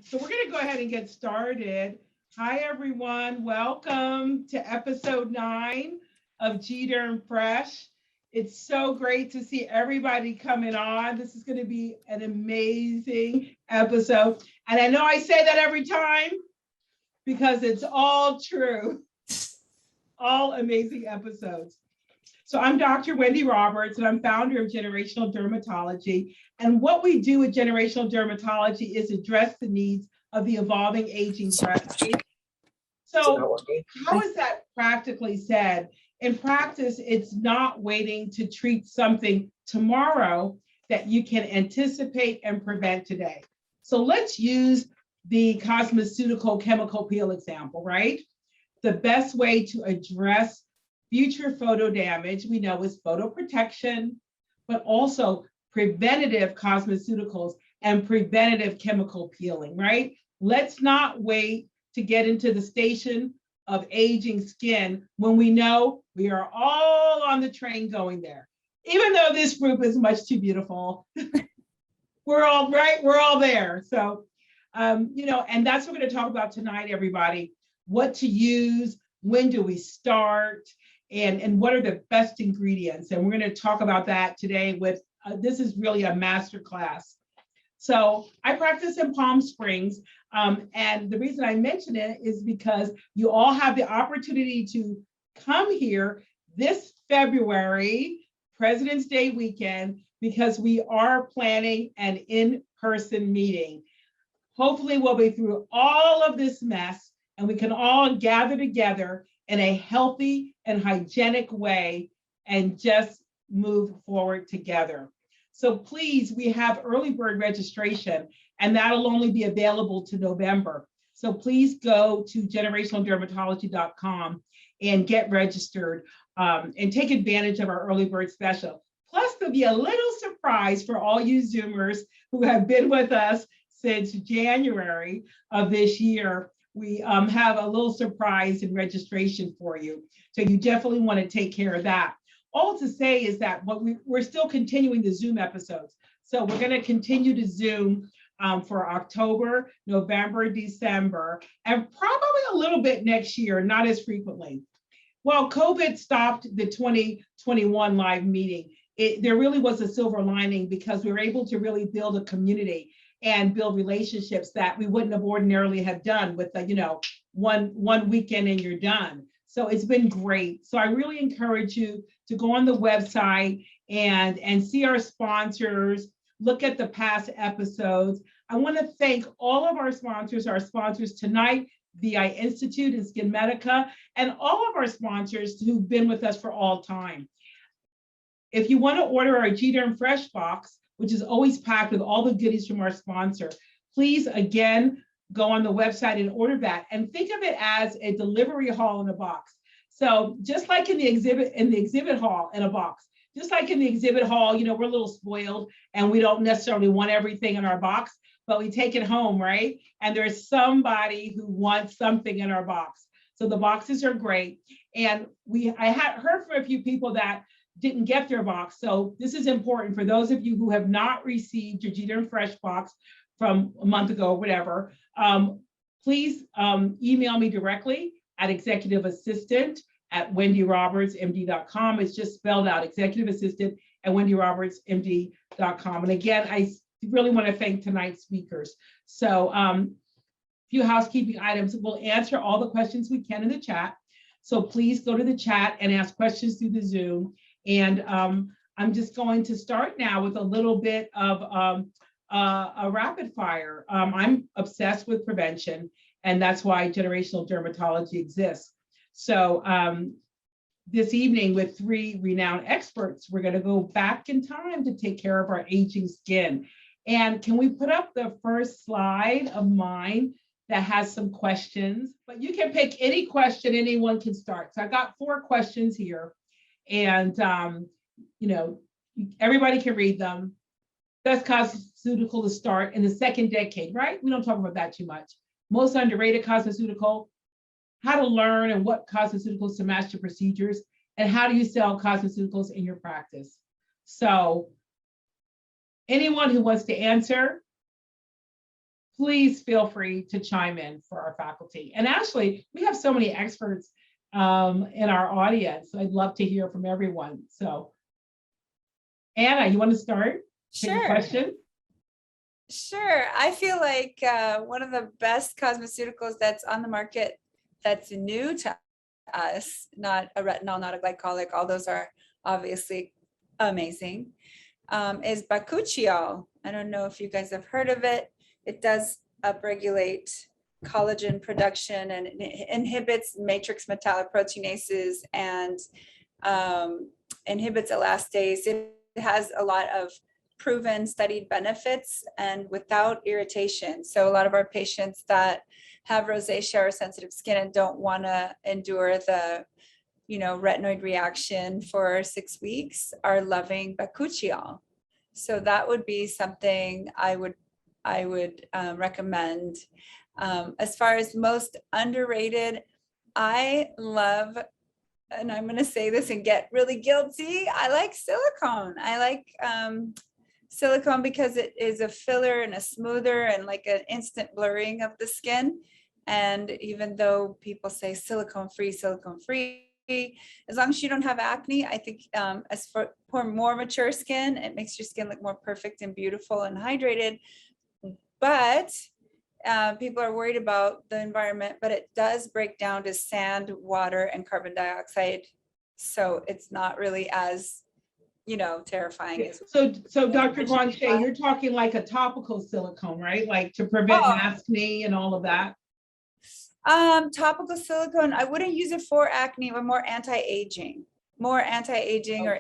So we're going to go ahead and get started. Hi, everyone. Welcome to episode 9 of GDerm Fresh. It's so great to see everybody coming on. This is going to be an amazing episode. And I know I say that every time because it's all true. All amazing episodes. So I'm Dr. Wendy Roberts, and I'm founder of Generational Dermatology. And what we do with Generational Dermatology is address the needs of the evolving aging breast. So how is that practically said? In practice, it's not waiting to treat something tomorrow that you can anticipate and prevent today. So let's use the cosmeceutical chemical peel example, right? The best way to address future photo damage, we know, is photoprotection, but also preventative cosmeceuticals and preventative chemical peeling, right? Let's not wait to get into the station of aging skin when we know we are all on the train going there. Even though this group is much too beautiful, we're all right, we're all there. So, and that's what we're going to talk about tonight, everybody. What to use, when do we start, and what are the best ingredients? And we're going to talk about that today with, this is really a master class. So I practice in Palm Springs, and the reason I mention it is because you all have the opportunity to come here this February, President's Day weekend, because we are planning an in-person meeting. Hopefully we'll be through all of this mess and we can all gather together in a healthy and hygienic way and just move forward together. So please, we have early bird registration, and that'll only be available to November. So please go to generationaldermatology.com and get registered and take advantage of our early bird special. Plus, there'll be a little surprise for all you Zoomers who have been with us since January of this year. We have a little surprise in registration for you. So you definitely want to take care of that. All to say is that we're still continuing the Zoom episodes. So we're going to continue to Zoom for October, November, December, and probably a little bit next year, not as frequently. Well, COVID stopped the 2021 live meeting. There really was a silver lining because we were able to really build a community and build relationships that we wouldn't have ordinarily have done with one weekend and you're done. So it's been great. So I really encourage you to go on the website and see our sponsors, look at the past episodes. I want to thank all of our sponsors tonight, the Eye Institute and Skin Medica, and all of our sponsors who've been with us for all time. If you want to order our GDerm Fresh box, which is always packed with all the goodies from our sponsor, please, again, go on the website and order that. And think of it as a delivery hall in a box. So just like in the exhibit hall in a box, just like in the exhibit hall, we're a little spoiled and we don't necessarily want everything in our box, but we take it home, right? And there's somebody who wants something in our box. So the boxes are great. And I had heard from a few people that didn't get their box. So this is important for those of you who have not received your GDerm Fresh box from a month ago or whatever. Please email me directly at executiveassistant@wendyrobertsmd.com. It's just spelled out, executive assistant at wendyrobertsmd.com. And again, I really want to thank tonight's speakers. So a few housekeeping items. We'll answer all the questions we can in the chat. So please go to the chat and ask questions through the Zoom. And I'm just going to start now with a little bit of a rapid fire. I'm obsessed with prevention, and that's why Generational Dermatology exists. So this evening with 3 renowned experts, we're going to go back in time to take care of our aging skin. And can we put up the first slide of mine that has some questions? But you can pick any question, anyone can start. So I got 4 questions here, and everybody can read them. Best cosmeceutical to start in the 2nd decade, right? We don't talk about that too much. Most underrated cosmeceutical, how to learn and what cosmeceuticals to match to procedures, and how do you sell cosmeceuticals in your practice? So anyone who wants to answer, please feel free to chime in for our faculty. And actually, we have so many experts in our audience. I'd love to hear from everyone. So, Anna, you want to start? Take a question? Sure. I feel like one of the best cosmeceuticals that's on the market that's new to us, not a retinol, not a glycolic, all those are obviously amazing, is bakuchiol. I don't know if you guys have heard of it. It does upregulate collagen production and inhibits matrix metalloproteinases and inhibits elastase. It has a lot of proven studied benefits and without irritation. So a lot of our patients that have rosacea or sensitive skin and don't want to endure the retinoid reaction for 6 weeks are loving bakuchiol. So that would be something I would recommend. As far as most underrated, I love, and I'm going to say this and get really guilty, I like silicone. I like silicone because it is a filler and a smoother and like an instant blurring of the skin. And even though people say silicone free, as long as you don't have acne, I think as for more mature skin, it makes your skin look more perfect and beautiful and hydrated. But people are worried about the environment, but it does break down to sand, water, and carbon dioxide. So it's not really as, terrifying as. So Dr. Guanche, you're talking like a topical silicone, right? Like to prevent acne and all of that? Topical silicone, I wouldn't use it for acne, but more anti-aging or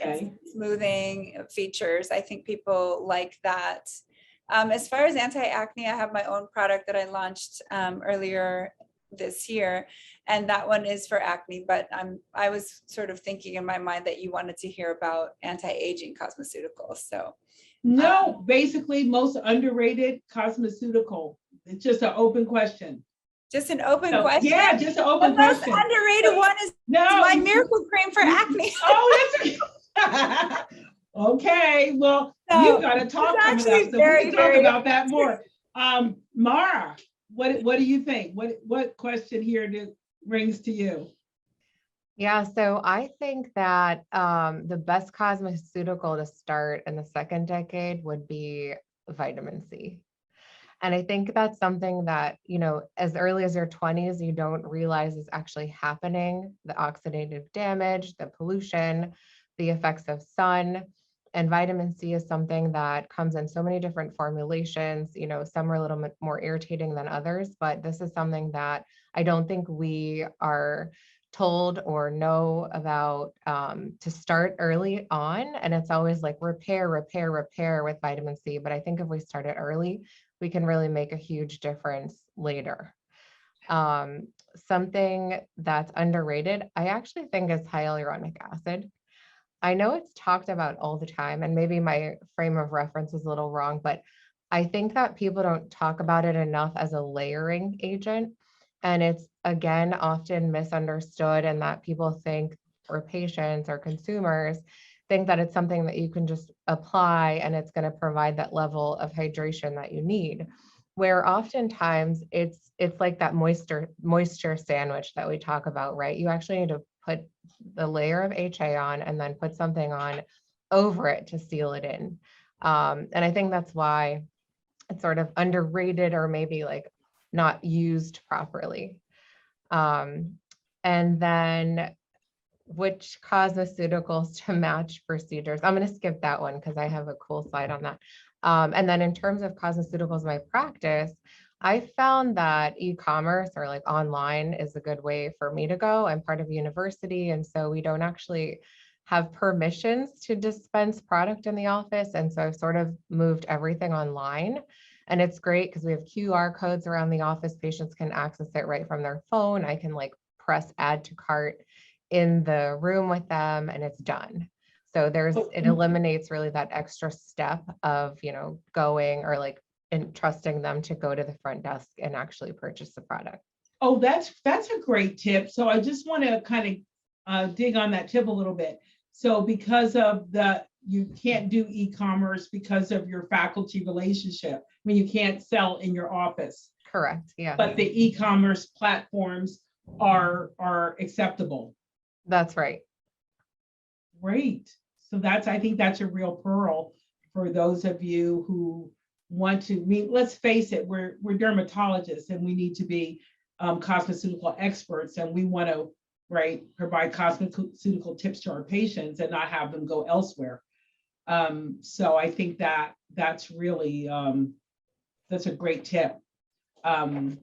smoothing features. I think people like that. As far as anti-acne, I have my own product that I launched earlier this year, and that one is for acne, but I was sort of thinking in my mind that you wanted to hear about anti-aging cosmeceuticals. So no, basically most underrated cosmeceutical. It's just an open question. Just an open question? Yeah, just an open question. The most underrated one is my miracle cream for acne. Oh, that's okay. Well, you got to talk coming up, so we can talk about that more. Mara, what do you think? What question here rings to you? Yeah, so I think that the best cosmeceutical to start in the second decade would be vitamin C. And I think that's something that, as early as your 20s, you don't realize is actually happening. The oxidative damage, the pollution, the effects of sun. And vitamin C is something that comes in so many different formulations. Some are a little bit more irritating than others, but this is something that I don't think we are told or know about to start early on. And it's always like repair with vitamin C. But I think if we start it early, we can really make a huge difference later. Something that's underrated, I actually think, is hyaluronic acid. I know it's talked about all the time, and maybe my frame of reference is a little wrong, but I think that people don't talk about it enough as a layering agent. And it's, again, often misunderstood, and that people think, or patients or consumers think that it's something that you can just apply and it's going to provide that level of hydration that you need. Where oftentimes it's like that moisture sandwich that we talk about, right? You actually need to put the layer of HA on and then put something on over it to seal it in. And I think that's why it's sort of underrated or maybe like not used properly. And then which cosmeceuticals to match procedures. I'm going to skip that one because I have a cool slide on that. And then in terms of cosmeceuticals, my practice, I found that e-commerce or like online is a good way for me to go. I'm part of a university, and so we don't actually have permissions to dispense product in the office. And so I've sort of moved everything online. And it's great because we have QR codes around the office. Patients can access it right from their phone. I can like press add to cart in the room with them and it's done. So it eliminates really that extra step of, going or like entrusting them to go to the front desk and actually purchase the product. Oh, that's a great tip. So I just want to kind of dig on that tip a little bit. So because of the you can't do e-commerce because of your faculty relationship. I mean, you can't sell in your office, Correct. Yeah, but the e-commerce platforms are acceptable. that's right. Great. So I think that's a real pearl for those of you who want to, I mean, let's face it, we're dermatologists and we need to be cosmeceutical experts, and we want to, right, provide cosmeceutical tips to our patients and not have them go elsewhere. So I think that's really, that's a great tip. Thank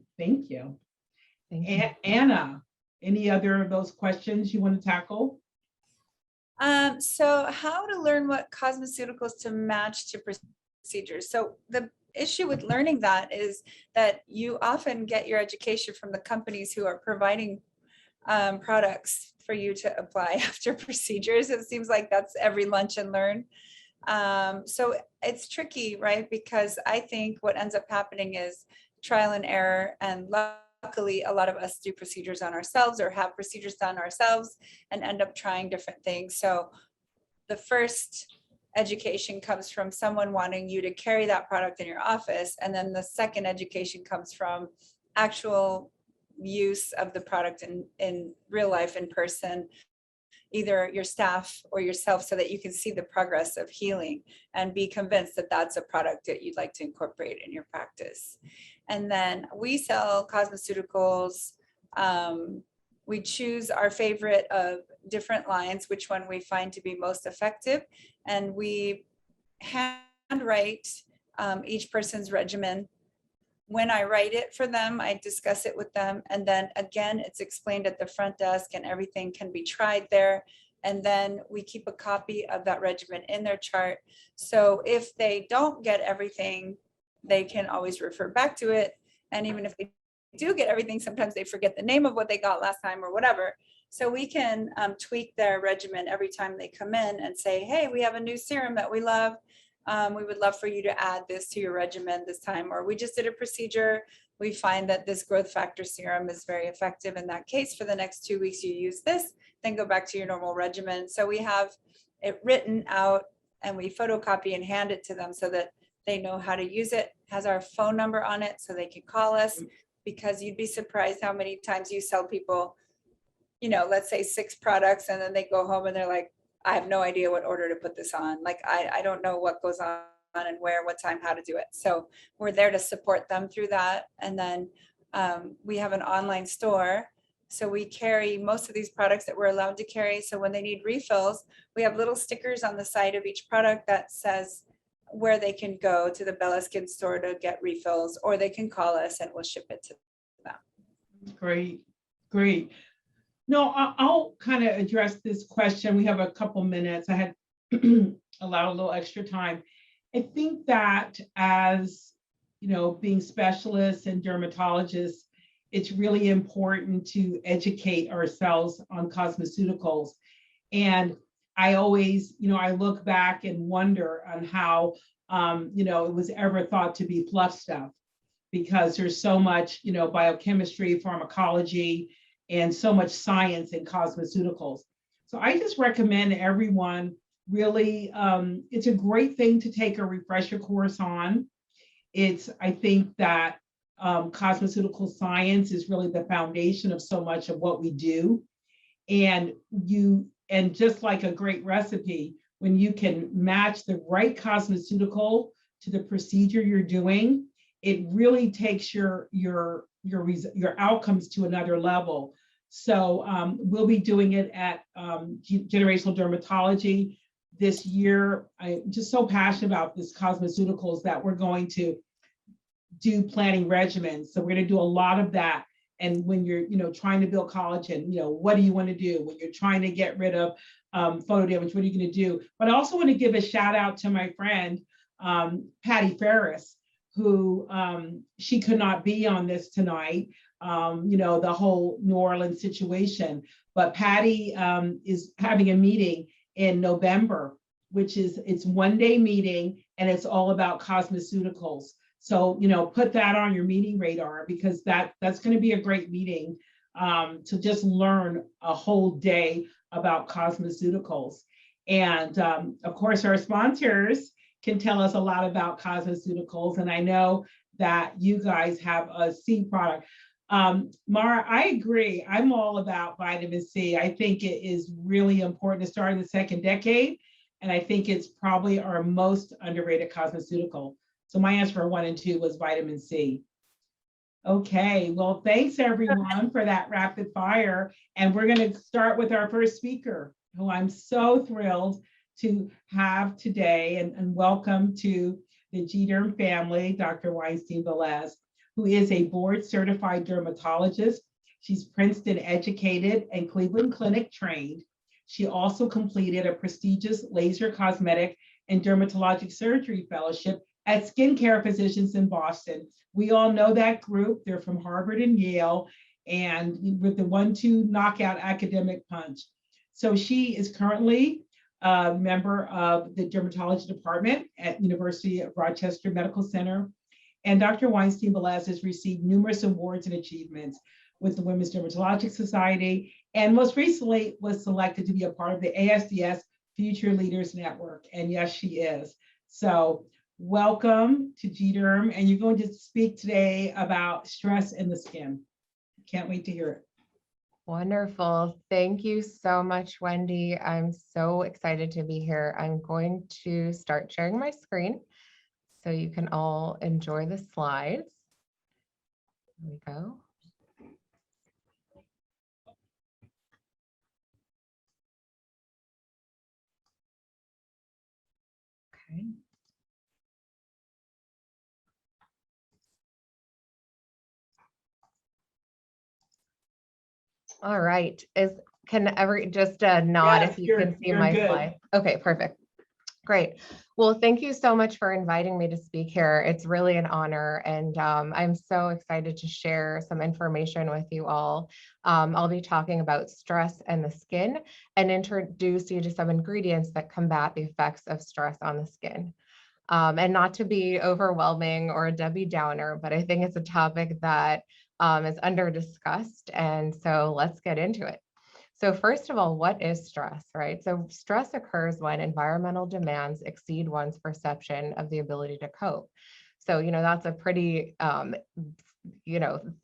you. Thank you. Anna, any other of those questions you want to tackle? So how to learn what cosmeceuticals to match to procedures. So the issue with learning that is that you often get your education from the companies who are providing products for you to apply after procedures. It seems like that's every lunch and learn. So it's tricky, right? Because I think what ends up happening is trial and error, and luckily a lot of us do procedures on ourselves or have procedures done ourselves and end up trying different things. So the first education comes from someone wanting you to carry that product in your office, and then the second education comes from actual use of the product in real life, in person, either your staff or yourself, so that you can see the progress of healing and be convinced that that's a product that you'd like to incorporate in your practice. And then we sell cosmeceuticals. We choose our favorite of different lines, which one we find to be most effective. And we handwrite each person's regimen. When I write it for them, I discuss it with them. And then again, it's explained at the front desk and everything can be tried there. And then we keep a copy of that regimen in their chart. So if they don't get everything, they can always refer back to it. And even if they do get everything, sometimes they forget the name of what they got last time or whatever. So we can tweak their regimen every time they come in and say, hey, we have a new serum that we love. We would love for you to add this to your regimen this time. Or we just did a procedure. We find that this growth factor serum is very effective in that case. For the next 2 weeks, you use this, then go back to your normal regimen. So we have it written out and we photocopy and hand it to them so that they know how to use it. It has our phone number on it so they can call us, because you'd be surprised how many times you sell people, you know, let's say 6 products, and then they go home and they're like, I have no idea what order to put this on. Like, I don't know what goes on and where, what time, how to do it. So we're there to support them through that. And then we have an online store. So we carry most of these products that we're allowed to carry. So when they need refills, we have little stickers on the side of each product that says where they can go to the Bella Skin store to get refills, or they can call us and we'll ship it to them. Great, great. No, I'll kind of address this question. We have a couple minutes. I had allowed a little extra time. I think that as, you know, being specialists and dermatologists, it's really important to educate ourselves on cosmeceuticals. And I always, you know, I look back and wonder on how, you know, it was ever thought to be fluff stuff, because there's so much, you know, biochemistry, pharmacology, and so much science in cosmeceuticals. So I just recommend everyone really, it's a great thing to take a refresher course on. I think that cosmeceutical science is really the foundation of so much of what we do. And just like a great recipe, when you can match the right cosmeceutical to the procedure you're doing, it really takes your outcomes to another level. So we'll be doing it at Generational Dermatology this year. I'm just so passionate about this cosmeceuticals that we're going to do planning regimens. So we're going to do a lot of that. And when you're, you know, trying to build collagen, you know, what do you want to do? When you're trying to get rid of photo damage, what are you going to do? But I also want to give a shout out to my friend, Patty Ferris, who she could not be on this tonight, you know, the whole New Orleans situation. But Patty is having a meeting in November, which is, it's 1-day meeting and it's all about cosmeceuticals. So, you know, put that on your meeting radar, because that's going to be a great meeting to just learn a whole day about cosmeceuticals. And of course, our sponsors can tell us a lot about cosmeceuticals. And I know that you guys have a C product. Mara, I agree. I'm all about vitamin C. I think it is really important to start in the second decade. And I think it's probably our most underrated cosmeceutical. So my answer for 1 and 2 was vitamin C. Okay, well, thanks everyone for that rapid fire. And we're going to start with our first speaker, who I'm so thrilled to have today, and welcome to the GDerm family, Dr. Weinstein-Velez, who is a board certified dermatologist. She's Princeton educated and Cleveland Clinic trained. She also completed a prestigious laser cosmetic and dermatologic surgery fellowship at Skincare Physicians in Boston. We all know that group. They're from Harvard and Yale, and with the 1-2 knockout academic punch. So she is currently a member of the dermatology department at University of Rochester Medical Center. And Dr. Weinstein-Velez has received numerous awards and achievements with the Women's Dermatologic Society, and most recently was selected to be a part of the ASDS Future Leaders Network. And yes, she is. So welcome to GDerm, and you're going to speak today about stress in the skin. Can't wait to hear it. Wonderful. Thank you so much, Wendy. I'm so excited to be here. I'm going to start sharing my screen so you can all enjoy the slides. Here we go. Okay. All right. Can every just nod Yes, if you can see my good. slide? Okay, perfect. Great. Well, thank you so much for inviting me to speak here. It's really an honor, and I'm so excited to share some information with you all. I'll be talking about stress and the skin and introduce you to some ingredients that combat the effects of stress on the skin. And not to be overwhelming or a Debbie Downer, but I think it's a topic that is under discussed. And so let's get into it. So first of all, what is stress, right? So stress occurs when environmental demands exceed one's perception of the ability to cope. So, that's a pretty,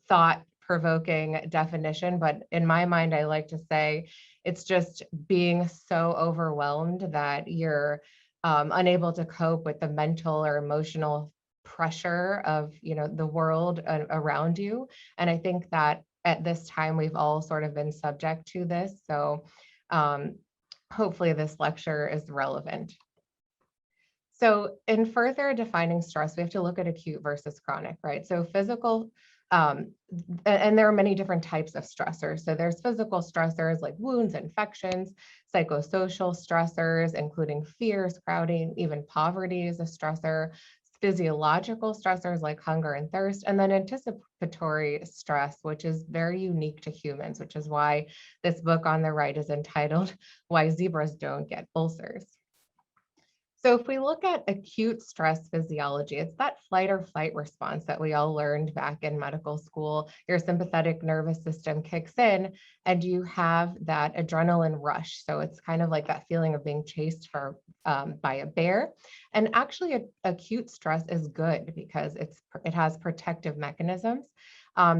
thought-provoking definition, but in my mind, I like to say it's just being so overwhelmed that you're unable to cope with the mental or emotional pressure of, the world around you. And I think that at this time, we've all sort of been subject to this. So hopefully this lecture is relevant. So in further defining stress, we have to look at acute versus chronic, right? So physical, and there are many different types of stressors. So there's physical stressors like wounds, infections, psychosocial stressors, including fears, crowding, even poverty is a stressor, physiological stressors like hunger and thirst, and then anticipatory stress, which is very unique to humans, which is why this book on the right is entitled Why Zebras Don't Get Ulcers. So if we look at acute stress physiology, it's that flight or fight response that we all learned back in medical school. Your sympathetic nervous system kicks in and you have that adrenaline rush. So it's kind of like that feeling of being chased by a bear. And actually acute stress is good because it has protective mechanisms.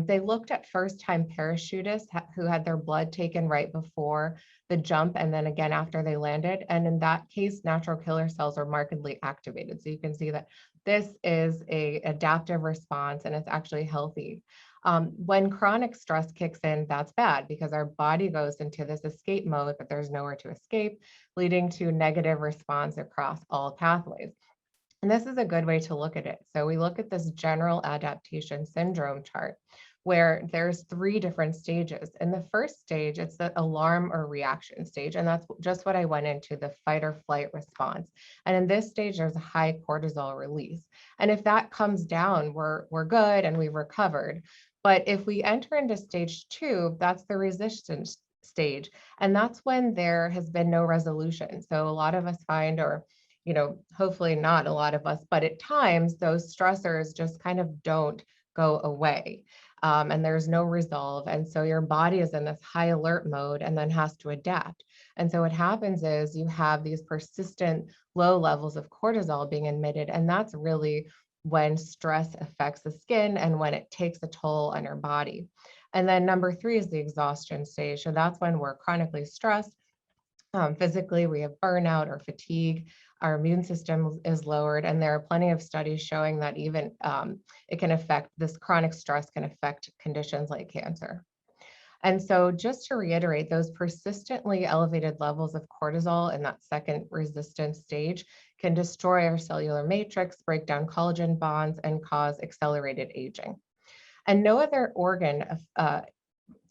They looked at first-time parachutists who had their blood taken right before the jump and then again after they landed. And in that case, natural killer cells are markedly activated. So you can see that this is an adaptive response and it's actually healthy. When chronic stress kicks in, that's bad because our body goes into this escape mode, but there's nowhere to escape, leading to negative response across all pathways. And this is a good way to look at it. So we look at this general adaptation syndrome chart where there's 3 different stages. In the first stage, it's the alarm or reaction stage. And that's just what I went into, the fight or flight response. And in this stage, there's a high cortisol release. And if that comes down, we're good and we've recovered. But if we enter into stage 2, that's the resistance stage. And that's when there has been no resolution. So a lot of us find, or hopefully not a lot of us, but at times those stressors just kind of don't go away. And there's no resolve. And so your body is in this high alert mode and then has to adapt. And so what happens is you have these persistent low levels of cortisol being emitted. And that's really when stress affects the skin and when it takes a toll on your body. And then number 3 is the exhaustion stage. So that's when we're chronically stressed. Physically, we have burnout or fatigue. Our immune system is lowered, and there are plenty of studies showing that even it can affect, this chronic stress can affect conditions like cancer. And so just to reiterate, those persistently elevated levels of cortisol in that second resistance stage can destroy our cellular matrix, break down collagen bonds, and cause accelerated aging. And no other organ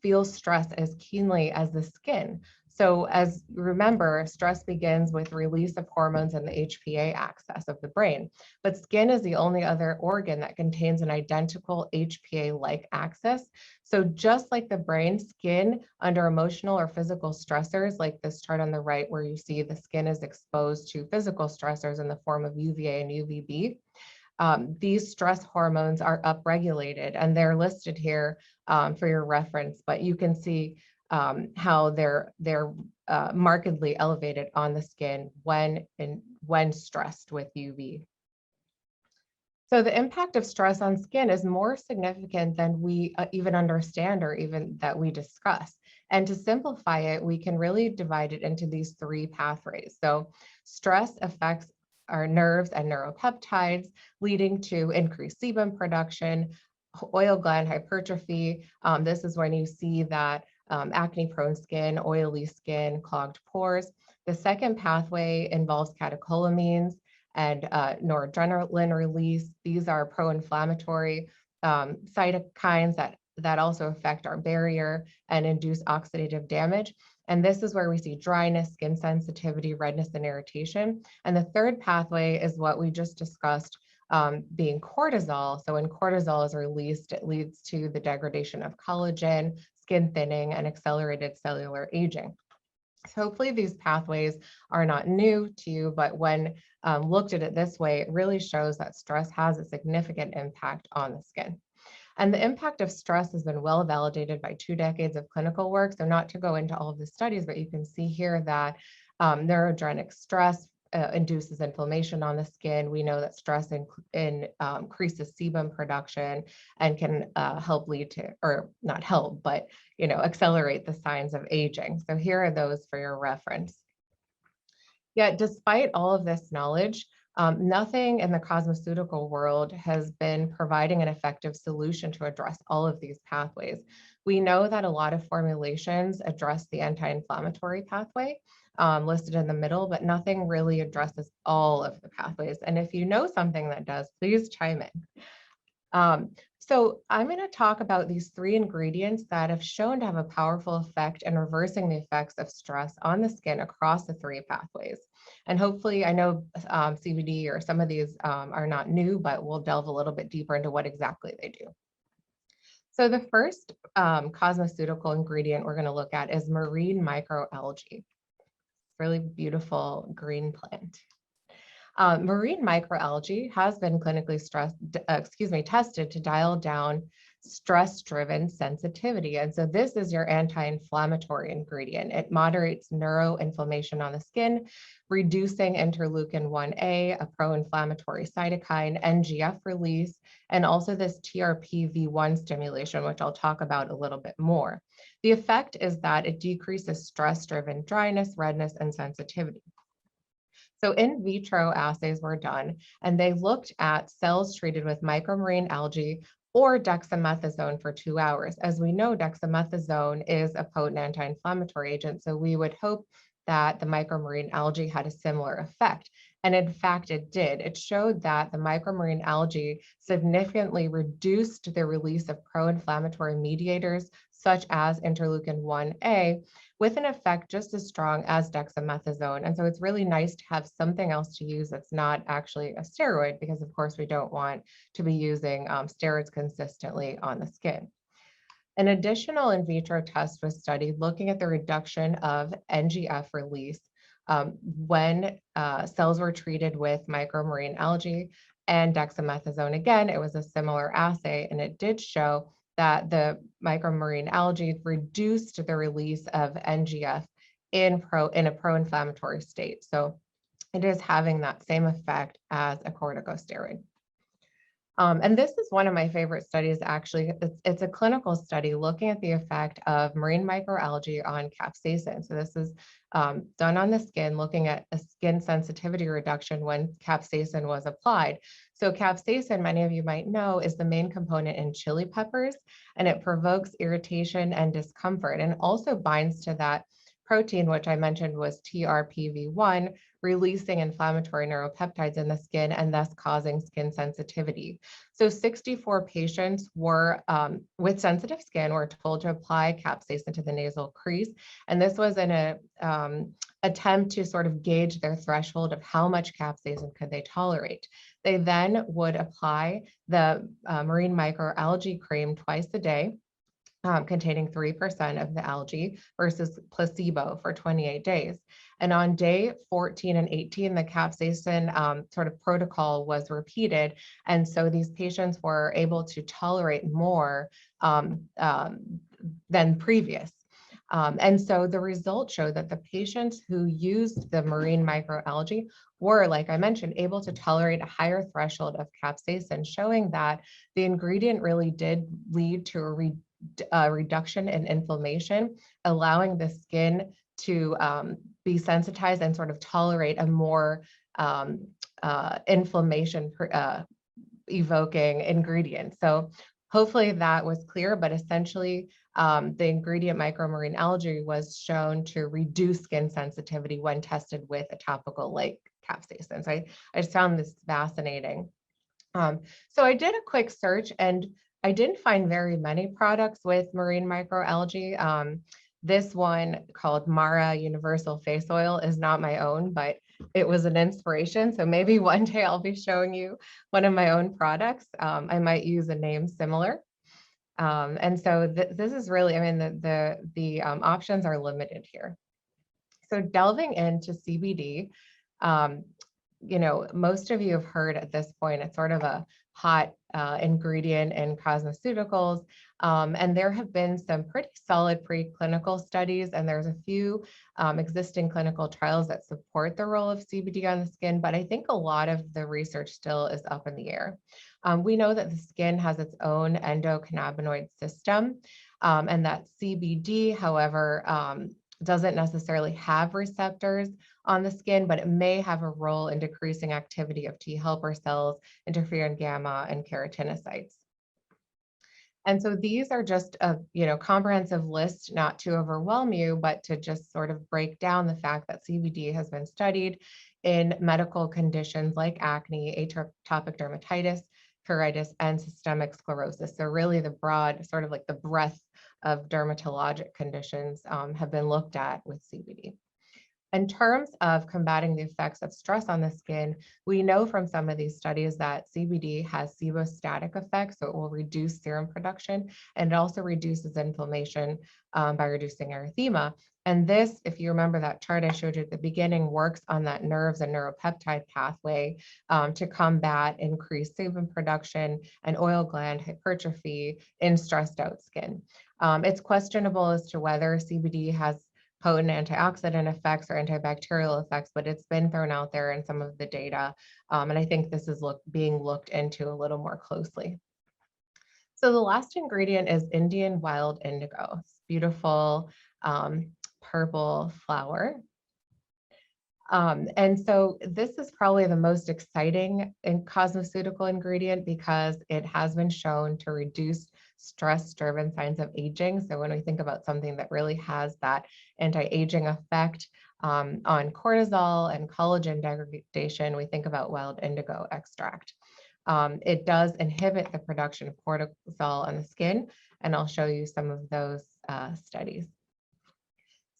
feels stress as keenly as the skin. So as you remember, stress begins with release of hormones in the HPA axis of the brain, but skin is the only other organ that contains an identical HPA-like axis. So just like the brain, skin under emotional or physical stressors, like this chart on the right, where you see the skin is exposed to physical stressors in the form of UVA and UVB, these stress hormones are upregulated, and they're listed here for your reference, but you can see how they're markedly elevated on the skin when stressed with UV. So the impact of stress on skin is more significant than we even understand or even that we discuss. And to simplify it, we can really divide it into these 3 pathways. So stress affects our nerves and neuropeptides, leading to increased sebum production, oil gland hypertrophy. This is when you see that acne-prone skin, oily skin, clogged pores. The second pathway involves catecholamines and noradrenaline release. These are pro-inflammatory cytokines that also affect our barrier and induce oxidative damage. And this is where we see dryness, skin sensitivity, redness, and irritation. And the third pathway is what we just discussed, being cortisol. So when cortisol is released, it leads to the degradation of collagen, skin thinning, and accelerated cellular aging. So hopefully these pathways are not new to you, but when looked at it this way, it really shows that stress has a significant impact on the skin. And the impact of stress has been well validated by 2 decades of clinical work. So not to go into all of the studies, but you can see here that neurogenic stress induces inflammation on the skin. We know that stress increases sebum production and can help lead to, or not help, but accelerate the signs of aging. So here are those for your reference. Yet despite all of this knowledge, nothing in the cosmeceutical world has been providing an effective solution to address all of these pathways. We know that a lot of formulations address the anti-inflammatory pathway listed in the middle, but nothing really addresses all of the pathways. And if you know something that does, please chime in. So I'm going to talk about these 3 ingredients that have shown to have a powerful effect in reversing the effects of stress on the skin across the 3 pathways. And hopefully, I know CBD or some of these are not new, but we'll delve a little bit deeper into what exactly they do. So the first cosmeceutical ingredient we're going to look at is marine microalgae. Really beautiful green plant. Marine microalgae has been clinically tested to dial down stress-driven sensitivity. And so this is your anti-inflammatory ingredient. It moderates neuroinflammation on the skin, reducing interleukin 1A, a pro-inflammatory cytokine, NGF release, and also this TRPV1 stimulation, which I'll talk about a little bit more. The effect is that it decreases stress-driven dryness, redness, and sensitivity. So in vitro assays were done, and they looked at cells treated with micromarine algae or dexamethasone for 2 hours. As we know, dexamethasone is a potent anti-inflammatory agent, so we would hope that the micromarine algae had a similar effect. And in fact, it did. It showed that the micromarine algae significantly reduced the release of pro-inflammatory mediators, such as interleukin 1A, with an effect just as strong as dexamethasone. And so it's really nice to have something else to use that's not actually a steroid, because of course we don't want to be using steroids consistently on the skin. An additional in vitro test was studied looking at the reduction of NGF release when cells were treated with micromarine algae. and dexamethasone. Again, it was a similar assay, and it did show that the micromarine algae reduced the release of NGF in a pro-inflammatory state. So it is having that same effect as a corticosteroid. And this is one of my favorite studies, actually. It's a clinical study looking at the effect of marine microalgae on capsaicin. So this is done on the skin, looking at a skin sensitivity reduction when capsaicin was applied. So capsaicin, many of you might know, is the main component in chili peppers, and it provokes irritation and discomfort, and also binds to that protein, which I mentioned was TRPV1, releasing inflammatory neuropeptides in the skin and thus causing skin sensitivity. So 64 patients were with sensitive skin were told to apply capsaicin to the nasal crease. And this was in an attempt to sort of gauge their threshold of how much capsaicin could they tolerate. They then would apply the marine microalgae cream twice a day, containing 3% of the algae versus placebo for 28 days. And on day 14 and 18, the capsaicin sort of protocol was repeated. And so these patients were able to tolerate more than previous. And so the results showed that the patients who used the marine microalgae were, like I mentioned, able to tolerate a higher threshold of capsaicin, showing that the ingredient really did lead to a reduction in inflammation, allowing the skin to be sensitized and sort of tolerate a more inflammation evoking ingredient. So hopefully that was clear, but essentially the ingredient micromarine algae was shown to reduce skin sensitivity when tested with a topical like capsaicin. So I just found this fascinating. So I did a quick search, and I didn't find very many products with marine microalgae. This one called Mara Universal Face Oil is not my own, but it was an inspiration. So maybe one day I'll be showing you one of my own products. I might use a name similar. And so this is really, I mean, the options are limited here. So delving into CBD, you know, most of you have heard at this point, it's sort of a hot ingredient in cosmeceuticals. And there have been some pretty solid preclinical studies, and there's a few existing clinical trials that support the role of CBD on the skin, but I think a lot of the research still is up in the air. We know that the skin has its own endocannabinoid system, and that CBD, however, doesn't necessarily have receptors on the skin, but it may have a role in decreasing activity of T helper cells, interferon gamma, and keratinocytes. And so these are just a comprehensive list, not to overwhelm you, but to just sort of break down the fact that CBD has been studied in medical conditions like acne, atopic dermatitis, pruritus, and systemic sclerosis. So really the broad, sort of like the breadth of dermatologic conditions have been looked at with CBD. In terms of combating the effects of stress on the skin, we know from some of these studies that CBD has serostatic effects, so it will reduce serum production, and it also reduces inflammation by reducing erythema. And this, if you remember that chart I showed you at the beginning, works on that nerves and neuropeptide pathway to combat increased sebum production and oil gland hypertrophy in stressed out skin. It's questionable as to whether CBD has potent antioxidant effects or antibacterial effects, but it's been thrown out there in some of the data. And I think this is being looked into a little more closely. So the last ingredient is Indian wild indigo. It's beautiful purple flower. And so this is probably the most exciting cosmeceutical ingredient because it has been shown to reduce stress-driven signs of aging. So when we think about something that really has that anti-aging effect on cortisol and collagen degradation, we think about wild indigo extract. It does inhibit the production of cortisol on the skin, and I'll show you some of those studies.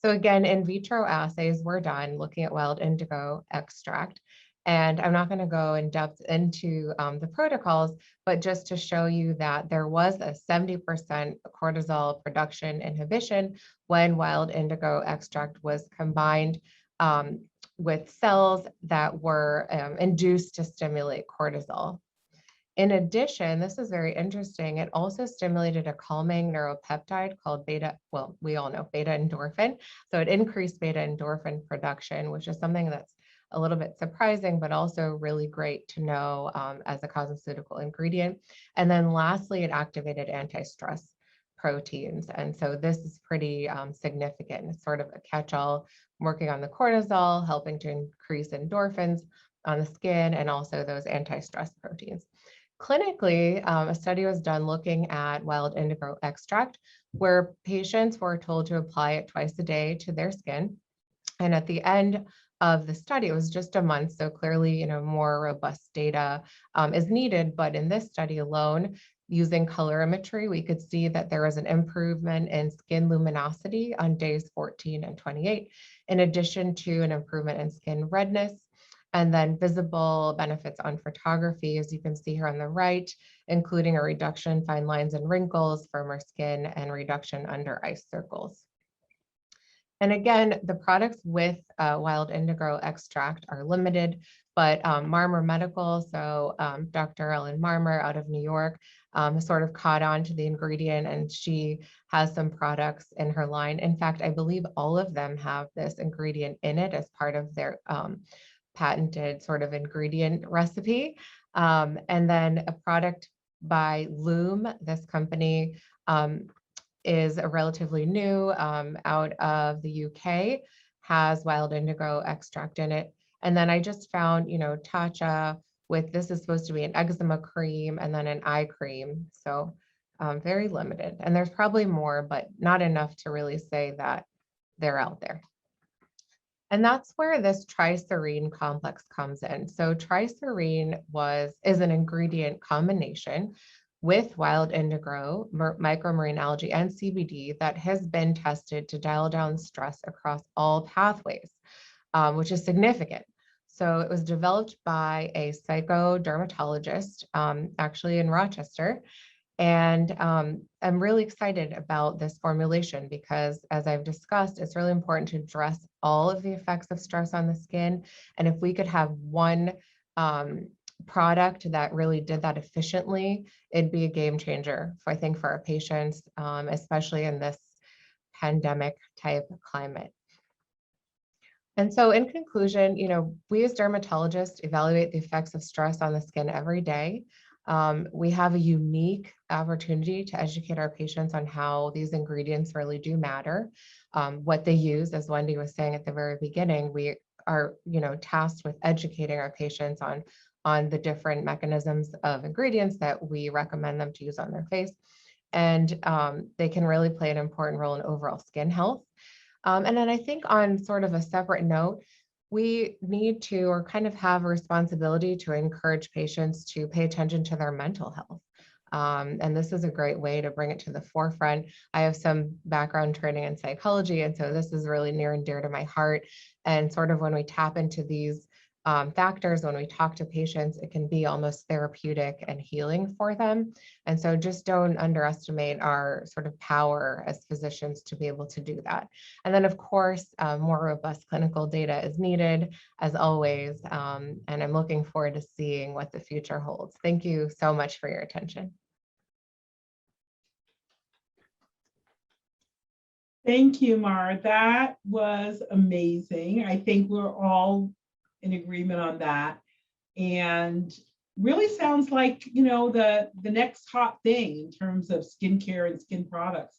So again, in vitro assays were done looking at wild indigo extract. And I'm not going to go in depth into the protocols, but just to show you that there was a 70% cortisol production inhibition when wild indigo extract was combined with cells that were induced to stimulate cortisol. In addition, this is very interesting, it also stimulated a calming neuropeptide called beta, well, we all know beta endorphin. So it increased beta endorphin production, which is something that's a little bit surprising, but also really great to know as a cosmeceutical ingredient. And then lastly, it activated anti-stress proteins. And so this is pretty significant. It's sort of a catch-all, working on the cortisol, helping to increase endorphins on the skin, and also those anti-stress proteins. Clinically, a study was done looking at wild indigo extract, where patients were told to apply it twice a day to their skin. And at the end of the study, it was just a month, so clearly, more robust data is needed. But in this study alone, using colorimetry, we could see that there was an improvement in skin luminosity on days 14 and 28, in addition to an improvement in skin redness, and then visible benefits on photography, as you can see here on the right, including a reduction in fine lines and wrinkles, firmer skin, and reduction under ice circles. And again, the products with wild indigo extract are limited, but Marmer Medical, so Dr. Ellen Marmer out of New York, sort of caught on to the ingredient, and she has some products in her line. In fact, I believe all of them have this ingredient in it as part of their patented sort of ingredient recipe. And then a product by Loom, this company is a relatively new out of the UK, has wild indigo extract in it. And then I just found, Tatcha with, this is supposed to be an eczema cream and then an eye cream. So very limited. And there's probably more, but not enough to really say that they're out there. And that's where this triserine complex comes in. So triserine is an ingredient combination with wild indigo, micromarine algae, and CBD that has been tested to dial down stress across all pathways, which is significant. So it was developed by a psychodermatologist, actually in Rochester. And I'm really excited about this formulation because, as I've discussed, it's really important to address all of the effects of stress on the skin. And if we could have one product that really did that efficiently, it'd be a game changer, I think, for our patients, especially in this pandemic type climate. And so in conclusion, we as dermatologists evaluate the effects of stress on the skin every day. We have a unique opportunity to educate our patients on how these ingredients really do matter, what they use. As Wendy was saying at the very beginning, we are, tasked with educating our patients on the different mechanisms of ingredients that we recommend them to use on their face. And they can really play an important role in overall skin health. And then I think on sort of a separate note, we need to, or kind of have a responsibility to encourage patients to pay attention to their mental health. And this is a great way to bring it to the forefront. I have some background training in psychology, and so this is really near and dear to my heart. And sort of when we tap into these factors, when we talk to patients, it can be almost therapeutic and healing for them. And so just don't underestimate our sort of power as physicians to be able to do that. And then, of course, more robust clinical data is needed, as always. And I'm looking forward to seeing what the future holds. Thank you so much for your attention. Thank you, Mara. That was amazing. I think we're all in agreement on that. And really sounds like, the next hot thing in terms of skincare and skin products.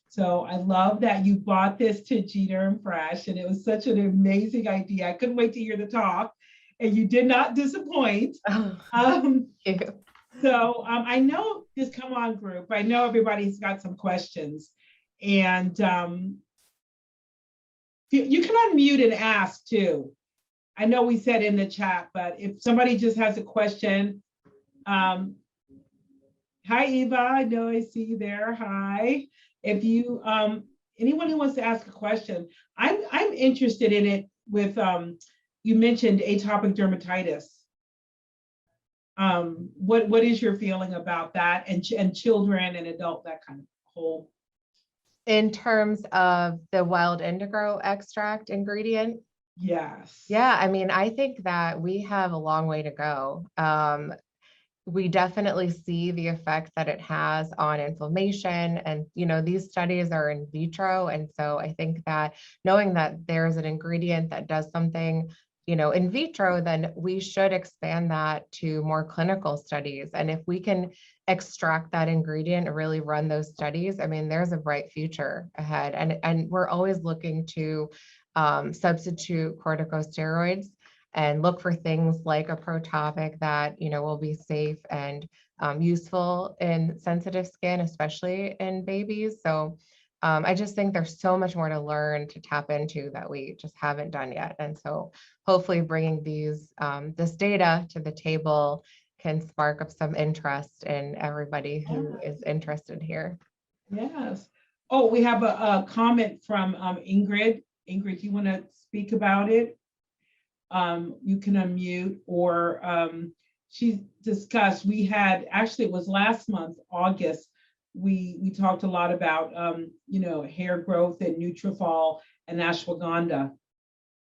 So I love that you brought this to GDerm Fresh, and it was such an amazing idea. I couldn't wait to hear the talk, and you did not disappoint. So I know this Come On group, I know everybody's got some questions, and you can unmute and ask too. I know we said in the chat, but if somebody just has a question, hi Eva, I know I see you there. Hi. If you anyone who wants to ask a question, I'm interested in it with you mentioned atopic dermatitis. What is your feeling about that, and children and adult, that kind of whole? In terms of the wild indigo extract ingredient? Yes. Yeah, I mean, I think that we have a long way to go. We definitely see the effect that it has on inflammation. And, these studies are in vitro. And so I think that knowing that there's an ingredient that does something, in vitro, then we should expand that to more clinical studies. And if we can extract that ingredient and really run those studies, I mean, there's a bright future ahead. And we're always looking to substitute corticosteroids and look for things like a protopic that will be safe and useful in sensitive skin, especially in babies. So I just think there's so much more to learn, to tap into, that we just haven't done yet. And so hopefully bringing this data to the table can spark up some interest in everybody who is interested here. Yes. Oh, we have a comment from Ingrid. Ingrid, do you want to speak about it? You can unmute, or she discussed, we had, actually it was last month, August, we talked a lot about, hair growth and Nutrafol and ashwagandha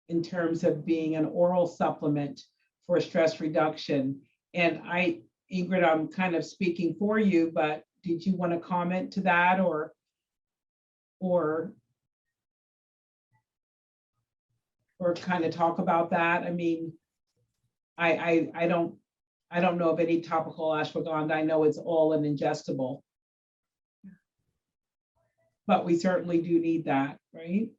in terms of being an oral supplement for stress reduction. And Ingrid, I'm kind of speaking for you, but did you want to comment to that or kind of talk about that? I mean, I don't know of any topical ashwagandha. I know it's all an ingestible, but we certainly do need that, right?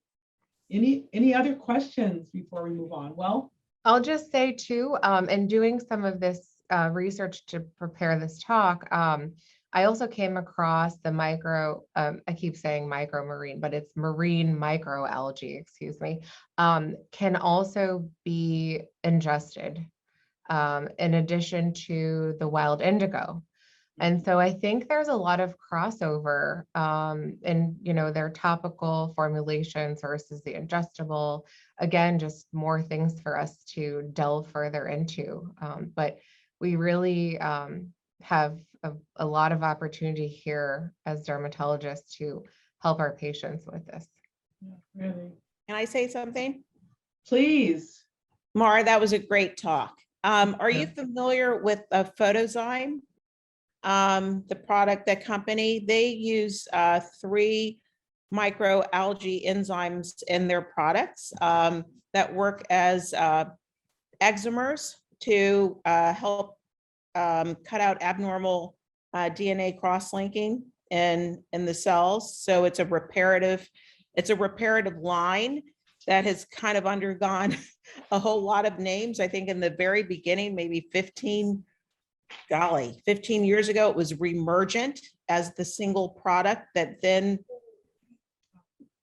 Any other questions before we move on? Well, I'll just say too, in doing some of this research to prepare this talk, I also came across the I keep saying micromarine, but it's marine microalgae, excuse me, can also be ingested in addition to the wild indigo. And so I think there's a lot of crossover in, their topical formulations versus the ingestible. Again, just more things for us to delve further into. But we really have a lot of opportunity here as dermatologists to help our patients with this. really, Can I say something? please. Mara, that was a great talk. Are you Yeah. familiar with Photozyme? The product, that company, they use 3 microalgae enzymes in their products that work as eczemers to help cut out abnormal DNA cross-linking in the cells. So it's a reparative line that has kind of undergone a whole lot of names. I think in the very beginning, maybe 15 years ago, it was Remergent as the single product that then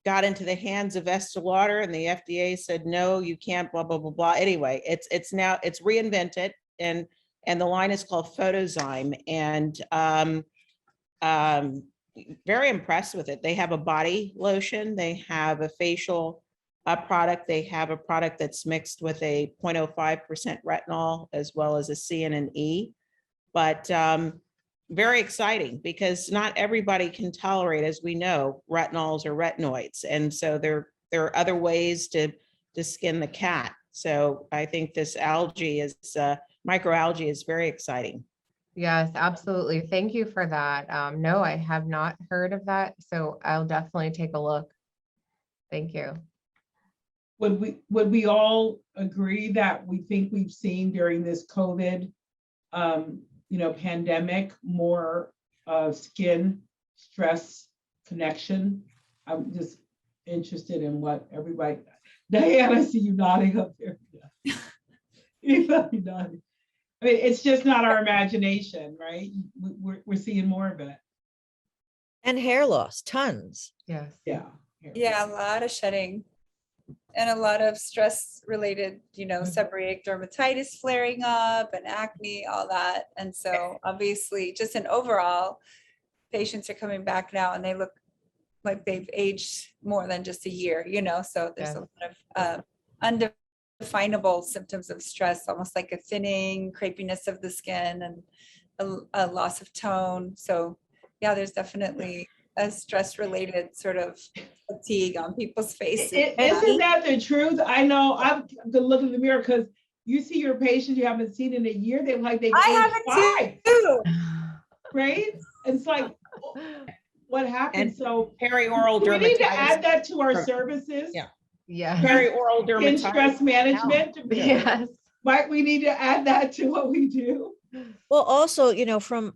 got into the hands of Estee Lauder, and the FDA said, no, you can't, blah, blah, blah, blah. Anyway, it's reinvented, and the line is called Photozyme, and very impressed with it. They have a body lotion, they have a facial product, they have a product that's mixed with a 0.05% retinol, as well as a C and an E. But very exciting, because not everybody can tolerate, as we know, retinols or retinoids. And so there are other ways to skin the cat. So I think this microalgae is very exciting. Yes, absolutely. Thank you for that. No, I have not heard of that, so I'll definitely take a look. Thank you. Would we all agree that we think we've seen during this COVID pandemic more skin stress connection? I'm just interested in what everybody, Diane, I see you nodding up there. You nodding. I mean, it's just not our imagination, right? We're seeing more of it. And hair loss, tons. Yes. Yeah. Yeah, a lot of shedding and a lot of stress related, seborrheic dermatitis flaring up and acne, all that. And so obviously just an overall, patients are coming back now and they look like they've aged more than just a year, so there's a lot of undefinable symptoms of stress, almost like a thinning, crepiness of the skin, and a loss of tone. So yeah, there's definitely a stress-related sort of fatigue on people's faces. Isn't that the truth? I know I've been looking in the mirror because you see your patients you haven't seen in a year, they're like they've I aged have it too. right? It's like, what happened? And So perioral do we need to dermatitis. add that to our from- services? Yeah. Yeah. Perioral Skin stress dermatitis. management? Yes. Might we need to add that to what we do? Well, also, from,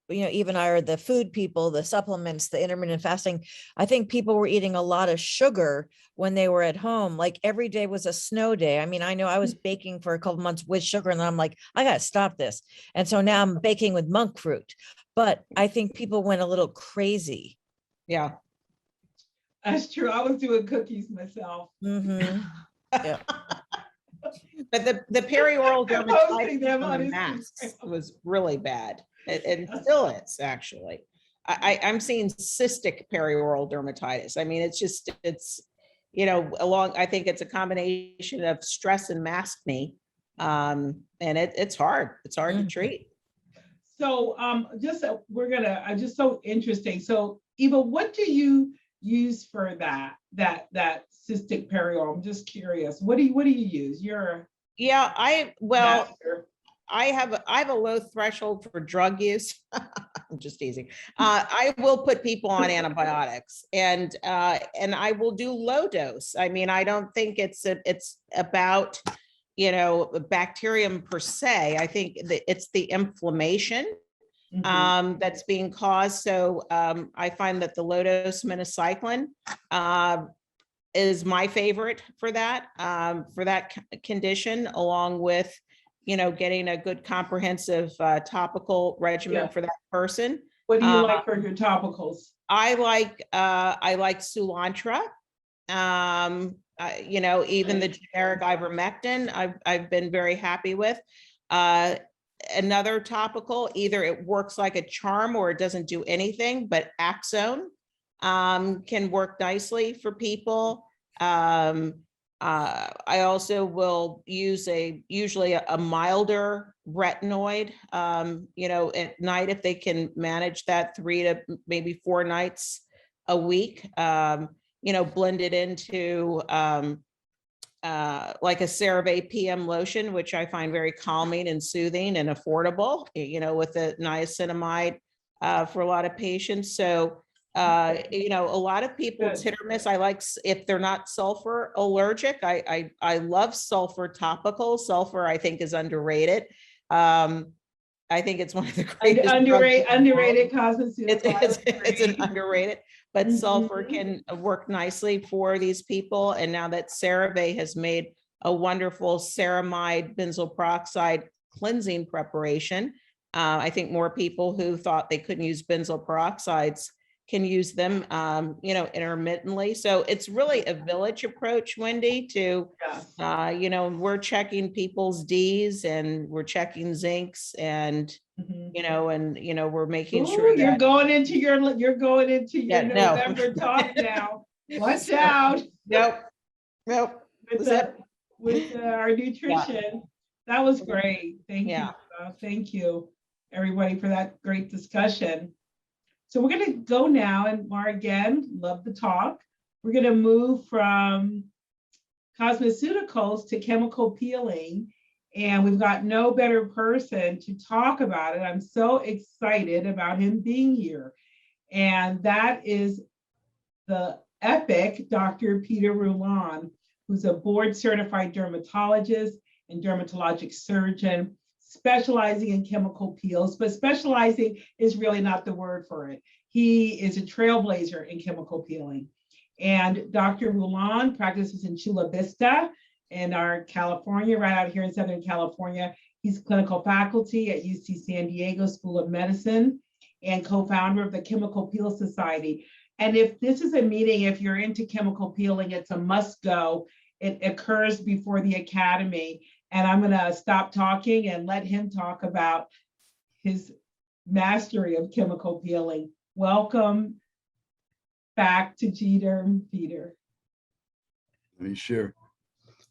even the food people, the supplements, the intermittent fasting, I think people were eating a lot of sugar when they were at home. Like every day was a snow day. I mean, I know I was baking for a couple months with sugar and then I'm like, I got to stop this. And so now I'm baking with monk fruit, but I think people went a little crazy. Yeah. That's true. I was doing cookies myself. Mhm. Yeah. But the perioral Posting them dermatitis on on the Instagram. masks was really bad. It still is, actually. I'm seeing cystic perioral dermatitis. I mean, it's I think it's a combination of stress and maskne. And it's hard. It's hard to Mhm. treat. So just so interesting. So Eva, what do you use for that cystic perioral? I'm just curious. What do you use? You're Yeah, a well, master. I have a low threshold for drug use. I'm just teasing. I will put people on antibiotics and I will do low dose. I mean, I don't think it's about, bacterium per se. I think that it's the inflammation that's being caused. So I find that the low dose minocycline is my favorite for that condition, along with getting a good comprehensive topical regimen Yeah. for that person. What do you like for your topicals? I like Soolantra. Even the generic ivermectin, I've been very happy with. Another topical, either it works like a charm or it doesn't do anything, but Axone can work nicely for people. I also will use usually a milder retinoid, at night if they can manage that 3 to maybe 4 nights a week, blend it into like a CeraVe PM lotion, which I find very calming and soothing and affordable, with the niacinamide for a lot of patients. So, a lot of people, it's hit or miss. I like, if they're not sulfur allergic, I love sulfur topical. Sulfur, I think, is underrated. I think it's one of the greatest drugs in the world. Underrated cosmeceutical. It's an underrated, but sulfur Mhm. can work nicely for these people. And now that CeraVe has made a wonderful ceramide benzoyl peroxide cleansing preparation, I think more people who thought they couldn't use benzoyl peroxides can use them, intermittently. So it's really a village approach, Wendy, to, Yes. we're checking people's Ds and we're checking zincs and, Mhm. we're making Ooh, sure you're that. going into your Yeah, no. November talk now. Watch out. Nope. With our nutrition. That was great. Thank you. Yeah. Thank you, everybody, for that great discussion. So we're going to go now, and Mara, again, love the talk. We're going to move from cosmeceuticals to chemical peeling, and we've got no better person to talk about it. I'm so excited about him being here, and that is the epic Dr. Peter Rouland, who's a board-certified dermatologist and dermatologic surgeon, specializing in chemical peels, but specializing is really not the word for it. He is a trailblazer in chemical peeling. And Dr. Rouland practices in Chula Vista in our California, right out here in Southern California. He's clinical faculty at UC San Diego School of Medicine and co-founder of the Chemical Peel Society. And if this is a meeting, if you're into chemical peeling, it's a must go. It occurs before the academy. And I'm going to stop talking and let him talk about his mastery of chemical peeling. Welcome back to GDerm, Peter. Let me share.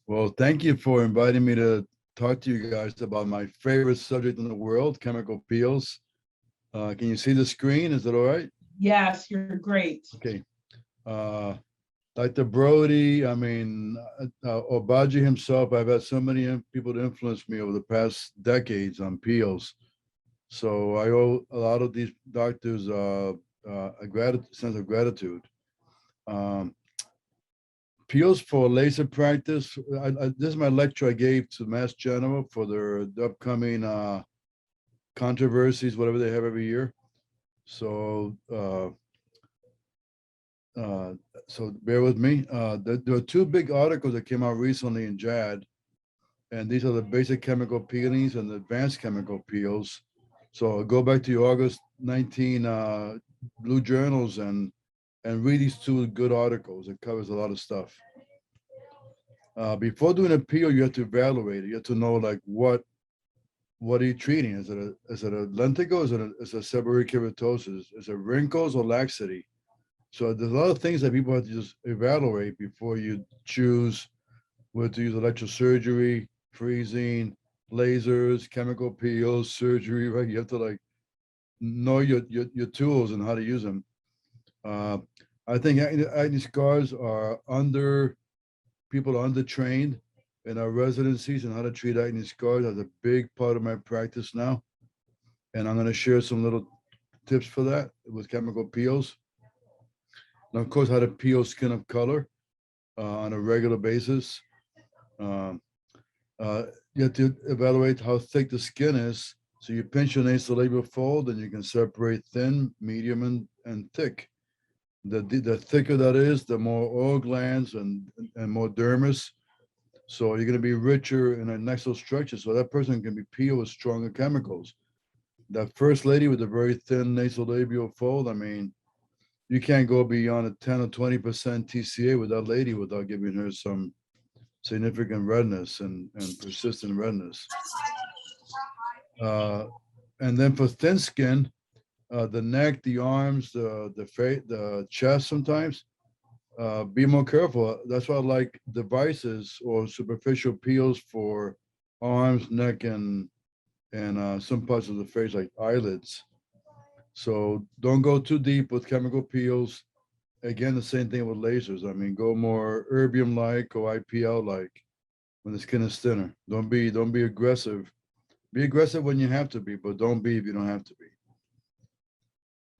Well, thank you for inviting me to talk to you guys about my favorite subject in the world, chemical peels. Can you see the screen? Is it all right? Yes, you're great. Okay. Dr. Brody, I mean, Obaji himself, I've had so many people to influence me over the past decades on peels. So I owe a lot of these doctors a sense of gratitude. Um, peels for laser practice. This is my lecture I gave to Mass General for their upcoming controversies, whatever they have every year. So uh, so bear with me. There are two big articles that came out recently in JAD, and these are the basic chemical peelings and the advanced chemical peels. So go back to your August 19 blue journals and read these two good articles. It covers a lot of stuff. Before doing a peel, you have to evaluate it. You have to know like what are you treating? Is it a lentigo? Is it seborrheic keratosis? Is it wrinkles or laxity? So there's a lot of things that people have to just evaluate before you choose whether to use electrosurgery, freezing, lasers, chemical peels, surgery, right? You have to like know your tools and how to use them. I think acne scars are people are undertrained in our residencies and how to treat acne scars. That's a big part of my practice now. And I'm going to share some little tips for that with chemical peels. And of course, how to peel skin of color on a regular basis. Um, you have to evaluate how thick the skin is. So you pinch your nasolabial fold and you can separate thin, medium, and thick. The thicker that is, the more oil glands and more dermis. So you're going to be richer in a nasal structure. So that person can be peeled with stronger chemicals. That first lady with a very thin nasolabial fold, I mean, you can't go beyond a 10 or 20% TCA with that lady without giving her some significant redness and persistent redness. And then for thin skin, the neck, the arms, the face, the chest sometimes, be more careful. That's why I like devices or superficial peels for arms, neck, and some parts of the face like eyelids. So don't go too deep with chemical peels. Again, the same thing with lasers. I mean, go more erbium-like or IPL-like when the skin is thinner. Don't be aggressive. Be aggressive when you have to be, but don't be if you don't have to be.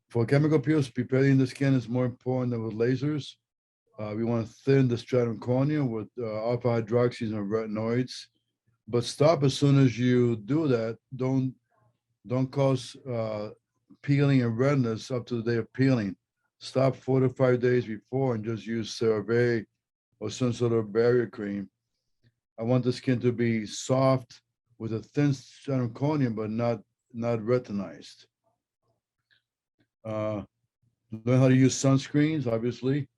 For chemical peels, preparing the skin is more important than with lasers. We want to thin the stratum corneum with alpha hydroxys and retinoids, but stop as soon as you do that. Don't cause peeling and redness up to the day of peeling. Stop 4 to 5 days before and just use CeraVe or some sort of barrier cream. I want the skin to be soft with a thin stratum corneum, but not retinized. Learn how to use sunscreens, obviously.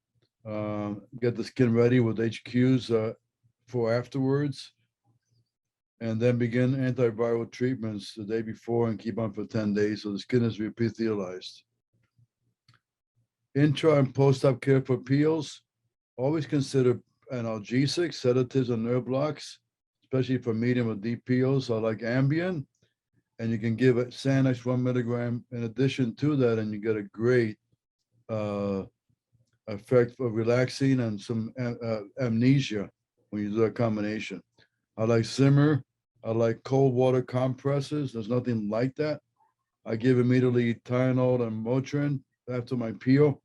Get the skin ready with HQs for afterwards. And then begin antiviral treatments the day before and keep on for 10 days so the skin is epithelialized. Intra and post-op care for peels. Always consider analgesics, sedatives, and nerve blocks, especially for medium or deep peels. I like Ambien, and you can give it Xanax 1 milligram in addition to that, and you get a great effect of relaxing and some amnesia when you do that combination. I like Zimmer. I like cold water compresses. There's nothing like that. I give immediately Tylenol and Motrin after my peel.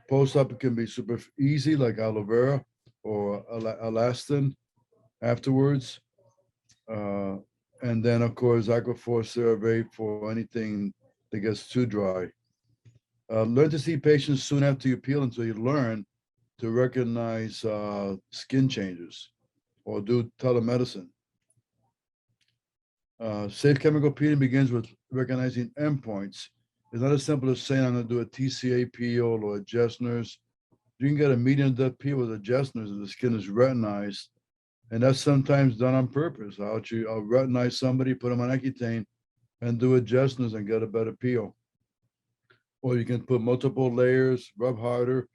Post-op can be super easy, like aloe vera or elastin afterwards. And then, of course, Aquaphor CeraVe for anything that gets too dry. Learn to see patients soon after you peel until you learn to recognize skin changes or do telemedicine. Safe chemical peeling begins with recognizing endpoints. It's not as simple as saying I'm going to do a TCA peel or a Jessner's. You can get a medium depth peel with a Jessner's and the skin is retinized. And that's sometimes done on purpose. I'll retinize somebody, put them on Accutane, and do a Jessner's and get a better peel. Or you can put multiple layers, rub harder.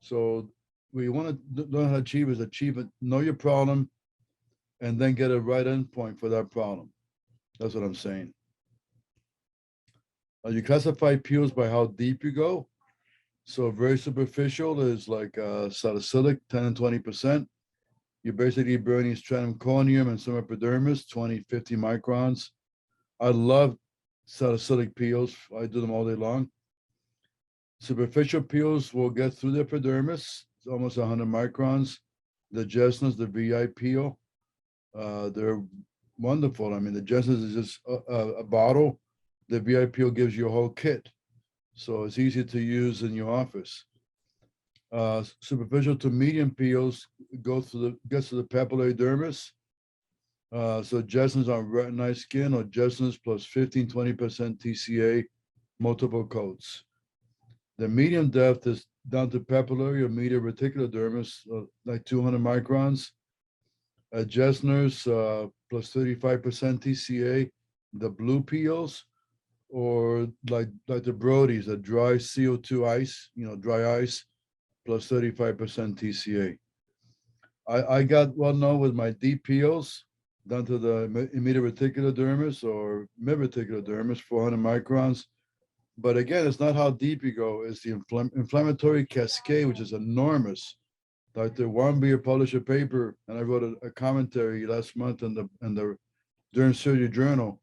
So what you want to learn how to achieve is know your problem, and then get a right endpoint for that problem. That's what I'm saying. You classify peels by how deep you go. So very superficial is like salicylic, 10 and 20%. You're basically burning stratum corneum and some epidermis, 20, 50 microns. I love salicylic peels. I do them all day long. Superficial peels will get through the epidermis, it's almost 100 microns. The Jessners, the VI peel, they're wonderful. I mean, the Jessners is just a bottle. The VI peel gives you a whole kit. So it's easy to use in your office. Superficial to medium peels gets to the papillary dermis. So Jessners on retinized skin or Jessners plus 15, 20% TCA, multiple coats. The medium depth is down to papillary or medial reticular dermis, like 200 microns. Jessners plus 35% TCA, the blue peels, or like the Brodies, a dry CO2 ice, dry ice, plus 35% TCA. I got well known with my deep peels down to the medial reticular dermis or mid reticular dermis, 400 microns. But again, it's not how deep you go, it's the inflammatory cascade, which is enormous. Dr. Warmbier published a paper, and I wrote a commentary last month in the Derm Surgery Journal,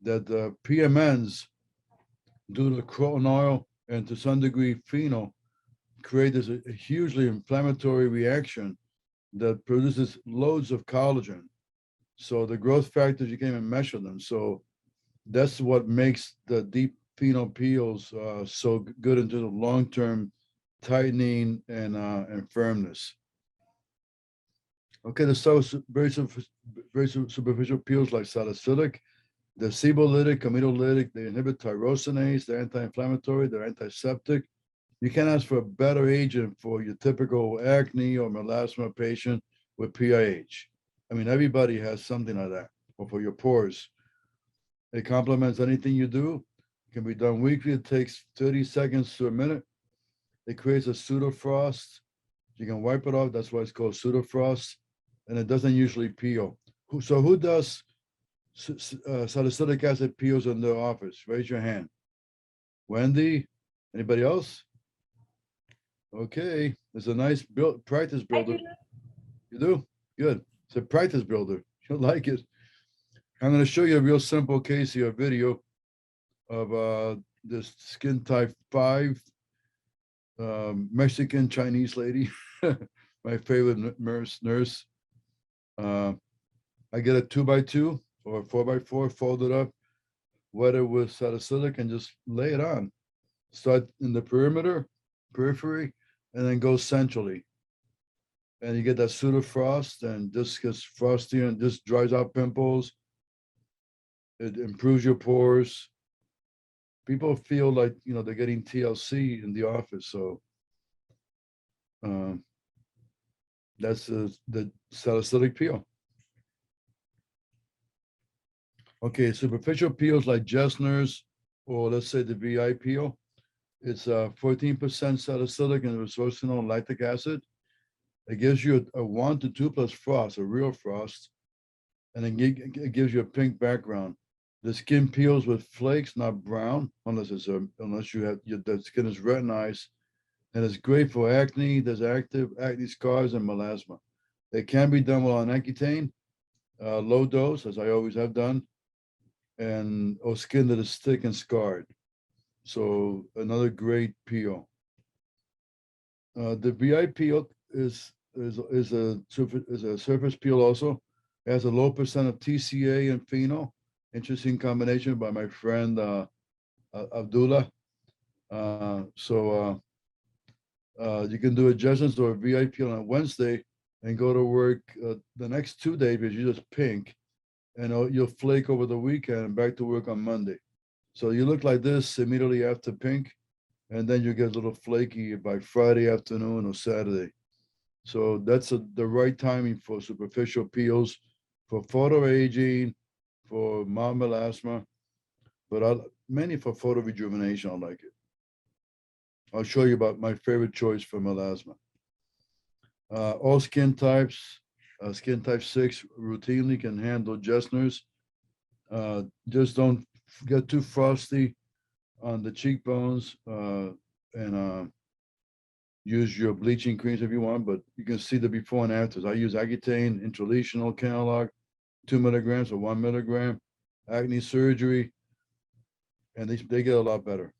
that the PMNs, due to the croton oil and to some degree phenol, create this a hugely inflammatory reaction that produces loads of collagen. So the growth factors, you can't even measure them. So that's what makes the deep phenol peels so good into the long-term tightening and firmness. Okay, the very superficial peels like salicylic, the sebolytic, amidolytic, they inhibit tyrosinase, they're anti-inflammatory, they're antiseptic. You can't ask for a better agent for your typical acne or melasma patient with PIH. I mean, everybody has something like that, or for your pores. It complements anything you do. It can be done weekly. It takes 30 seconds to a minute. It creates a pseudofrost. You can wipe it off. That's why it's called pseudofrost. And it doesn't usually peel. So who does salicylic acid peels in their office? Raise your hand. Wendy? Anybody else? Okay, it's a nice practice builder. You do? Good. It's a practice builder. You'll like it. I'm going to show you a real simple case here, a video of this skin type 5 Mexican Chinese lady, my favorite nurse. I get a 2x2 or 4x4, fold it up, wet it with salicylic, and just lay it on. Start in the periphery, and then go centrally. And you get that pseudofrost, and this gets frosty and just dries out pimples. It improves your pores. People feel like, they're getting TLC in the office. So that's the salicylic peel. Okay, superficial peels like Jessner's, or let's say the VI peel. It's 14% salicylic and resveratrol and lactic acid. It gives you a 1 to 2 plus frost, a real frost, and it gives you a pink background. The skin peels with flakes, not brown, unless you have the skin is retinized, and it's great for acne. There's active acne scars and melasma. It can be done on Accutane, low dose, as I always have done, or skin that is thick and scarred. So another great peel. The VI peel is a surface peel also. It has a low percent of TCA and phenol. Interesting combination by my friend Abdullah. You can do adjustments or a VI peel on Wednesday and go to work the next 2 days because you're just pink, and you'll flake over the weekend and back to work on Monday. So you look like this immediately after pink, and then you get a little flaky by Friday afternoon or Saturday. So that's the right timing for superficial peels, for photo aging, for mild melasma, but mainly for photo rejuvenation. I like it. I'll show you about my favorite choice for melasma. All skin types, skin type 6 routinely can handle Jessner's. Just don't get too frosty. on the cheekbones, and use your bleaching creams if you want, but you can see the before and afters. I use Accutane, intralesional Kenalog, 2 milligrams or 1 milligram, acne surgery, and they get a lot better.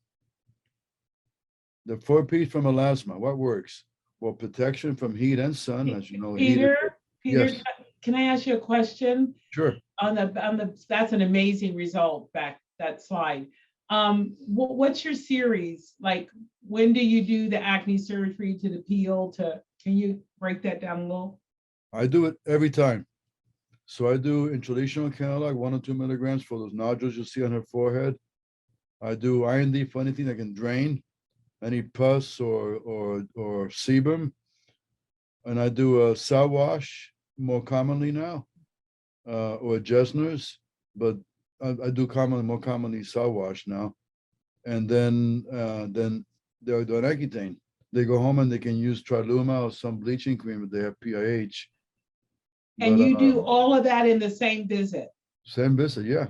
The 4-piece from melasma, what works? Well, protection from heat and sun, as you know. Heat is, Peter, yes, can I ask you a question? sure. On the that's an amazing result back that slide. What's your series? Like, when do you do the acne surgery to the peel to, can you break that down a little? I do it every time. So I do intralesional Kenalog, 1 or 2 milligrams for those nodules you see on her forehead. I do IND for anything that can drain, any pus or sebum. And I do a cell wash more commonly now, or Jesner's, but I do more commonly cell wash now. And then they're doing Accutane. They go home and they can use Triluma or some bleaching cream if they have PIH. And But, you do all of that in the same visit? Same visit, yeah.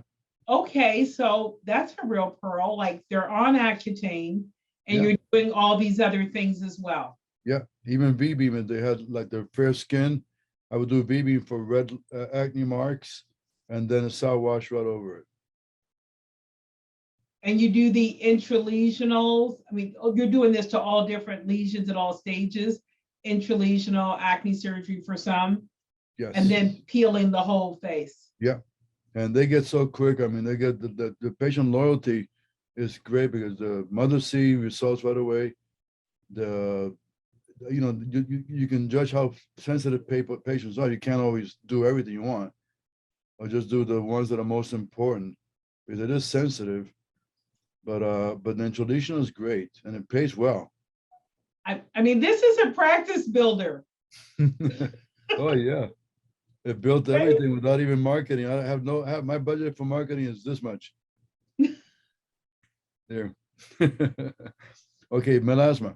Okay, so that's a real pearl. Like, they're on Accutane and Yeah. you're doing all these other things as well. Yeah, even V-beam, if they had like their fair skin, I would do V-beam for red acne marks and then a cell wash right over it. And you do the intralesionals. I mean, you're doing this to all different lesions at all stages, intralesional acne surgery for some, Yes. and then peeling the whole face. Yeah, and they get so quick. I mean, they get the patient loyalty is great because the mothers see results right away. You can judge how sensitive patients are. You can't always do everything you want, or just do the ones that are most important because it is sensitive. But the intralesional is great and it pays well. I mean, this is a practice builder. Oh yeah. It built everything without even marketing. I have my budget for marketing is this much. There. Okay, melasma.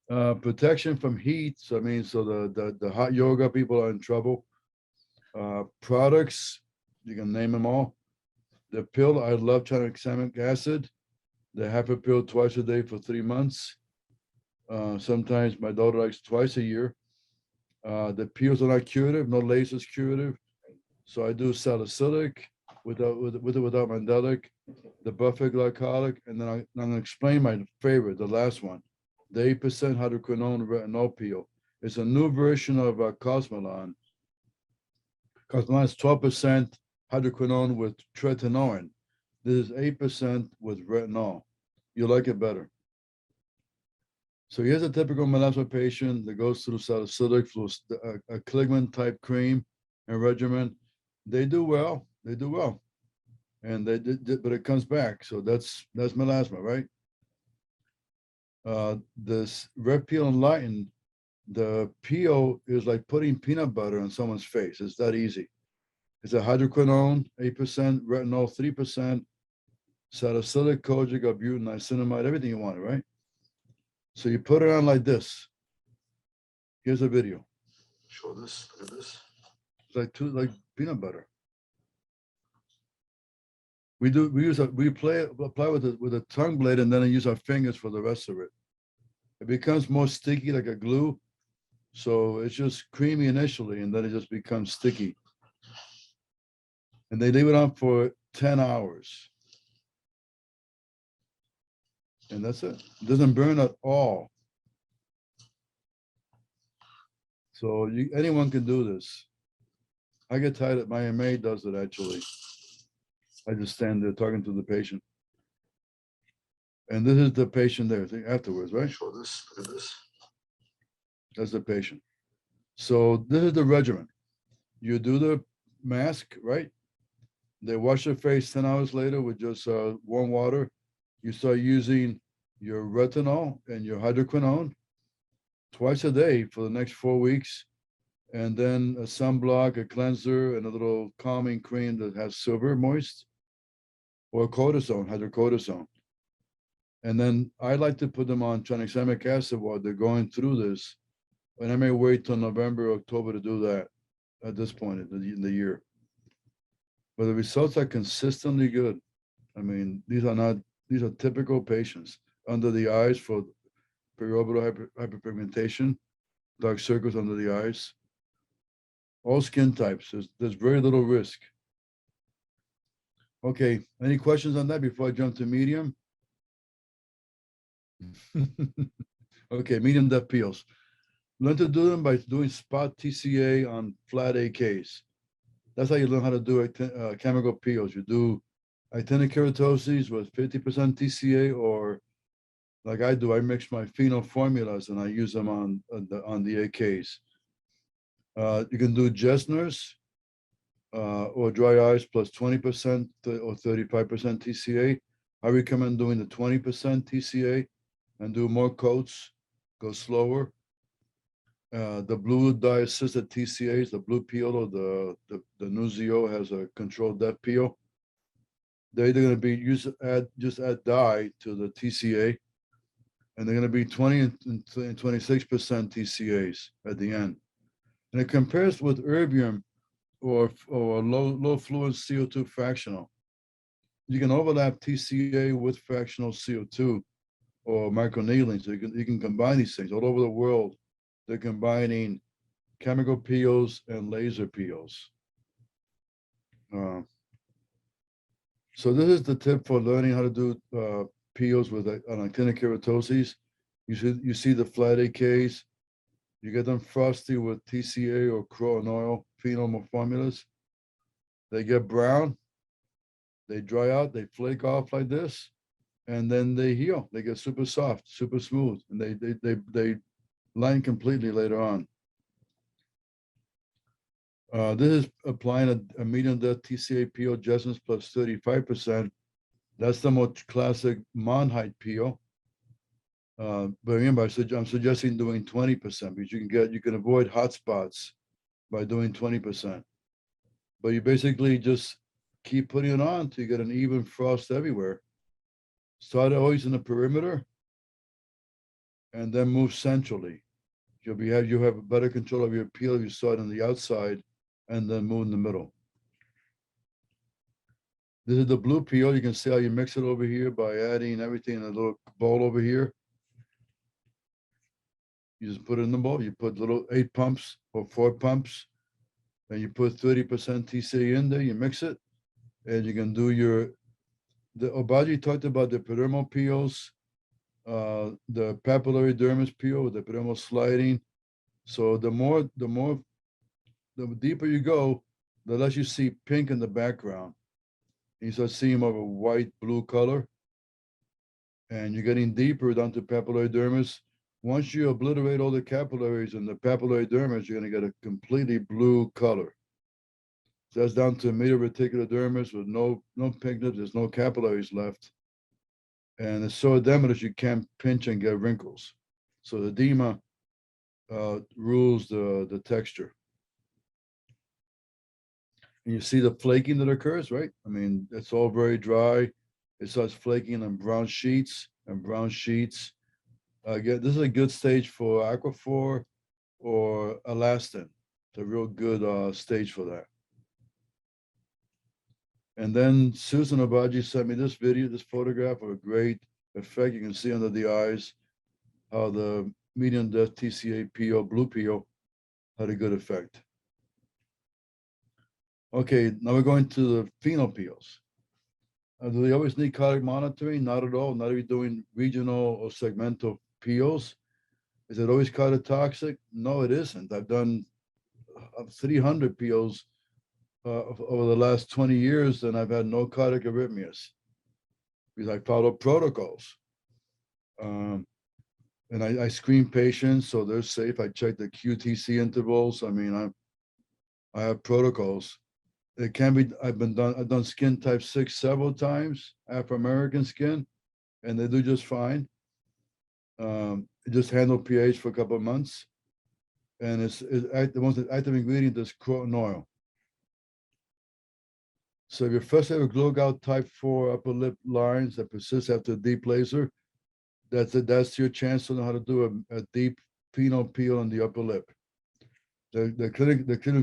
Protection from heat. So I mean, so the hot yoga people are in trouble. Products, you can name them all. The pill, I love tranexamic acid. They have a pill twice a day for 3 months. Sometimes my daughter likes twice a year. The peels are not curative, no lasers curative. So I do salicylic with or without mandelic, the buffer glycolic, and then I'm gonna explain my favorite, the last one, the 8% hydroquinone retinol peel. It's a new version of Cosmelan. Cosmelan is 12% hydroquinone with tretinoin. This is 8% with retinol. You like it better. So here's a typical melasma patient that goes through salicylic, a Kligman type cream and regimen. They do well. They do well, and they did, but it comes back. So that's melasma, right? This Red Peel Enlightened, the peel is like putting peanut butter on someone's face. It's that easy. It's a hydroquinone, 8%, retinol, 3%, salicylic, kojic, albutin, niacinamide, everything you want, right? So you put it on like this. Here's a video. Show this. Look at this. It's like peanut butter. We apply with a tongue blade and then I use our fingers for the rest of it. It becomes more sticky like a glue. So it's just creamy initially and then it just becomes sticky. And they leave it on for 10 hours. And that's it. It doesn't burn at all. So anyone can do this. I get tired of my MA does it actually. I just stand there talking to the patient. And this is the patient there afterwards, right? Show this, look at this. That's the patient. So this is the regimen. You do the mask, right? They wash their face 10 hours later with just warm water. You start using your retinol and your hydroquinone twice a day for the next 4 weeks. And then a sunblock, a cleanser, and a little calming cream that has silver moist or cortisone, hydrocortisone. And then I like to put them on tranexamic acid while they're going through this. And I may wait till November, October to do that at this point in the year. But the results are consistently good. I mean, these are not These are typical patients under the eyes for periorbital hyperpigmentation, dark circles under the eyes, all skin types. There's very little risk. Okay, any questions on that before I jump to medium? Okay, medium depth peels. Learn to do them by doing spot TCA on flat AKs. That's how you learn how to do chemical peels. You do actinic keratoses with 50% TCA, or like I do, I mix my phenol formulas and I use them on the AKs. You can do Jessner's or dry eyes plus 20% or 35% TCA. I recommend doing the 20% TCA and do more coats, go slower. The blue dye assisted TCAs, the blue peel or the Nuzio has a controlled depth peel. They're either going to be just add dye to the TCA, and they're going to be 20 and 26% TCAs at the end. And it compares with erbium or low fluid CO2 fractional. You can overlap TCA with fractional CO2 or microneedling. So you can combine these things all over the world. They're combining chemical peels and laser peels. So this is the tip for learning how to do peels with an actinic keratoses. You see the flat AKs. You get them frosty with TCA or Croton oil phenol formulas. They get brown. They dry out. They flake off like this, and then they heal. They get super soft, super smooth, and they line completely later on. This is applying a medium depth TCA peel, Jessens plus 35%. That's the most classic Monheit peel. But remember, I'm suggesting doing 20% because you can avoid hot spots by doing 20%. But you basically just keep putting it on till you get an even frost everywhere. Start always in the perimeter and then move centrally. You have better control of your peel if you start on the outside and then move in the middle. This is the blue peel. You can see how you mix it over here by adding everything in a little bowl over here. You just put it in the bowl. You put little 8 pumps or 4 pumps, and you put 30% TCA in there. You mix it, and you can do the Obagi talked about the epidermal peels, the papillary dermis peel with the epidermal sliding. So the deeper you go, the less you see pink in the background. You start seeing more of a white, blue color. And you're getting deeper down to papillary dermis. Once you obliterate all the capillaries in the papillary dermis, you're going to get a completely blue color. So that's down to medial reticular dermis with no pigment. There's no capillaries left. And it's so edematous you can't pinch and get wrinkles. So the edema rules the texture. And you see the flaking that occurs, right? I mean, it's all very dry. It starts flaking on brown sheets. Again, this is a good stage for Aquaphor or Elastin. It's a real good stage for that. And then Susan Obagi sent me this photograph of a great effect. You can see under the eyes how the medium depth TCA peel, blue peel, had a good effect. Okay, now we're going to the phenol peels. Do they always need cardiac monitoring? Not at all. Not if you're doing regional or segmental peels. Is it always cardiotoxic? No, it isn't. I've done 300 peels over the last 20 years, and I've had no cardiac arrhythmias because I follow protocols. And I screen patients so they're safe. I check the QTC intervals. I mean, I have protocols. It can be, I've done skin type 6 several times, Afro-American skin, and they do just fine. Just handle pH for a couple of months. And the most active ingredient is Croton oil. So if you first have a glow-gout type 4 upper lip lines that persist after deep laser, that's your chance to know how to do a deep phenol peel on the upper lip. The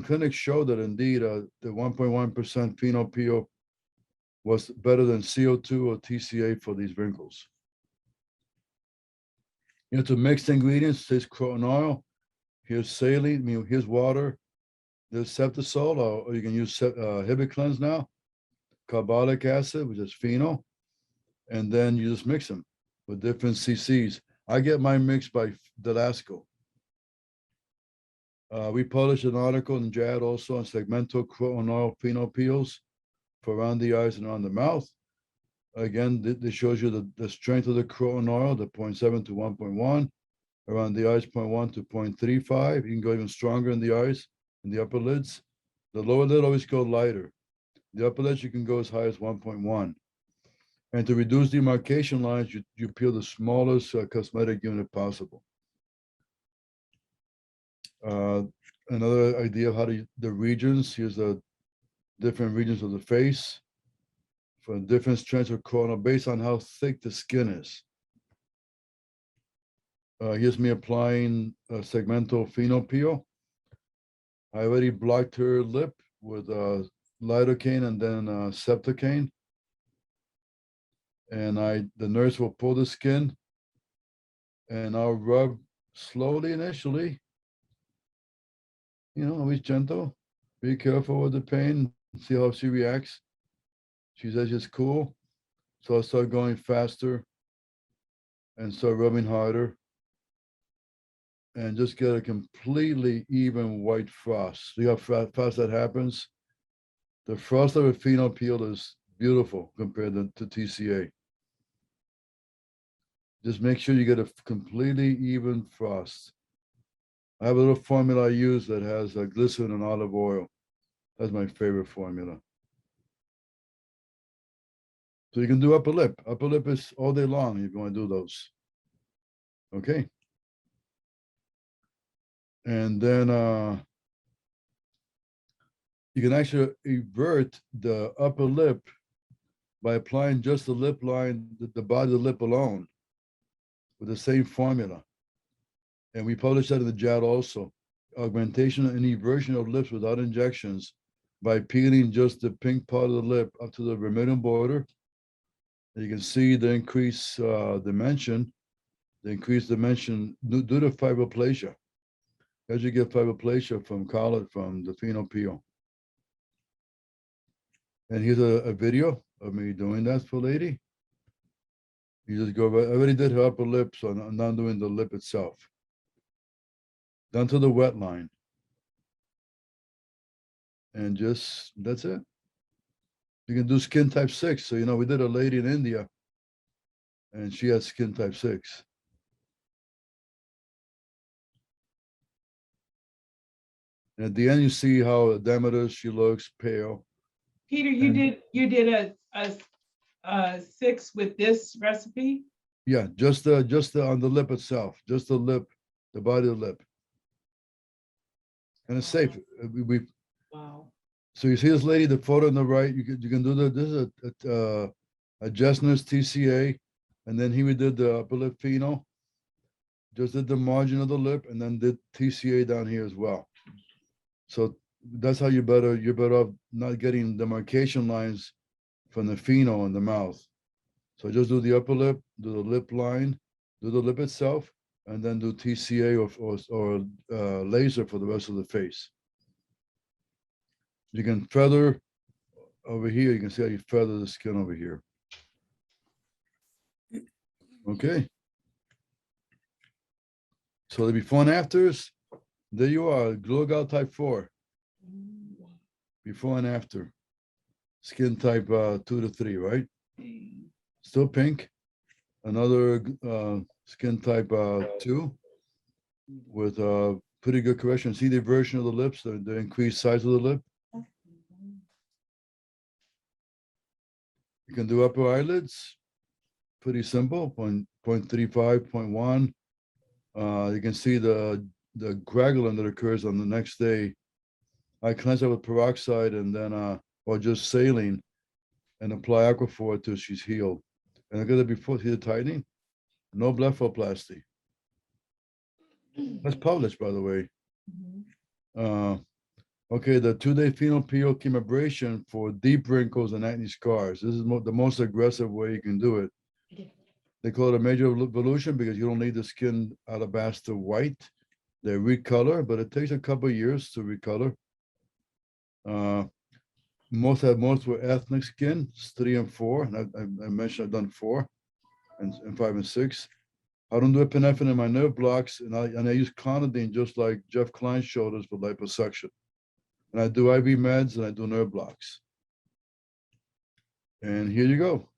clinics show that indeed the 1.1% phenol peel was better than CO2 or TCA for these wrinkles. You know, to mix the ingredients, there's croton oil, here's saline, here's water, there's Septisol, or you can use Hibiclens now, carbolic acid, which is phenol, and then you just mix them with different cc's. I get mine mixed by Delasco. We published an article in JAD also on segmental croton oil phenol peels for around the eyes and around the mouth. Again, this shows you the strength of the croton oil, the 0.7 to 1.1, around the eyes 0.1 to 0.35. You can go even stronger in the eyes, in the upper lids. The lower lid always go lighter. The upper lids, you can go as high as 1.1. And to reduce demarcation lines, you peel the smallest cosmetic unit possible. Another idea of how to, the regions, here's the different regions of the face for different strengths of corona based on how thick the skin is. Here's me applying a segmental phenol peel. I already blocked her lip with lidocaine and then septocaine. And the nurse will pull the skin and I'll rub slowly initially. You know, always gentle. Be careful with the pain. See how she reacts. She says it's cool. So I'll start going faster and start rubbing harder. And just get a completely even white frost. See how fast that happens? The frost of a phenol peel is beautiful compared to TCA. Just make sure you get a completely even frost. I have a little formula I use that has glycerin and olive oil. That's my favorite formula. So you can do upper lip. Upper lip is all day long if you want to do those. Okay. And then you can actually invert the upper lip by applying just the lip line, the body of the lip alone, with the same formula. And we published that in the JAD also. Augmentation and inversion of lips without injections by peeling just the pink part of the lip up to the vermilion border. You can see the increased dimension, due to fibroplasia. As you get fibroplasia from the phenol peel. And here's a video of me doing that for a lady. You just go, I already did her upper lip, so I'm not doing the lip itself. Down to the wet line. And just, that's it. You can do skin type 6. So, you know, we did a lady in India and she had skin type 6. And at the end, you see how edematous she looks, pale. Peter, you did a 6 with this recipe? Yeah, just the on the lip itself, just the lip, the body of the lip. And it's safe. Wow. So you see this lady, the photo on the right, you can do this is a Jessner's TCA, and then we did the upper lip phenol, just did the margin of the lip, and then did TCA down here as well. So that's how you're better off not getting demarcation lines from the phenol in the mouth. So just do the upper lip, do the lip line, do the lip itself, and then do TCA or laser for the rest of the face. You can feather over here. You can see how you feather the skin over here. Okay. So the before and afters, there you are, Global type 4. Before and after. Skin type 2 to 3, right? Still pink. Another skin type 2 with pretty good correction. See the version of the lips, the increased size of the lip. You can do upper eyelids. Pretty simple, 0.35, 0.1. You can see the granulin that occurs on the next day. I cleanse it with peroxide and then or just saline and apply Aquaphor till she's healed. And look at it before, see the tightening? No blepharoplasty. That's published, by the way. Okay, the 2-day phenol peel chemabration for deep wrinkles and acne scars. This is the most aggressive way you can do it. They call it a major evolution because you don't need the skin alabaster white. They recolor, but it takes a couple of years to recolor. Most were ethnic skin, 3 and 4. And I mentioned I've done 4 and 5 and 6. I don't do epinephrine in my nerve blocks, and I use clonidine just like Jeff Klein showed us for liposuction. And I do IV meds and I do nerve blocks. And here you go.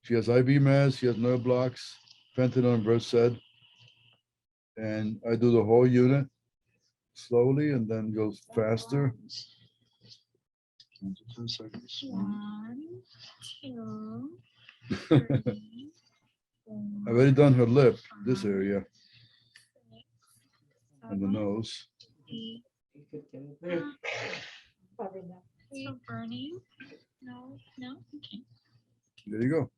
She has IV meds, she has nerve blocks, fentanyl and Versed. And I do the whole unit slowly and then goes faster. 10 seconds. 1, 2, I've already done her lip, this area, and the nose. So burning? No, no, okay. There you go.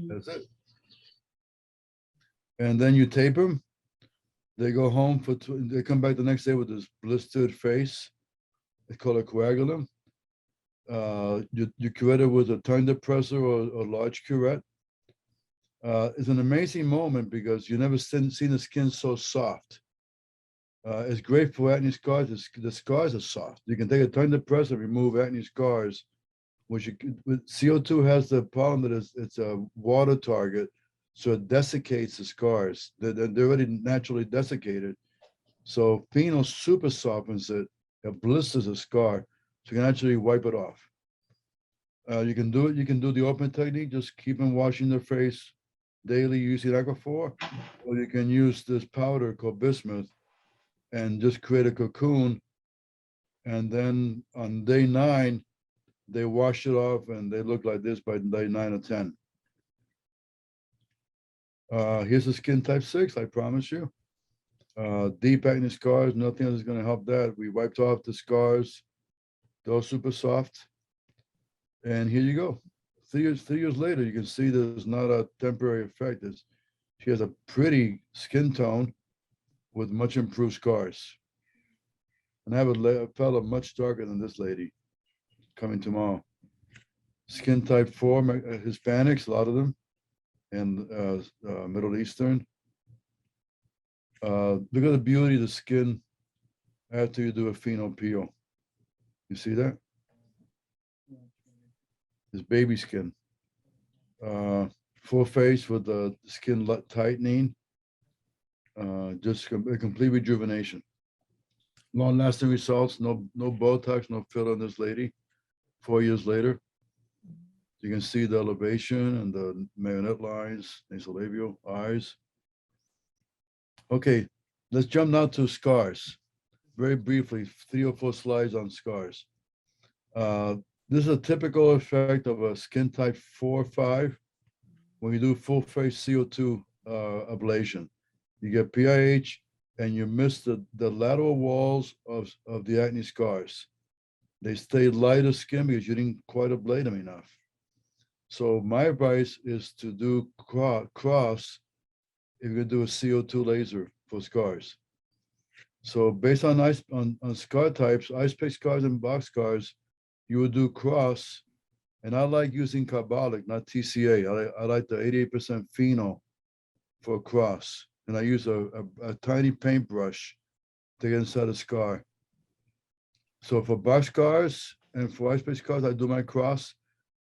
That's it. And then you tape them. They go home they come back the next day with this blistered face. They call it coagulum. You curette it with a tongue depressor or large curette. It's an amazing moment because you never seen the skin so soft. It's great for acne scars. The scars are soft. You can take a tongue depressor and remove acne scars, which with CO2 has the problem that it's a water target, so it desiccates the scars. They're already naturally desiccated. So phenol super softens it. It blisters a scar, so you can actually wipe it off. You can do it. You can do the open technique. Just keep on washing the face daily using Aquaphor, or you can use this powder called bismuth and just create a cocoon. And then on day 9, they wash it off and they look like this by day 9 or 10. Here's the skin type 6, I promise you. Deep acne scars, nothing else is going to help that. We wiped off the scars. They're super soft. And here you go. 3 years later, you can see there's not a temporary effect. She has a pretty skin tone with much improved scars. And I have a fellow much darker than this lady coming tomorrow. Skin type 4, Hispanics, a lot of them, and Middle Eastern. Look at the beauty of the skin after you do a phenol peel. You see that? It's baby skin. Full face with the skin tightening. Just a complete rejuvenation. Long-lasting results. No Botox, no filler on this lady. 4 years later, you can see the elevation and the marionette lines, nasolabial, eyes. Okay, let's jump now to scars. Very briefly, 3 or 4 slides on scars. This is a typical effect of a skin type 4 or 5 when you do full face CO2 ablation. You get PIH and you miss the lateral walls of the acne scars. They stay lighter skin because you didn't quite ablate them enough. So my advice is to do cross if you're gonna do a CO2 laser for scars. So based on scar types, ice pick scars and box scars, you would do cross. And I like using carbolic, not TCA. I like the 88% phenol for cross. And I use a tiny paintbrush to get inside the scar. So for box scars and for ice pick scars, I do my cross.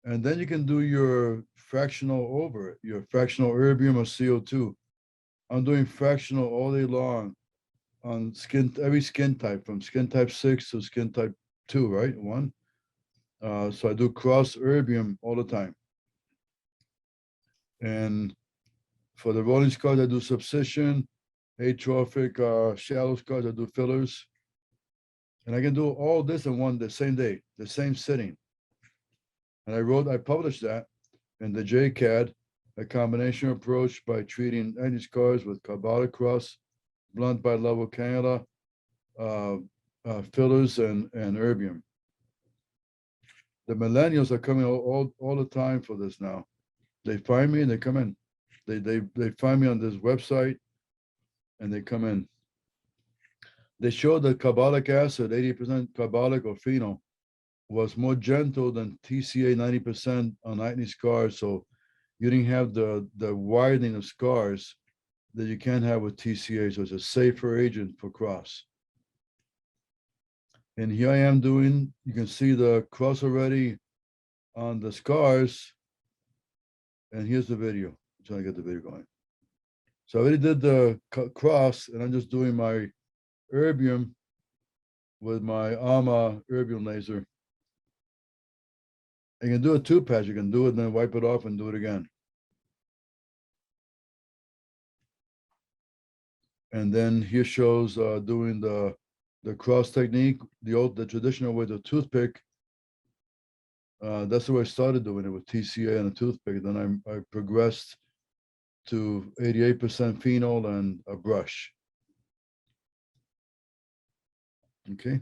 And then you can do your fractional over it, your fractional erbium or CO2. I'm doing fractional all day long on every skin type, from skin type 6 to skin type 2, right? 1. So I do cross erbium all the time. And for the rolling scars, I do subcision, atrophic, shallow scars, I do fillers. And I can do all this in the same day, the same sitting. And I published that in the JCAD, a combination approach by treating acne scars with carbolic cross, blunt bi-level cannula, fillers, and erbium. The millennials are coming all the time for this now. They find me and they come in. They find me on this website and they come in. They showed that carbolic acid, 80% carbolic or phenol, was more gentle than TCA 90% on acne scars. So you didn't have the widening of scars that you can have with TCA. So it's a safer agent for cross. And here I am doing, you can see the cross already on the scars. And here's the video. I'm trying to get the video going. So I already did the cross, and I'm just doing my erbium with my Arma erbium laser. You can do a 2-patch. You can do it and then wipe it off and do it again. And then here shows doing the cross technique, the traditional way, the toothpick. That's the way I started doing it, with TCA and a toothpick. Then I progressed to 88% phenol and a brush. Okay.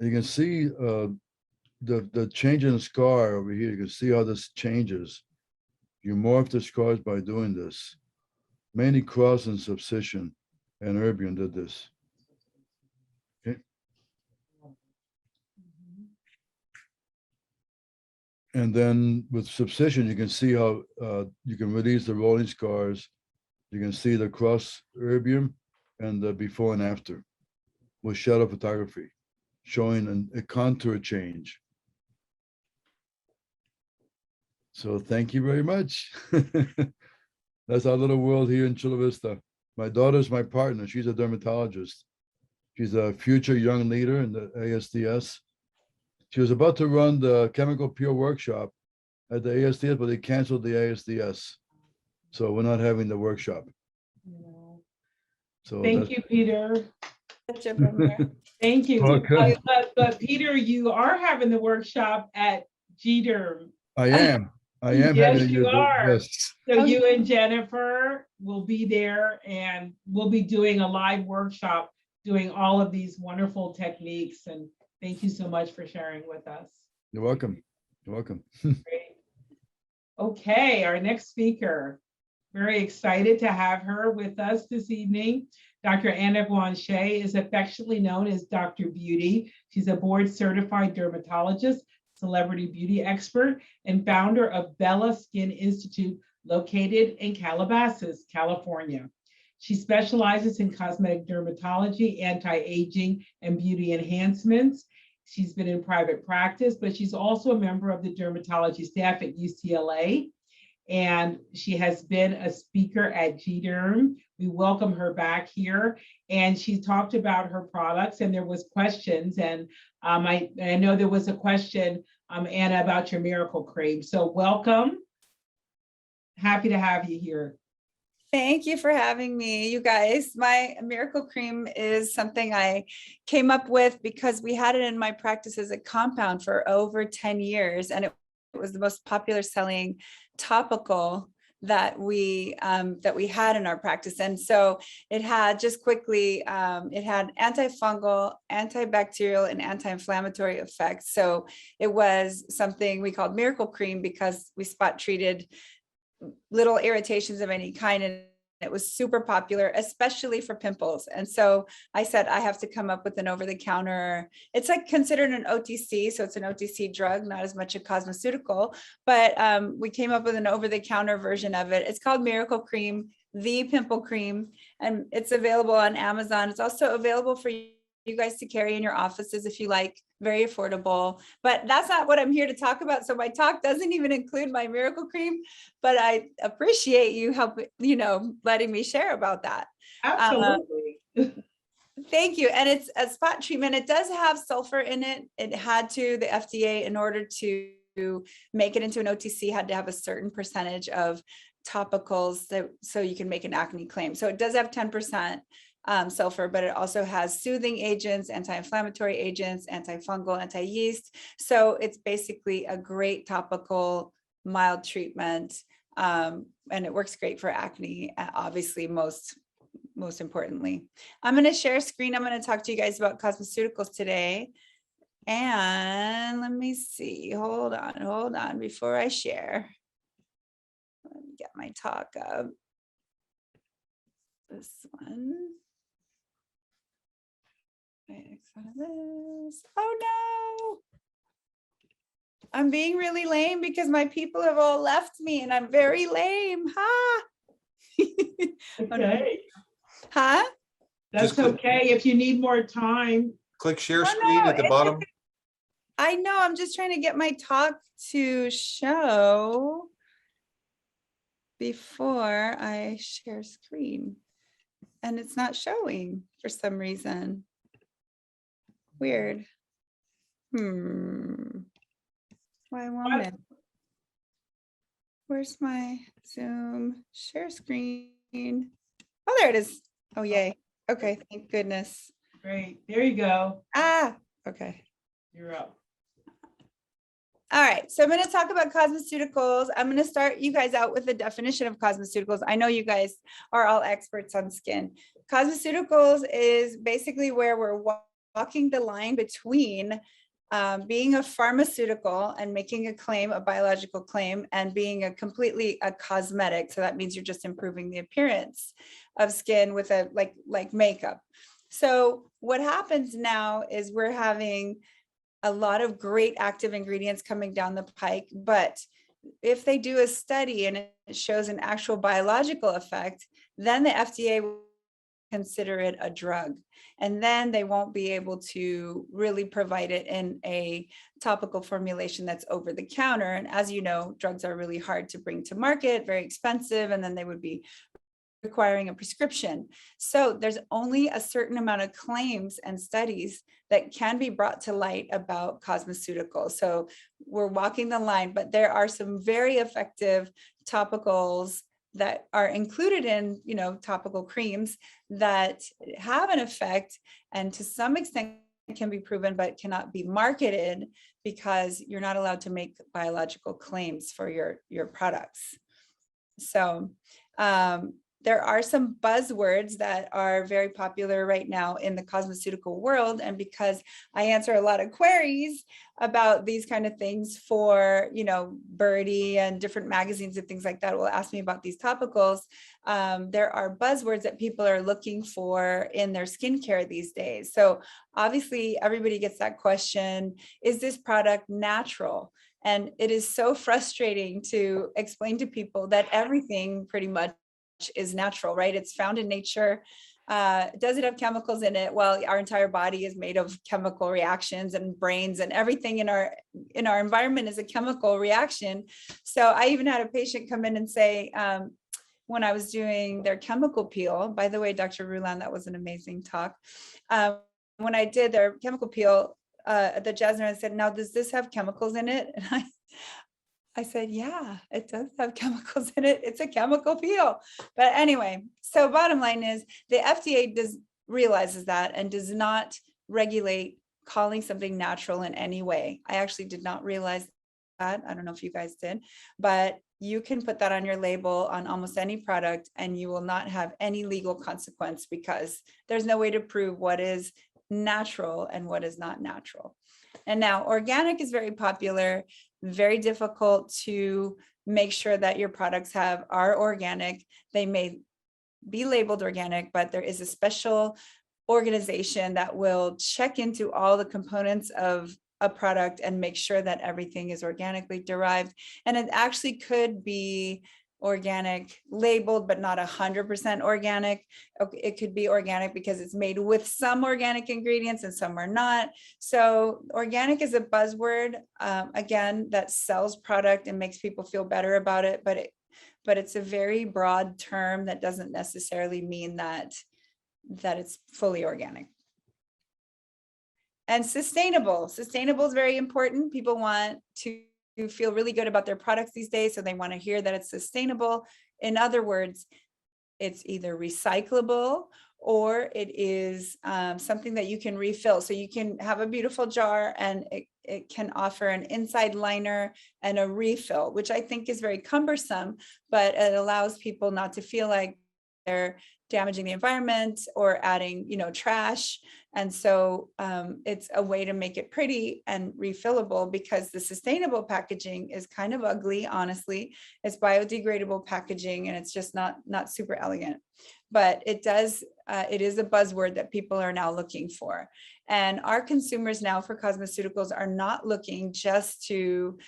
You can see the change in the scar over here. You can see how this changes. You morph the scars by doing this. Mainly cross and subcision, and erbium did this. Okay. And then with subcision, you can see how you can release the rolling scars. You can see the cross erbium and the before and after with shadow photography, showing a contour change. So thank you very much. That's our little world here in Chula Vista. My daughter's my partner. She's a dermatologist. She's a future young leader in the ASDS. She was about to run the chemical pure workshop at the ASDS, but they canceled the ASDS. So we're not having the workshop. So Thank you, Peter. Such a bummer. Thank you. Okay. But Peter, you are having the workshop at GDerm. I am Yes, having you are. Yes. So you and Jennifer will be there, and we'll be doing a live workshop doing all of these wonderful techniques. And thank you so much for sharing with us. You're welcome. You're welcome. Great. Okay, our next speaker. Very excited to have her with us this evening. Dr. Anna Guanche is affectionately known as Dr. Beauty. She's a board certified dermatologist, celebrity beauty expert, and founder of Bella Skin Institute, located in Calabasas, California. She specializes in cosmetic dermatology, anti-aging, and beauty enhancements. She's been in private practice, but she's also a member of the dermatology staff at UCLA. And she has been a speaker at GDerm. We welcome her back here. And she talked about her products, and there was questions. And I know there was a question, Anna, about your miracle cream. So welcome. Happy to have you here. Thank you for having me, you guys. My miracle cream is something I came up with because we had it in my practice as a compound for over 10 years. And it was the most popular selling topical that we had in our practice. And so it had, just quickly, it had antifungal, antibacterial, and anti-inflammatory effects. So it was something we called miracle cream because we spot treated little irritations of any kind, and it was super popular, especially for pimples. And so I said, I have to come up with an over-the-counter. It's like considered an OTC, so it's an OTC drug, not as much a cosmeceutical, but we came up with an over-the-counter version of it. It's called Miracle Cream, the pimple cream, and it's available on Amazon. It's also available for you guys to carry in your offices if you like, very affordable. But that's not what I'm here to talk about. So my talk doesn't even include my miracle cream, but I appreciate you letting me share about that. Absolutely. Thank you. And it's a spot treatment. It does have sulfur in it. It had to, the FDA, in order to make it into an OTC, had to have a certain percentage of topicals so you can make an acne claim. So it does have 10% sulfur, but it also has soothing agents, anti-inflammatory agents, antifungal, anti-yeast. So it's basically a great topical mild treatment. And it works great for acne, obviously, most importantly. I'm going to share a screen. I'm going to talk to you guys about cosmeceuticals today. And let me see, hold on before I share. Let me get my talk up. This one. Oh no. I'm being really lame because my people have all left me and I'm very lame. Ha. Oh, no. Okay, Huh? that's Just click- okay. If you need more time. Click share Oh, screen no, at the it's bottom. I know, I'm just trying to get my talk to show before I share screen. And it's not showing for some reason. Weird. Why won't it? Where's my Zoom share screen? Oh, there it is. Oh, yay. Okay, thank goodness. Great, there you go. Ah, okay. You're up. All right, so I'm going to talk about cosmeceuticals. I'm going to start you guys out with the definition of cosmeceuticals. I know you guys are all experts on skin. Cosmeceuticals is basically where we're walking the line between being a pharmaceutical and making a claim, a biological claim, and being completely a cosmetic. So that means you're just improving the appearance of skin with a like makeup. So what happens now is we're having a lot of great active ingredients coming down the pike, but if they do a study and it shows an actual biological effect, then the FDA will consider it a drug. And then they won't be able to really provide it in a topical formulation that's over the counter. And as you know, drugs are really hard to bring to market, very expensive, and then they would be requiring a prescription. So there's only a certain amount of claims and studies that can be brought to light about cosmeceuticals. So we're walking the line, but there are some very effective topicals that are included in, topical creams that have an effect and to some extent can be proven, but cannot be marketed because you're not allowed to make biological claims for your products. So there are some buzzwords that are very popular right now in the cosmeceutical world. And because I answer a lot of queries about these kind of things for, Birdie and different magazines and things like that will ask me about these topicals. There are buzzwords that people are looking for in their skincare these days. So obviously everybody gets that question, is this product natural? And it is so frustrating to explain to people that everything pretty much is natural, right? It's found in nature. Does it have chemicals in it? Well, our entire body is made of chemical reactions and brains and everything in our environment is a chemical reaction. So I even had a patient come in and say, when I was doing their chemical peel, by the way, Dr. Ruland, that was an amazing talk. When I did their chemical peel, the Jasmine said, now, does this have chemicals in it? And I said, yeah, it does have chemicals in it. It's a chemical peel. But anyway, so bottom line is the FDA realizes that and does not regulate calling something natural in any way. I actually did not realize that. I don't know if you guys did, but you can put that on your label on almost any product and you will not have any legal consequence because there's no way to prove what is natural and what is not natural. And now organic is very popular, very difficult to make sure that your products are organic. They may be labeled organic, but there is a special organization that will check into all the components of a product and make sure that everything is organically derived. And it actually could be organic labeled, but not 100% organic. It could be organic because it's made with some organic ingredients and some are not. So organic is a buzzword, again, that sells product and makes people feel better about it, but it's a very broad term that doesn't necessarily mean that it's fully organic. And sustainable is very important. People want to feel really good about their products these days. So they want to hear that it's sustainable. In other words, it's either recyclable or it is something that you can refill. So you can have a beautiful jar and it can offer an inside liner and a refill, which I think is very cumbersome, but it allows people not to feel like they're damaging the environment or adding, trash. And so it's a way to make it pretty and refillable, because the sustainable packaging is kind of ugly, honestly. It's biodegradable packaging, and it's just not super elegant. But it is a buzzword that people are now looking for. And our consumers now for cosmeceuticals are not looking just to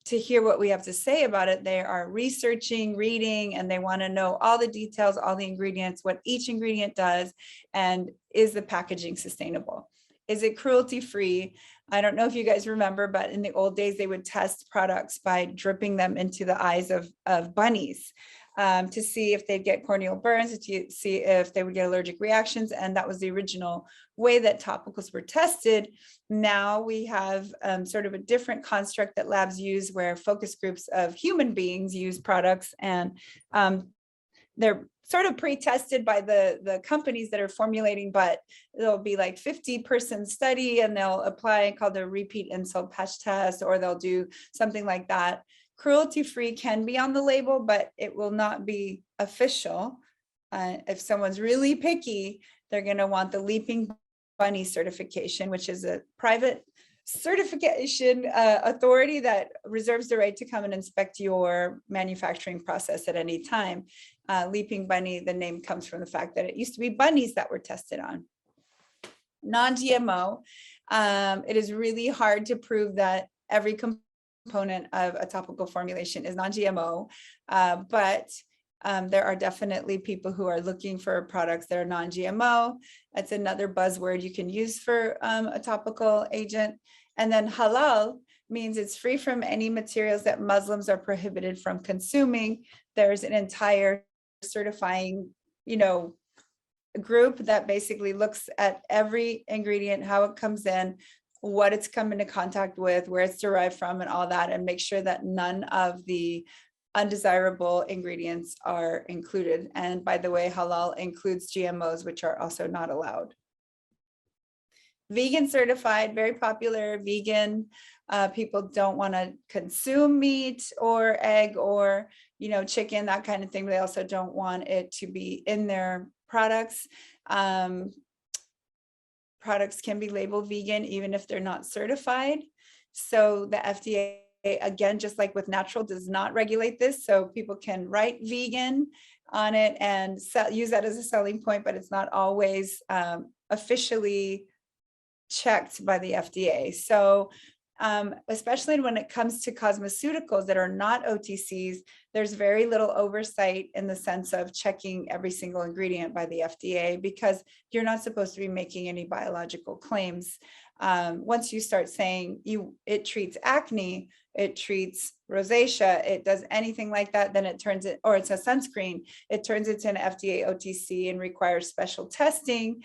hear what we have to say about it. They are researching, reading, and they want to know all the details, all the ingredients, what each ingredient does, and is the packaging sustainable? Is it cruelty-free? I don't know if you guys remember, but in the old days, they would test products by dripping them into the eyes of bunnies to see if they'd get corneal burns, to see if they would get allergic reactions. And that was the original way that topicals were tested. Now we have sort of a different construct that labs use, where focus groups of human beings use products, and they're sort of pre-tested by the companies that are formulating, but there'll be like 50-person study, and they'll apply called the repeat insult patch test, or they'll do something like that. Cruelty-free can be on the label, but it will not be official. If someone's really picky, they're going to want the Leaping Bunny certification, which is a private certification authority that reserves the right to come and inspect your manufacturing process at any time. Leaping Bunny, the name comes from the fact that it used to be bunnies that were tested on. Non-GMO, it is really hard to prove that every component of a topical formulation is non-GMO, but there are definitely people who are looking for products that are non-GMO. That's another buzzword you can use for a topical agent. And then halal means it's free from any materials that Muslims are prohibited from consuming. There's an entire certifying, group that basically looks at every ingredient, how it comes in, what it's come into contact with, where it's derived from, and all that, and make sure that none of the undesirable ingredients are included. And by the way, halal includes GMOs, which are also not allowed. Vegan certified, very popular. Vegan people don't want to consume meat or egg or chicken, that kind of thing. They also don't want it to be in their products. Products can be labeled vegan even if they're not certified. So the FDA, again, just like with natural, does not regulate this. So people can write vegan on it and use that as a selling point, but it's not always officially checked by the FDA. So especially when it comes to cosmeceuticals that are not OTCs, there's very little oversight in the sense of checking every single ingredient by the FDA, because you're not supposed to be making any biological claims. Once you start saying it treats acne, it treats rosacea, it does anything like that, then it turns it, or it's a sunscreen, it turns it to an FDA OTC and requires special testing,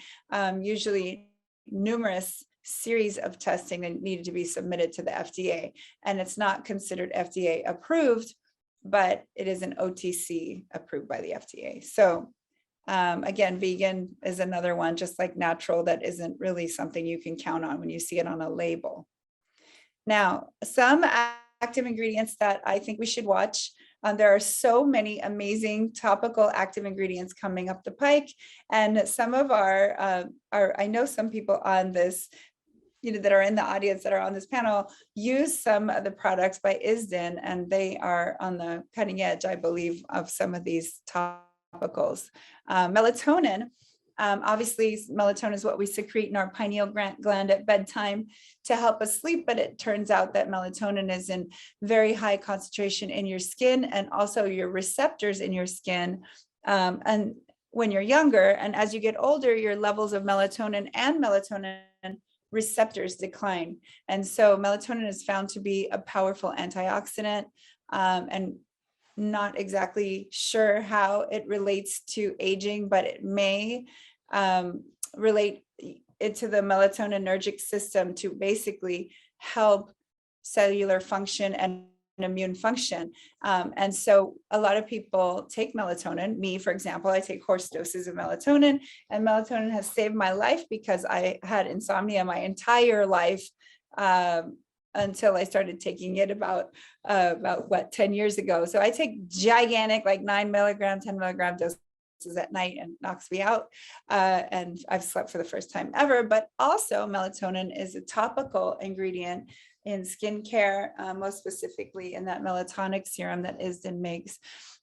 usually numerous series of testing that needed to be submitted to the FDA. And it's not considered FDA approved, but it is an OTC approved by the FDA. So again, vegan is another one, just like natural, that isn't really something you can count on when you see it on a label. Now, some active ingredients that I think we should watch. There are so many amazing topical active ingredients coming up the pike. And some of I know some people on this, that are in the audience that are on this panel, use some of the products by Isden, and they are on the cutting edge, I believe, of some of these topicals. Melatonin, obviously melatonin is what we secrete in our pineal gland at bedtime to help us sleep, but it turns out that melatonin is in very high concentration in your skin and also your receptors in your skin. And when you're younger, and as you get older, your levels of melatonin and melatonin receptors decline. And so melatonin is found to be a powerful antioxidant, and not exactly sure how it relates to aging, but it may relate it to the melatoninergic system to basically help cellular function and immune function. And so a lot of people take melatonin. Me, for example, I take horse doses of melatonin, and melatonin has saved my life because I had insomnia my entire life until I started taking it about 10 years ago. So I take gigantic, like 9 milligram, 10 milligram doses at night and knocks me out. And I've slept for the first time ever, but also melatonin is a topical ingredient in skincare, most specifically in that melatonin serum that Isden makes.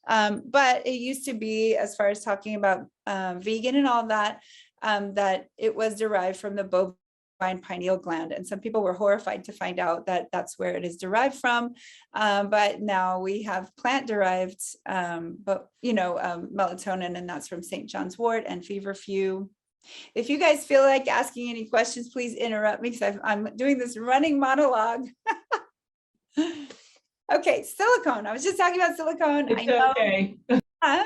But it used to be, as far as talking about vegan and all that, that it was derived from the bovine pineal gland. And some people were horrified to find out that that's where it is derived from. But now we have plant-derived, melatonin, and that's from St. John's wort and feverfew. If you guys feel like asking any questions, please interrupt me because I'm doing this running monologue. Okay, silicone. I was just talking about silicone. I It's know. okay. Huh?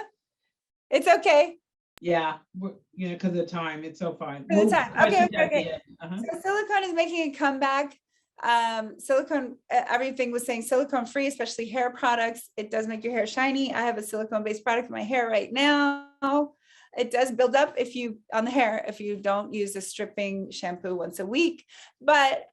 It's okay. Yeah, because of the time, it's so fine. For the time. Okay, Questions at the okay. end. Uh-huh. So silicone is making a comeback. Silicone, everything was saying silicone free, especially hair products. It does make your hair shiny. I have a silicone based product in my hair right now. It does build up on the hair if you don't use a stripping shampoo once a week, but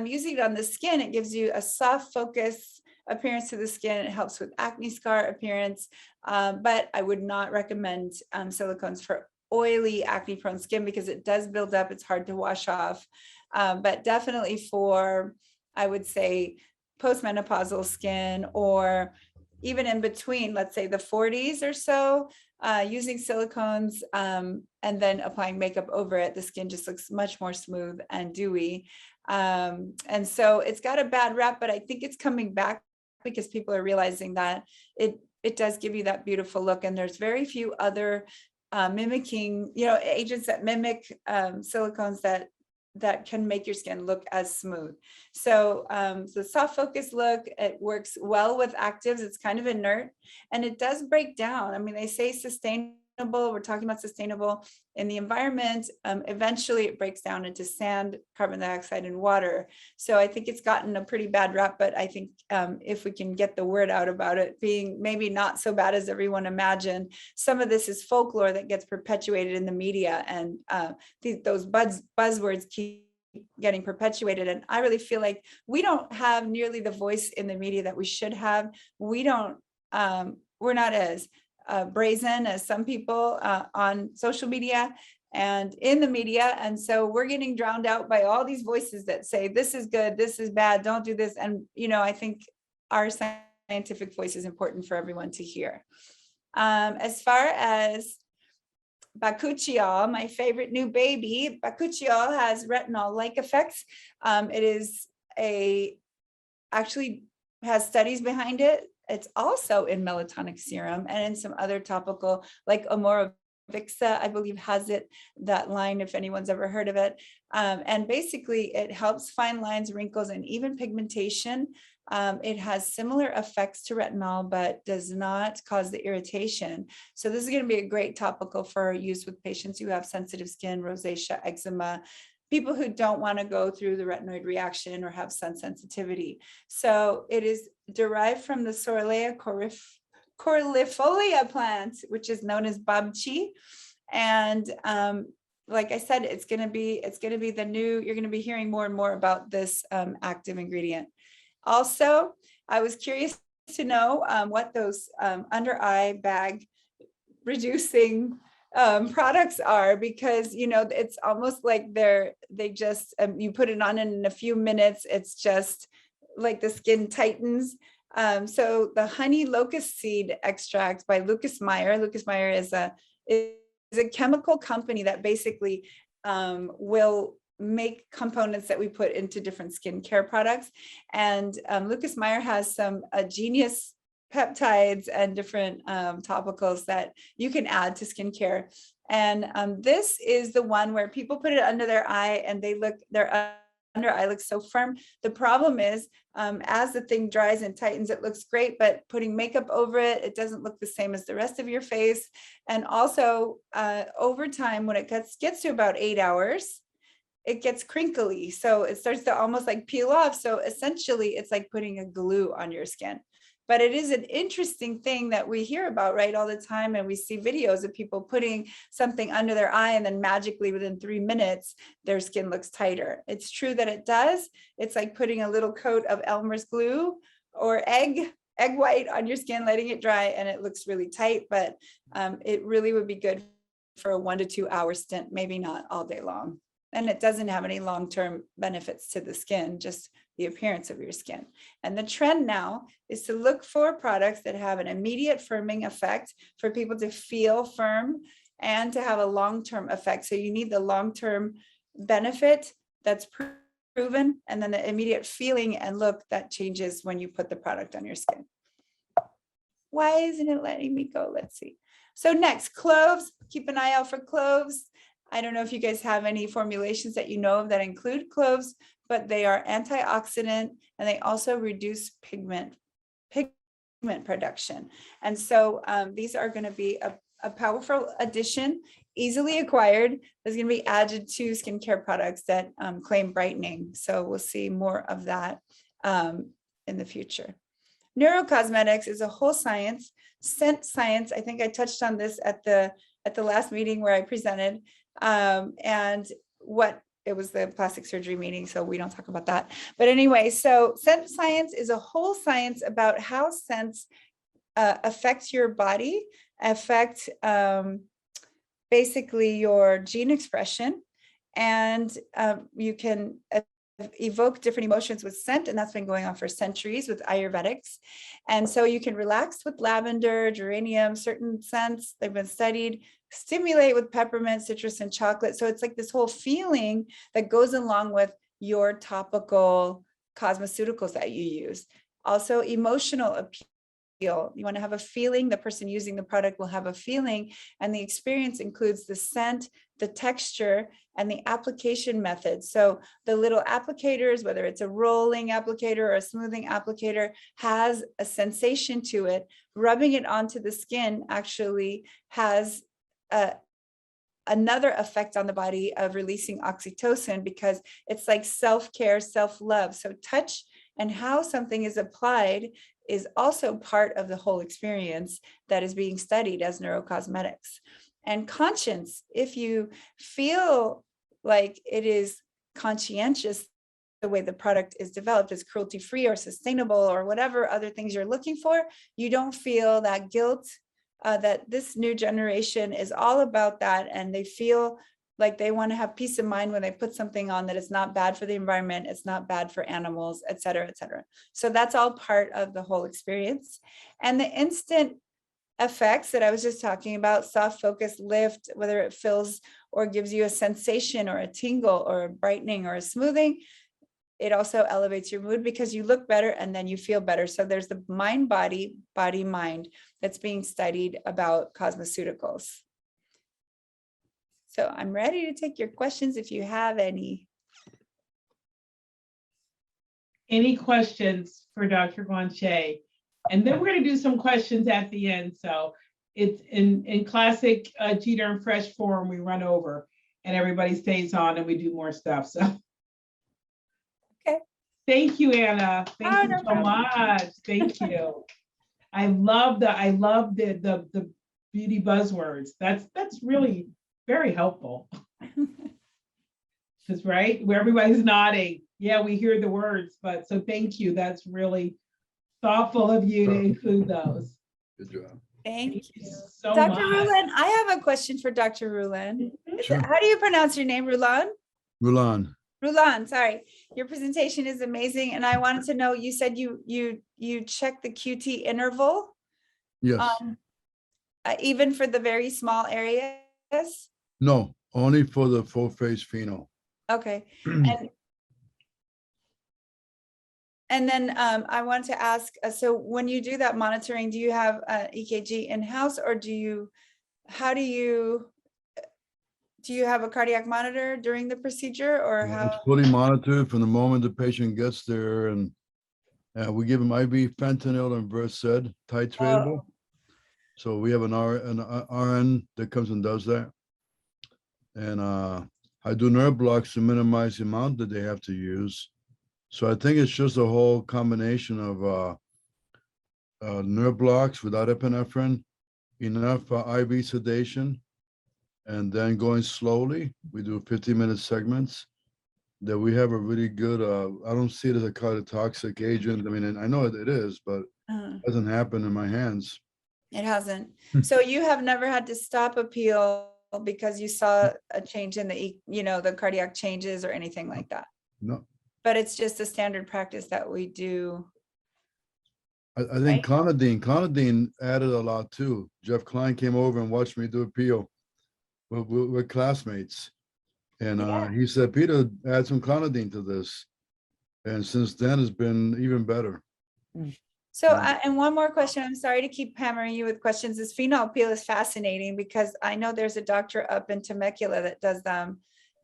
using it on the skin, it gives you a soft focus appearance to the skin. It helps with acne scar appearance, but I would not recommend silicones for oily acne prone skin because it does build up. It's hard to wash off, but definitely for, I would say, postmenopausal skin or even in between, let's say the 40s or so, using silicones and then applying makeup over it, the skin just looks much more smooth and dewy. And so it's got a bad rap, but I think it's coming back because people are realizing that it does give you that beautiful look. And there's very few other mimicking, agents that mimic silicones that can make your skin look as smooth. So the soft focus look, it works well with actives. It's kind of inert and it does break down. I mean, they say sustainable, we're talking about sustainable in the environment. Eventually it breaks down into sand, carbon dioxide, and water. So I think it's gotten a pretty bad rap, but I think if we can get the word out about it being maybe not so bad as everyone imagined, some of this is folklore that gets perpetuated in the media, and those buzzwords keep getting perpetuated. And I really feel like we don't have nearly the voice in the media that we should have. We're not as brazen as some people on social media and in the media. And so we're getting drowned out by all these voices that say, this is good, this is bad, don't do this. And, I think our scientific voice is important for everyone to hear. As far as bakuchiol, my favorite new baby, bakuchiol has retinol-like effects. It is actually has studies behind it. It's also in melatonin serum and in some other topical, like Amorovixa, I believe has that line, if anyone's ever heard of it. And basically it helps fine lines, wrinkles, and even pigmentation. It has similar effects to retinol, but does not cause the irritation. So this is going to be a great topical for use with patients who have sensitive skin, rosacea, eczema, people who don't want to go through the retinoid reaction or have sun sensitivity. So it is derived from the Sorlea coralifolia plant, which is known as babchi. And like I said, it's going to be the new, you're going to be hearing more and more about this active ingredient. Also, I was curious to know what those under eye bag reducing products are, because it's almost like they just you put it on and in a few minutes it's just like the skin tightens. So the honey locust seed extract by Lucas Meyer is a chemical company that basically will make components that we put into different skincare products. And Lucas Meyer has some genius peptides and different topicals that you can add to skincare. And this is the one where people put it under their eye and their under eye looks so firm. The problem is as the thing dries and tightens, it looks great, but putting makeup over it, it doesn't look the same as the rest of your face. And also over time, when it gets to about 8 hours, it gets crinkly. So it starts to almost like peel off. So essentially it's like putting a glue on your skin. But it is an interesting thing that we hear about, right, all the time. And we see videos of people putting something under their eye and then magically within 3 minutes, their skin looks tighter. It's true that it does. It's like putting a little coat of Elmer's glue or egg egg white on your skin, letting it dry, and it looks really tight, but it really would be good for a 1 to 2 hour stint, maybe not all day long. And it doesn't have any long-term benefits to the skin, just the appearance of your skin. And the trend now is to look for products that have an immediate firming effect for people to feel firm and to have a long-term effect. So you need the long-term benefit that's proven, and then the immediate feeling and look that changes when you put the product on your skin. Why isn't it letting me go? Let's see. So next, cloves. Keep an eye out for cloves. I don't know if you guys have any formulations that you know of that include cloves, but they are antioxidant and they also reduce pigment production. And so these are going to be a powerful addition, easily acquired. That's going to be added to skincare products that claim brightening. So we'll see more of that in the future. Neurocosmetics is a whole science, scent science. I think I touched on this at the last meeting where I presented, and what it was the plastic surgery meeting, so we don't talk about that. But anyway, so scent science is a whole science about how scents affect your body, affect basically your gene expression, and you can evoke different emotions with scent, and that's been going on for centuries with Ayurvedics. And so you can relax with lavender, geranium, certain scents, they've been studied, stimulate with peppermint, citrus, and chocolate. So it's like this whole feeling that goes along with your topical cosmeceuticals that you use. Also emotional appeal. You want to have a feeling, the person using the product will have a feeling, and the experience includes the scent, the texture, and the application method. So the little applicators, whether it's a rolling applicator or a smoothing applicator, has a sensation to it. Rubbing it onto the skin actually has another effect on the body of releasing oxytocin, because it's like self-care, self-love. So touch and how something is applied is also part of the whole experience that is being studied as neurocosmetics. And conscience, if you feel like it is conscientious, the way the product is developed is cruelty-free or sustainable or whatever other things you're looking for, you don't feel that guilt, that this new generation is all about that, and they feel like they want to have peace of mind when they put something on that it's not bad for the environment, it's not bad for animals, et cetera, et cetera. So that's all part of the whole experience. And the instant effects that I was just talking about, soft focus, lift, whether it fills or gives you a sensation or a tingle or a brightening or a smoothing, it also elevates your mood because you look better and then you feel better. So there's the mind, body, body, mind that's being studied about cosmeceuticals. So I'm ready to take your questions if you have any. Any questions for Dr. Guanche? And then we're going to do some questions at the end. So it's in classic GDerm Fresh form, we run over and everybody stays on and we do more stuff. So Okay. Thank you, Anna. Thank you no so problem. much. Thank you. I love the beauty buzzwords. That's really very helpful. Because right where everybody's nodding. Yeah, we hear the words, but so thank you. That's really thoughtful of you to include those. Good job. Thank you. So Dr. much. Rulan, I have a question for Dr. Rulan. Sure. How do you pronounce your name, Rulan? Rulan, Rulan, sorry. Your presentation is amazing. And I wanted to know, you said you check the QT interval, yes. even for the very small areas? No, only for the full face pheno. Okay. And then I want to ask, so when you do that monitoring, do you have EKG in-house, or do you have a cardiac monitor during the procedure, or Yeah, how? it's fully monitored from the moment the patient gets there, and we give them IV fentanyl and Versed titratable. Oh. So we have an RN that comes and does that. And I do nerve blocks to minimize the amount that they have to use. So I think it's just a whole combination of nerve blocks without epinephrine, enough IV sedation, and then going slowly. We do 50-minute segments that we have a really good, I don't see it as a cardiotoxic agent. I mean, and I know it is, but Hasn't happened in my hands. It hasn't. So you have never had to stop a peel because you saw a change in the cardiac changes or anything like that. No, But it's just a standard practice that we do. I think clonidine added a lot too. Jeff Klein came over and watched me do a peel with classmates. And he said, Peter, add some clonidine to this. And since then, it's been even better. So, and one more question, I'm sorry to keep hammering you with questions. This phenol peel is fascinating because I know there's a doctor up in Temecula that does them.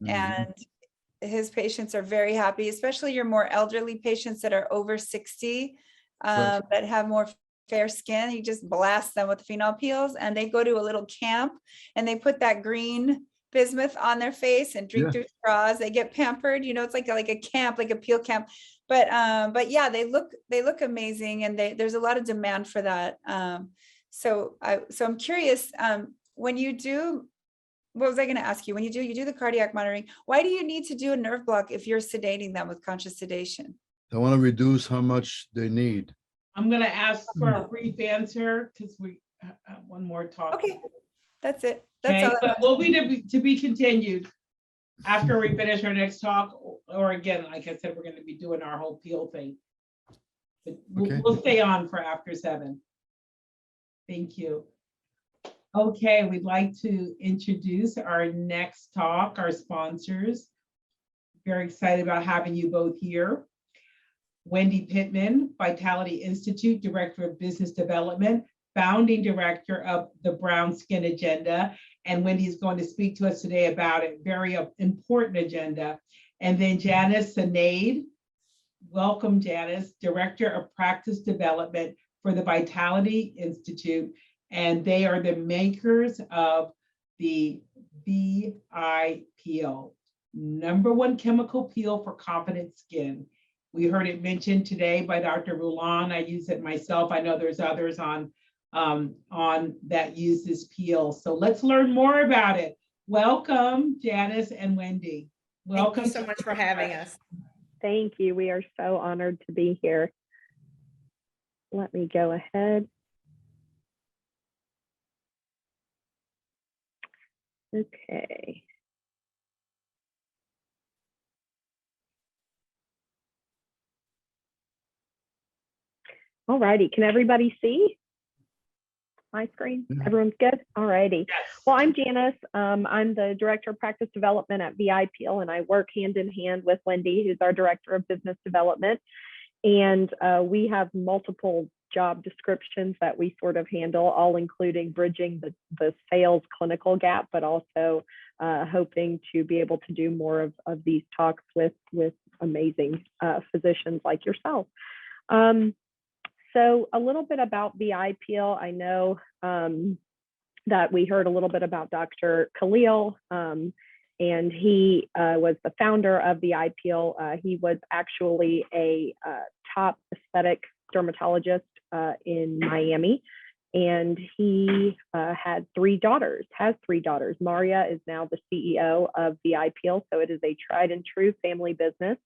And his patients are very happy, especially your more elderly patients that are over 60, Right. that have more fair skin. He just blasts them with phenol peels and they go to a little camp and they put that green bismuth on their face and drink Yeah. through straws. They get pampered, it's like a camp, like a peel camp. But yeah, they look amazing, and there's a lot of demand for that. So I'm curious, when you do, what was I going to ask you? When you do the cardiac monitoring, why do you need to do a nerve block if you're sedating them with conscious sedation? I want to reduce how much they need. I'm going to ask for a brief answer because we have one more talk. Okay, that's it. That's Okay, all. but will be to be continued after we finish our next talk, or again, like I said, we're going to be doing our whole peel thing. But Okay. we'll stay on for after 7. Thank you. Okay, we'd like to introduce our next talk, our sponsors. Very excited about having you both here. Wendy Pittman, Vitality Institute Director of Business Development, founding director of the Brown Skin Agenda. And Wendy is going to speak to us today about a very important agenda. And then Janice Sinead, welcome Janice, Director of Practice Development for the Vitality Institute. And they are the makers of the VI Peel, #1 chemical peel for confident skin. We heard it mentioned today by Dr. Rouland. I use it myself. I know there's others on that use this peel. So let's learn more about it. Welcome, Janice and Wendy. Welcome. Thank you so much for having us. Thank you. We are so honored to be here. Let me go ahead. Okay. All righty. Can everybody see my screen? Everyone's good? All righty. Yes. Well, I'm Janice. I'm the Director of Practice Development at VI Peel, and I work hand in hand with Wendy, who's our Director of Business Development. And we have multiple job descriptions that we sort of handle, all including bridging the sales clinical gap, but also hoping to be able to do more of these talks with amazing physicians like yourself. So a little bit about VI Peel. I know that we heard a little bit about Dr. Khalil, and he was the founder of VI Peel. He was actually a top aesthetic dermatologist in Miami, and he has 3 daughters. Maria is now the CEO of VI Peel, so it is a tried and true family business.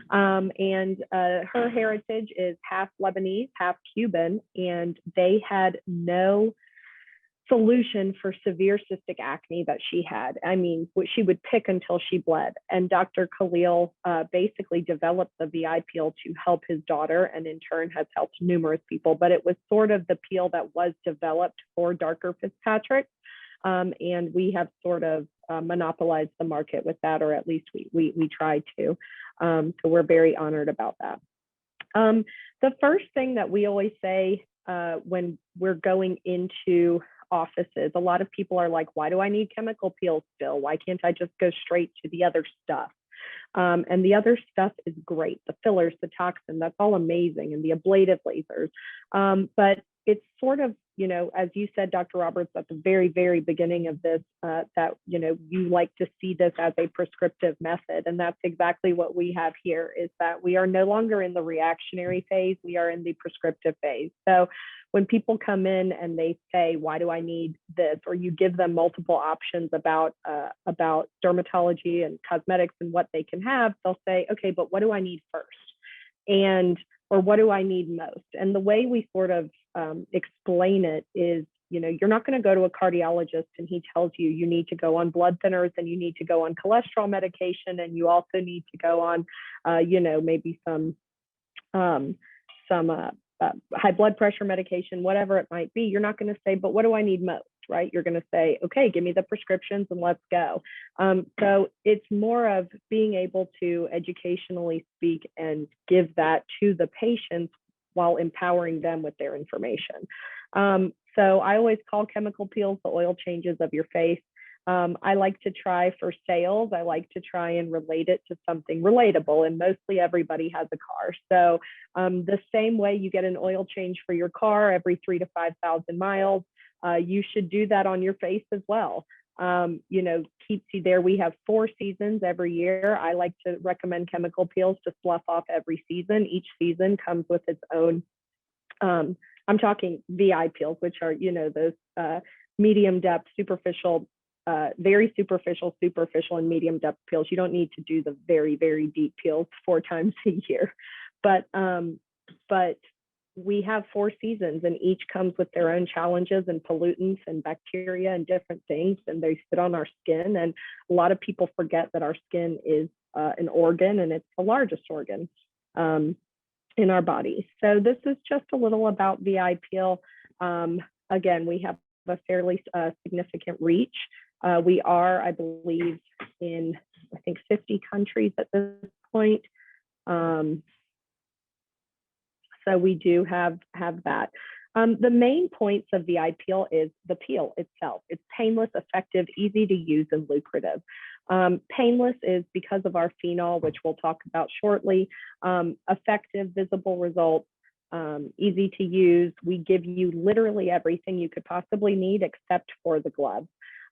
And her heritage is half Lebanese, half Cuban, and they had no solution for severe cystic acne that she had. I mean, she would pick until she bled. And Dr. Khalil basically developed the VI peel to help his daughter, and in turn has helped numerous people. But it was sort of the peel that was developed for Dr. Fitzpatrick. And we have sort of monopolized the market with that, or at least we tried to. So we're very honored about that. The first thing that we always say when we're going into offices, a lot of people are like, why do I need chemical peels still? Why can't I just go straight to the other stuff? And the other stuff is great. The fillers, the toxin, that's all amazing. And the ablative lasers. But it's sort of, as you said, Dr. Roberts, at the very, very beginning of this, that, you like to see this as a prescriptive method. And that's exactly what we have here, is that we are no longer in the reactionary phase. We are in the prescriptive phase. So when people come in and they say, why do I need this? Or you give them multiple options about dermatology and cosmetics and what they can have, they'll say, okay, but what do I need first? And or what do I need most? And the way we sort of explain it is, you're not going to go to a cardiologist and he tells you you need to go on blood thinners and you need to go on cholesterol medication and you also need to go on, maybe some high blood pressure medication, whatever it might be. You're not going to say, but what do I need most, right? You're going to say, okay, give me the prescriptions and let's go. So it's more of being able to educationally speak and give that to the patients while empowering them with their information. So I always call chemical peels the oil changes of your face. I like to try for sales. I like to try and relate it to something relatable, and mostly everybody has a car. So the same way you get an oil change for your car every 3,000 to 5,000 miles, you should do that on your face as well. Keeps you there. We have 4 seasons every year. I like to recommend chemical peels to slough off every season. Each season comes with its own, I'm talking VI peels, which are, those medium depth, superficial, very superficial, and medium depth peels. You don't need to do the very, very deep peels 4 times a year. But we have 4 seasons and each comes with their own challenges and pollutants and bacteria and different things, and they sit on our skin. And a lot of people forget that our skin is an organ, and it's the largest organ in our body. So this is just a little about VI peel. Again, we have a fairly significant reach. We are, I believe, in, 50 countries at this point. So we do have that. The main points of VI peel is the peel itself. It's painless, effective, easy to use, and lucrative. Painless is because of our phenol, which we'll talk about shortly. Effective, visible results, easy to use. We give you literally everything you could possibly need except for the gloves.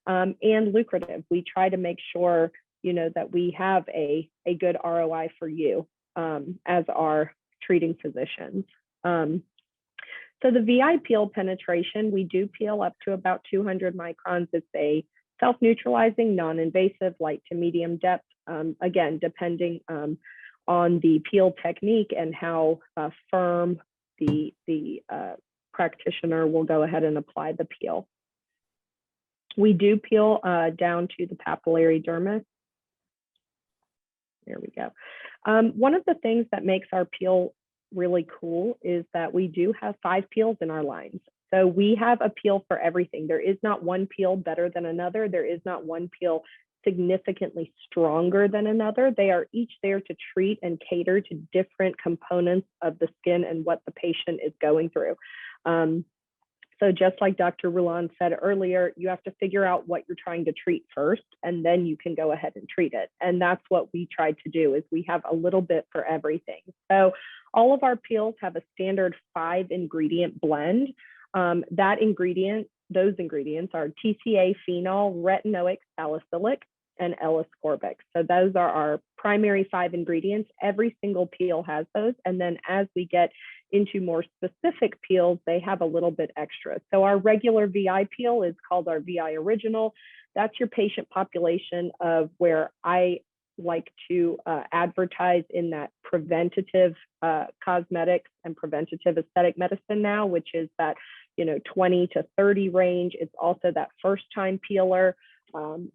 And lucrative. We try to make sure, that we have a good ROI for you as our treating physicians. So the VI peel penetration, we do peel up to about 200 microns. It's a self-neutralizing, non-invasive, light to medium depth, again, depending on the peel technique and how firm the practitioner will go ahead and apply the peel. We do peel down to the papillary dermis. There we go. One of the things that makes our peel really cool is that we do have 5 peels in our lines. So we have a peel for everything. There is not one peel better than another. There is not one peel significantly stronger than another. They are each there to treat and cater to different components of the skin and what the patient is going through. So just like Dr. Rouland said earlier, you have to figure out what you're trying to treat first, and then you can go ahead and treat it. And that's what we tried to do, is we have a little bit for everything. So all of our peels have a standard 5 ingredient blend. Those ingredients are TCA, phenol, retinoic, salicylic, and L-ascorbic. So those are our primary 5 ingredients. Every single peel has those. And then as we get into more specific peels, they have a little bit extra. So our regular VI peel is called our VI Original. That's your patient population of where I like to advertise in that preventative cosmetics and preventative aesthetic medicine now, which is that 20 to 30 range. It's also that first time peeler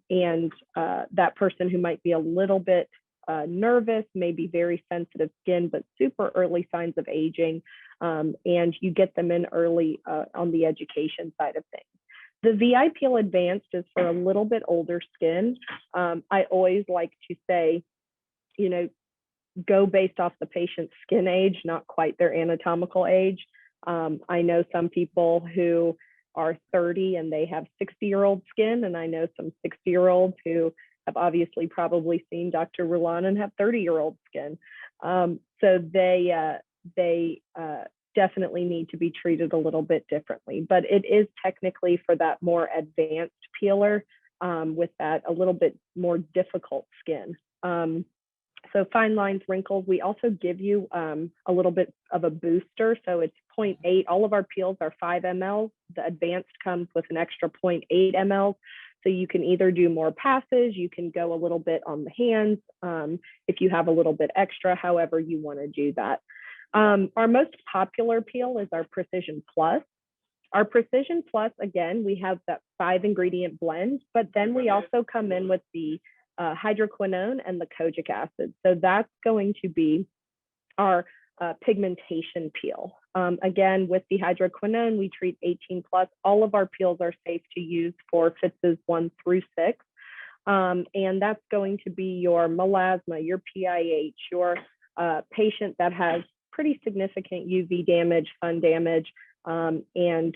and that person who might be a little bit nervous, maybe very sensitive skin, but super early signs of aging. And you get them in early on the education side of things. The VI Peel Advanced is for a little bit older skin. I always like to say, go based off the patient's skin age, not quite their anatomical age. I know some people who are 30 and they have 60-year-old skin, and I know some 60-year-olds who have obviously probably seen Dr. Rouland and have 30-year-old skin. So they definitely need to be treated a little bit differently, but it is technically for that more advanced peeler with that a little bit more difficult skin. So fine lines, wrinkles, we also give you a little bit of a booster. So it's 0.8, all of our peels are 5 ml. The advanced comes with an extra 0.8 ml. So you can either do more passes, you can go a little bit on the hands if you have a little bit extra, however you want to do that. Our most popular peel is our Precision Plus. Our Precision Plus, again, we have that 5-ingredient blend, but then we also come in with the hydroquinone and the kojic acid. So that's going to be our pigmentation peel. Again, with the hydroquinone, we treat 18 plus. All of our peels are safe to use for phases 1 through 6. And that's going to be your melasma, your PIH, your patient that has pretty significant UV damage, sun damage, and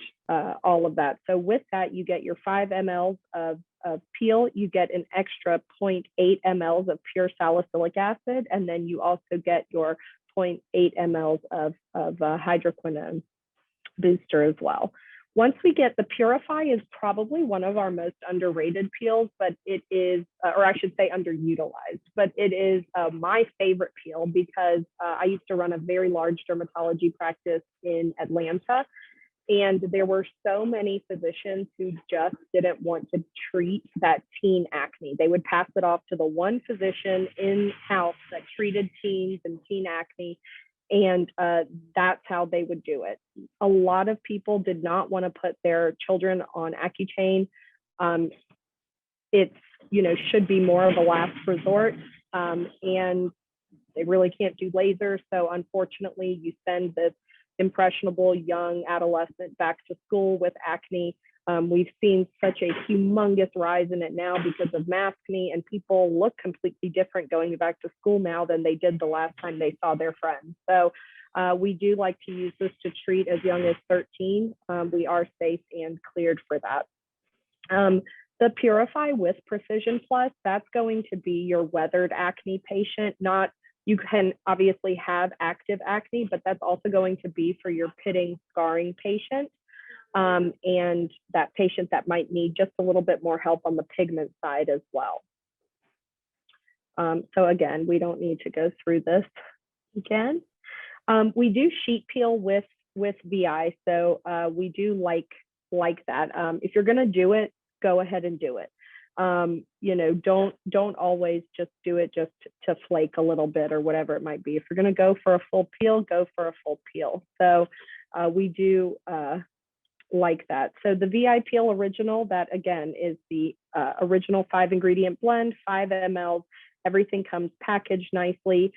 all of that. So with that, you get your 5 mLs of peel, you get an extra 0.8 mLs of pure salicylic acid, and then you also get your 0.8 mLs of hydroquinone booster as well. Once we get the Purify is probably one of our most underrated peels, but it is, or I should say underutilized, but it is my favorite peel because I used to run a very large dermatology practice in Atlanta. And there were so many physicians who just didn't want to treat that teen acne. They would pass it off to the one physician in-house that treated teens and teen acne. And that's how they would do it. A lot of people did not want to put their children on Accutane. It's, should be more of a last resort. And they really can't do laser. So unfortunately, you send this impressionable young adolescent back to school with acne. We've seen such a humongous rise in it now because of maskne, and people look completely different going back to school now than they did the last time they saw their friends. So we do like to use this to treat as young as 13. We are safe and cleared for that. The Purify with Precision Plus, that's going to be your weathered acne patient. You can obviously have active acne, but that's also going to be for your pitting scarring patient. And that patient that might need just a little bit more help on the pigment side as well. So again, we don't need to go through this again. We do sheet peel with VI, so we do like that. If you're gonna do it, go ahead and do it. Don't always just do it just to flake a little bit or whatever it might be. If you're gonna go for a full peel, go for a full peel. So we do like that. So the VI Peel Original, that again is the original 5-ingredient blend, 5 mLs. Everything comes packaged nicely.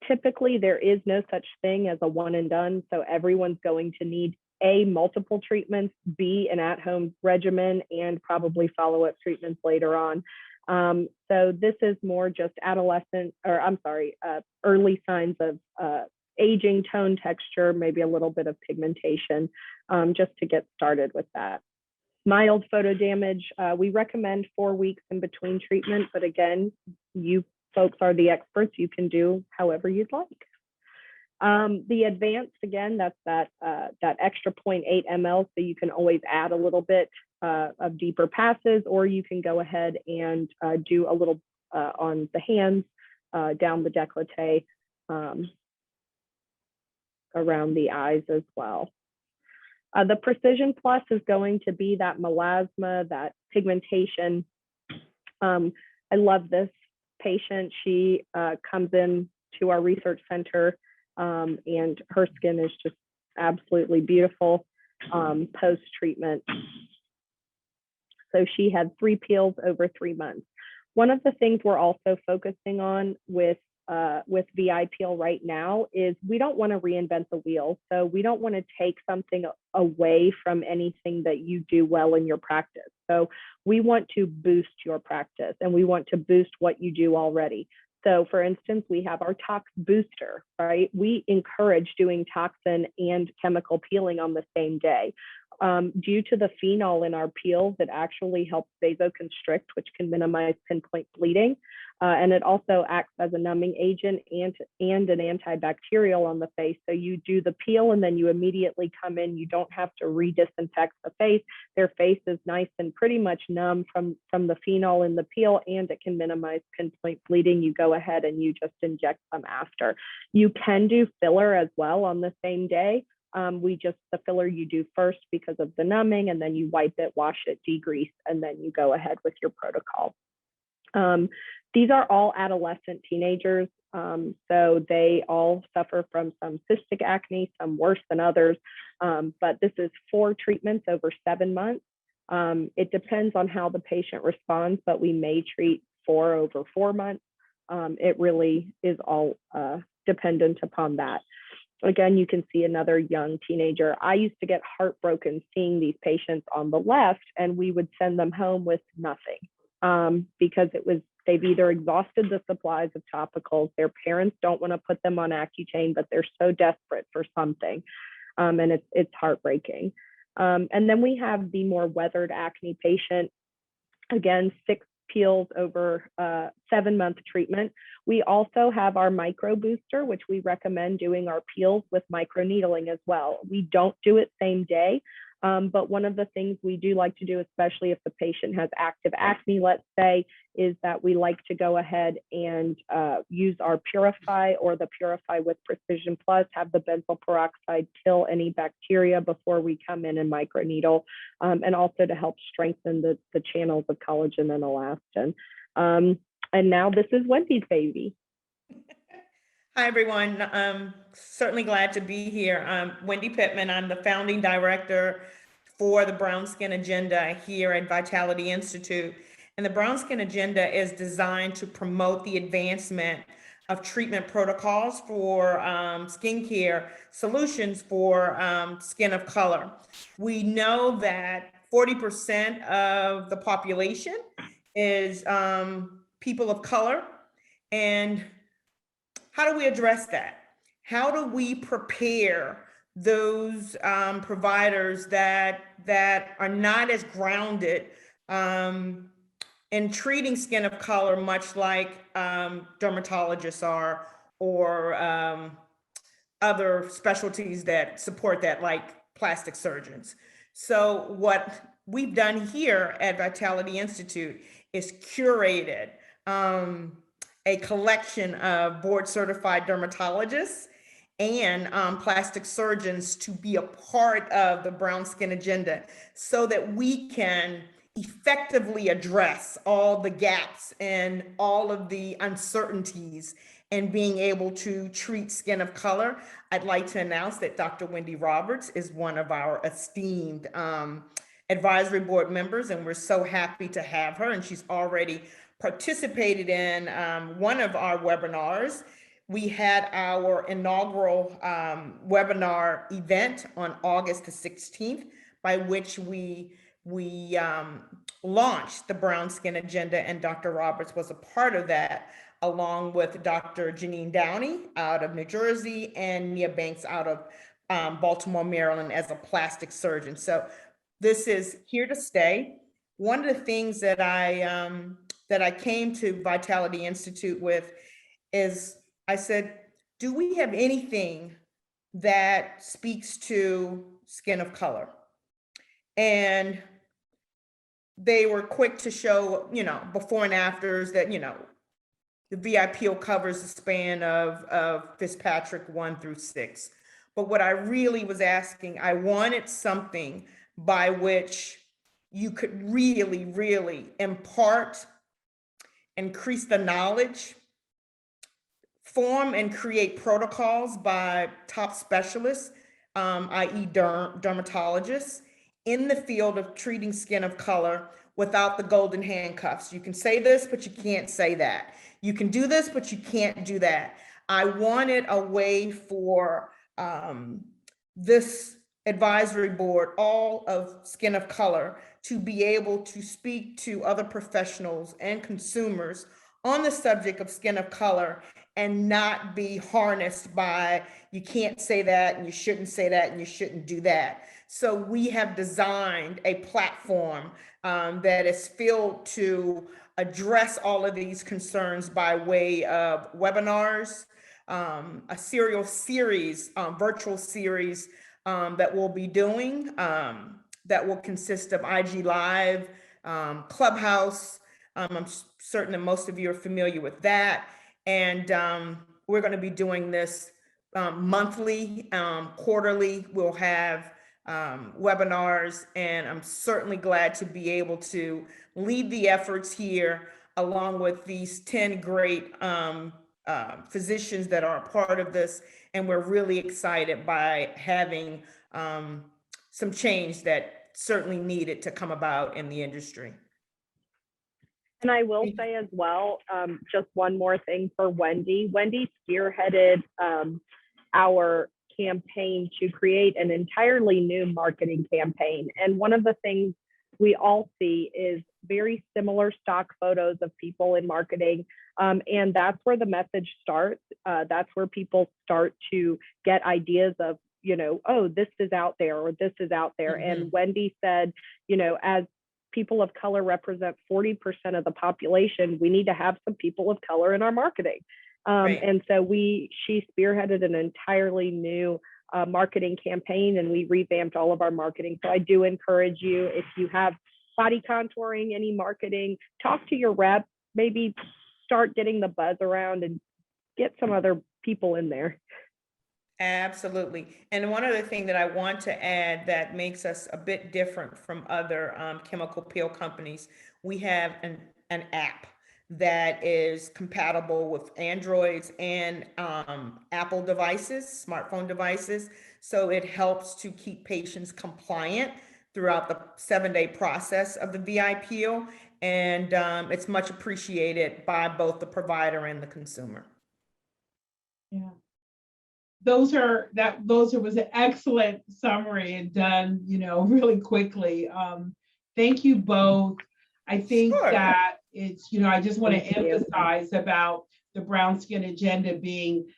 Typically, there is no such thing as a one and done. So everyone's going to need A, multiple treatments, B, an at-home regimen, and probably follow-up treatments later on. So this is more just early signs of aging, tone, texture, maybe a little bit of pigmentation, just to get started with that. Mild photo damage, we recommend 4 weeks in between treatment, but again, you folks are the experts. You can do however you'd like. The advanced, again, that's that extra 0.8 ml, so you can always add a little bit of deeper passes, or you can go ahead and do a little on the hands, down the décolleté, around the eyes as well. The Precision Plus is going to be that melasma, that pigmentation. I love this patient. She comes in to our research center, and her skin is just absolutely beautiful post-treatment. So she had 3 peels over 3 months. One of the things we're also focusing on with VI Peel right now is we don't want to reinvent the wheel. So we don't want to take something away from anything that you do well in your practice. So we want to boost your practice, and we want to boost what you do already. So for instance, we have our tox booster, right? We encourage doing toxin and chemical peeling on the same day. Due to the phenol in our peels, it actually helps vasoconstrict, which can minimize pinpoint bleeding. And it also acts as a numbing agent and an antibacterial on the face. So you do the peel and then you immediately come in. You don't have to re-disinfect the face. Their face is nice and pretty much numb from the phenol in the peel, and it can minimize pinpoint bleeding. You go ahead and you just inject them after. You can do filler as well on the same day. The filler you do first because of the numbing, and then you wipe it, wash it, degrease, and then you go ahead with your protocol. These are all adolescent teenagers. So they all suffer from some cystic acne, some worse than others. But this is 4 treatments over 7 months. It depends on how the patient responds, but we may treat 4 over 4 months. It really is all dependent upon that. Again, you can see another young teenager. I used to get heartbroken seeing these patients on the left, and we would send them home with nothing because they've either exhausted the supplies of topicals, their parents don't want to put them on Accutane, but they're so desperate for something, and it's heartbreaking. And then we have the more weathered acne patient. Again, 6 peels over 7-month treatment. We also have our micro booster, which we recommend doing our peels with microneedling as well. We don't do it same day, but one of the things we do like to do, especially if the patient has active acne, let's say, is that we like to go ahead and use our Purify or the Purify with Precision Plus, have the benzoyl peroxide kill any bacteria before we come in and microneedle, and also to help strengthen the channels of collagen and elastin. And now this is Wendy's baby. Hi, everyone. Certainly glad to be here. I'm Wendy Pittman. I'm the founding director for the Brown Skin Agenda here at Vitality Institute. And the Brown Skin Agenda is designed to promote the advancement of treatment protocols for skincare solutions for skin of color. We know that 40% of the population is people of color. And how do we address that? How do we prepare those providers that are not as grounded in treating skin of color, much like dermatologists are, or other specialties that support that, like plastic surgeons? So what we've done here at Vitality Institute is curated a collection of board certified dermatologists and plastic surgeons to be a part of the Brown Skin Agenda so that we can effectively address all the gaps and all of the uncertainties in being able to treat skin of color. I'd like to announce that Dr. Wendy Roberts is one of our esteemed advisory board members, and we're so happy to have her, and she's already participated in one of our webinars. We had our inaugural webinar event on August the 16th, by which we launched the Brown Skin Agenda, and Dr. Roberts was a part of that, along with Dr. Janine Downey out of New Jersey and Nia Banks out of Baltimore, Maryland, as a plastic surgeon. So this is here to stay. One of the things that I came to Vitality Institute with is, I said, do we have anything that speaks to skin of color? And they were quick to show, before and afters that, the VIPO covers the span of Fitzpatrick 1 through 6. But what I really was asking, I wanted something by which you could really, really impart, increase the knowledge, form and create protocols by top specialists, i.e. dermatologists, in the field of treating skin of color without the golden handcuffs. You can say this, but you can't say that. You can do this, but you can't do that. I wanted a way for this advisory board, all of skin of color, to be able to speak to other professionals and consumers on the subject of skin of color and not be harnessed by, you can't say that and you shouldn't say that and you shouldn't do that. So we have designed a platform that is filled to address all of these concerns by way of webinars, a serial series, virtual series that we'll be doing that will consist of IG Live, Clubhouse. I'm certain that most of you are familiar with that. And we're going to be doing this monthly, quarterly. We'll have webinars, and I'm certainly glad to be able to lead the efforts here along with these 10 great physicians that are a part of this, and we're really excited by having some change that certainly needed to come about in the industry. And I will say as well, just one more thing for Wendy. Wendy spearheaded our campaign to create an entirely new marketing campaign. And one of the things we all see is very similar stock photos of people in marketing. And that's where the message starts. That's where people start to get ideas of, you know, oh, this is out there or this is out there. Mm-hmm. And Wendy said, you know, as people of color represent 40% of the population, we need to have some people of color in our marketing. Right. And so she spearheaded an entirely new marketing campaign, and we revamped all of our marketing. So I do encourage you, if you have body contouring, any marketing, talk to your rep, maybe start getting the buzz around and get some other people in there. Absolutely. And one other thing that I want to add that makes us a bit different from other chemical peel companies, we have an app that is compatible with Androids and Apple devices, smartphone devices. So it helps to keep patients compliant throughout the 7-day process of the VI peel. And it's much appreciated by both the provider and the consumer. Yeah. Those was an excellent summary and done, you know, really quickly. Thank you both. I think Sure. that it's, you know, I just want to Thank you. emphasize about the brown skin agenda being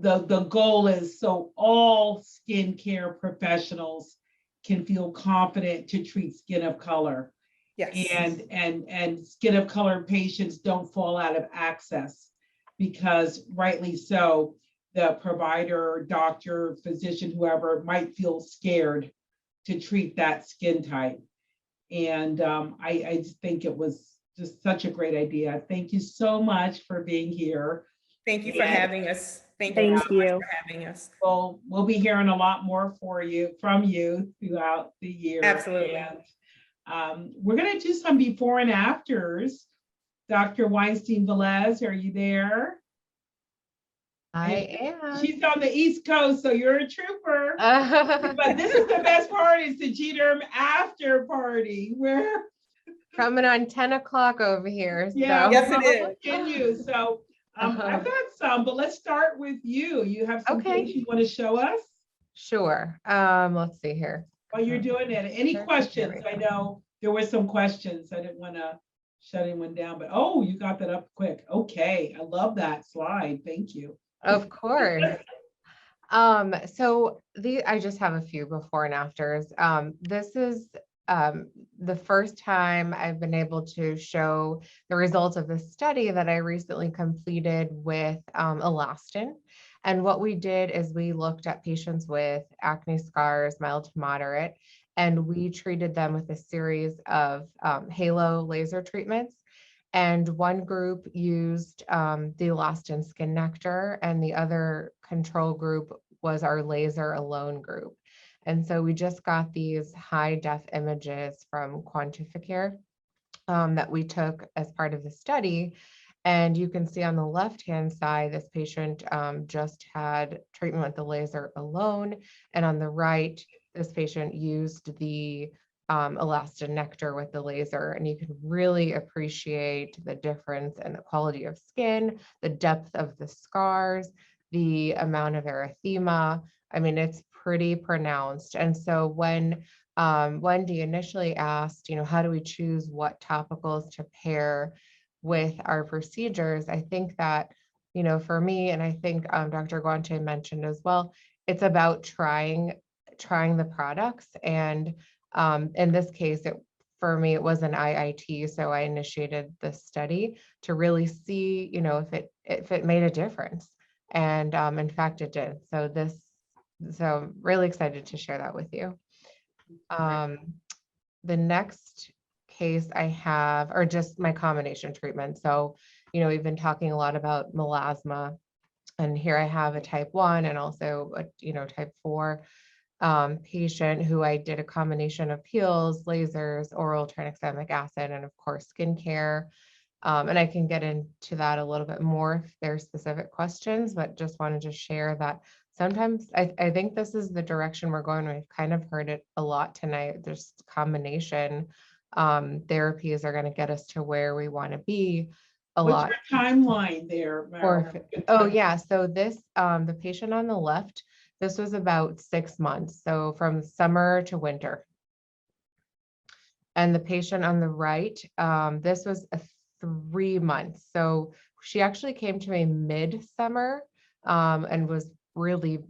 the goal is so all skincare professionals can feel confident to treat skin of color. Yes. And skin of color patients don't fall out of access, because rightly so, the provider, doctor, physician, whoever might feel scared to treat that skin type. And I just think it was just such a great idea. Thank you so much for being here. Thank you for having us. Thank Thank you so much you. for having us. We'll be hearing a lot more from you throughout the year. Absolutely. And we're going to do some before and afters. Dr. Weinstein-Velez, are you there? I am. She's on the East Coast, so you're a trooper. But this is the best part, is the GDerm after party, where Coming on 10 o'clock over here. yeah, So. Yes, we'll it is. continue. So I've got some, but let's start with you. You have some Okay. things you want to show us Sure. Let's see here. while you're doing it. Any Sure. questions? There I we go. know there were some questions. I didn't want to shut anyone down, but oh, you got that up quick. Okay, I love that slide. Thank you. Of course. So I just have a few before and afters. This is the first time I've been able to show the results of this study that I recently completed with elastin. And what we did is we looked at patients with acne scars, mild to moderate, and we treated them with a series of halo laser treatments. And one group used the elastin skin nectar, and the other control group was our laser alone group. And so we just got these high def images from Quantificare that we took as part of the study. And you can see on the left-hand side, this patient just had treatment with the laser alone. And on the right, this patient used the elastin nectar with the laser, and you can really appreciate the difference in the quality of skin, the depth of the scars, the amount of erythema. I mean, it's pretty pronounced. And so when Wendy initially asked, you know, how do we choose what topicals to pair with our procedures, I think that, you know, for me, and I think Dr. Guante mentioned as well, it's about trying the products. And in this case, for me, it was an IIT, so I initiated this study to really see, you know, if it made a difference, and in fact, it did. So I'm really excited to share that with you. The next case I have are just my combination treatment. So, you know, we've been talking a lot about melasma, and here I have a type 1 and also a type 4. Patient who I did a combination of peels, lasers, oral tranexamic acid, and of course skincare. And I can get into that a little bit more if there's specific questions, but just wanted to share that sometimes I think this is the direction we're going. We've kind of heard it a lot tonight. There's combination therapies are going to get us to where we want to be a What's lot. your timeline there, Or, Marilyn? oh yeah, so this, the patient on the left, this was about 6 months, so from summer to winter. And the patient on the right, this was a 3 months. So she actually came to me mid-summer and was really,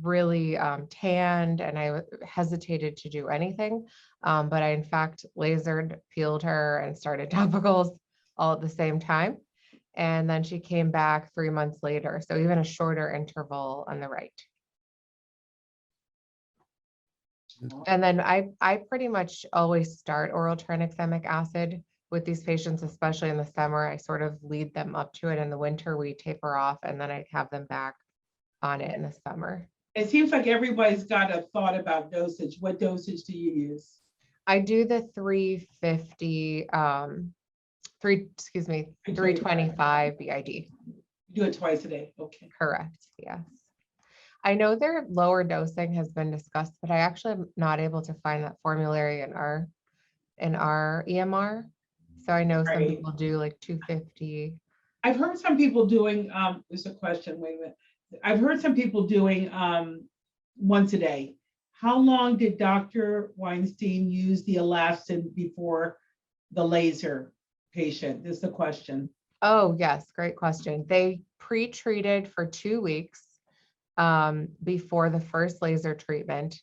really tanned, and I hesitated to do anything. But I, in fact, lasered, peeled her, and started topicals all at the same time. And then she came back 3 months later. So even a shorter interval on the right. And then I pretty much always start oral tranexamic acid with these patients, especially in the summer. I sort of lead them up to it. In the winter, we taper off, and then I have them back on it in the summer. It seems like everybody's got a thought about dosage. What dosage do you use? I do the 350, 325 BID. You do it twice a day. Okay. Correct. Yes. I know their lower dosing has been discussed, but I actually am not able to find that formulary in our EMR. So I know some Right. people do like 250. I've heard some people doing, there's a question, wait a minute. I've heard some people doing once a day. How long did Dr. Weinstein use the elastin before the laser patient? This is the question. Oh, yes, great question. They pre-treated for 2 weeks before the first laser treatment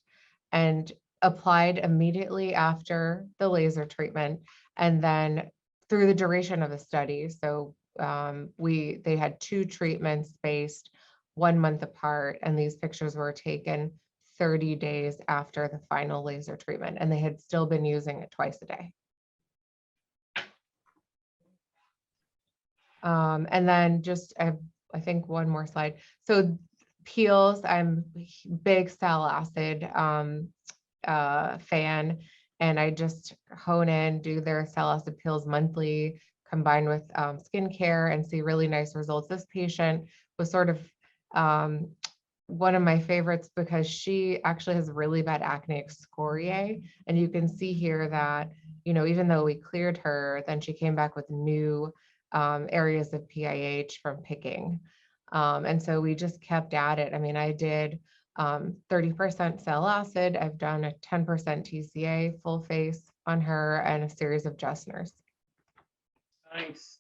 and applied immediately after the laser treatment, and then through the duration of the study. So they had 2 treatments spaced 1 month apart, and these pictures were taken 30 days after the final laser treatment, and they had still been using it twice a day. And then just, I think one more slide. So peels, I'm big sal acid fan, and I just hone in, do their sal acid peels monthly, combined with skincare, and see really nice results. This patient was sort of one of my favorites because she actually has really bad acne excoriae, and you can see here that, you know, even though we cleared her, then she came back with new areas of PIH from picking. And so we just kept at it. I mean, I did 30% sal acid. I've done a 10% TCA full face on her, and a series of Jessners. Nice.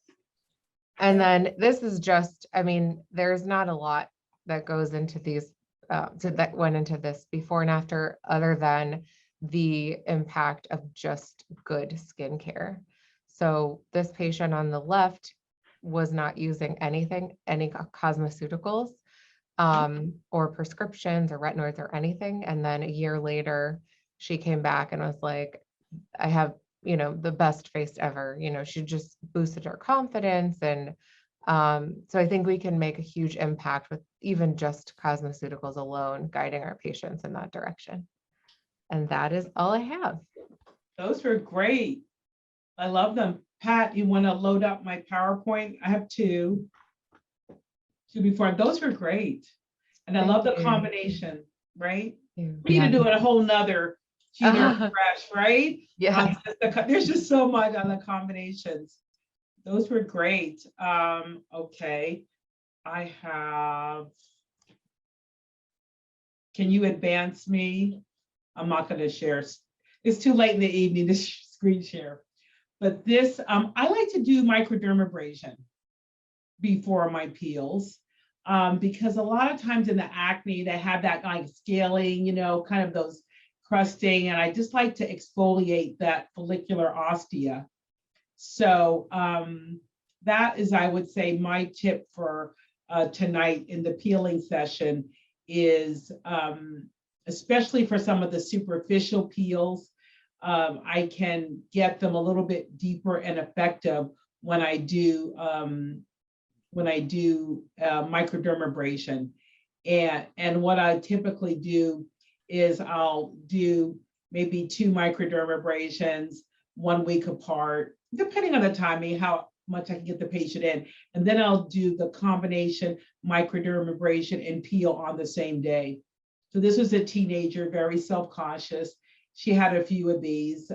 And then this is just, I mean, there's not a lot that goes into these, that went into this before and after, other than the impact of just good skincare. So this patient on the left was not using anything, any cosmeceuticals or prescriptions or retinoids or anything. And then a year later, she came back and was like, I have, you know, the best face ever. You know, she just boosted her confidence. And so I think we can make a huge impact with even just cosmeceuticals alone, guiding our patients in that direction. And that is all I have. Those were great. I love them. Pat, you want to load up my PowerPoint? I have two before. Those were great. And I love the combination, right? We need to do a whole nother GDerm Fresh, right? Yeah. There's just so much on the combinations. Those were great. Okay. I have, can you advance me? I'm not going to share. It's too late in the evening to screen share. But this, I like to do microdermabrasion before my peels because a lot of times in the acne, they have that like scaling, you know, kind of those crusting, and I just like to exfoliate that follicular ostia. So that is, I would say, my tip for tonight in the peeling session is, especially for some of the superficial peels, I can get them a little bit deeper and effective when I do microdermabrasion. And what I typically do is I'll do maybe 2 microdermabrasions 1 week apart, depending on the timing, how much I can get the patient in. And then I'll do the combination microdermabrasion and peel on the same day. So this was a teenager, very self-conscious. She had a few of these,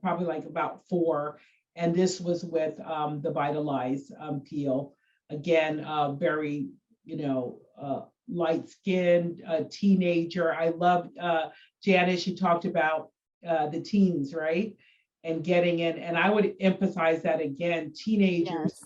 probably like about 4. And this was with the Vitalize peel. Again, very, light skinned teenager. I love Janice, you talked about the teens, right? And getting in, and I would emphasize that again, teenagers,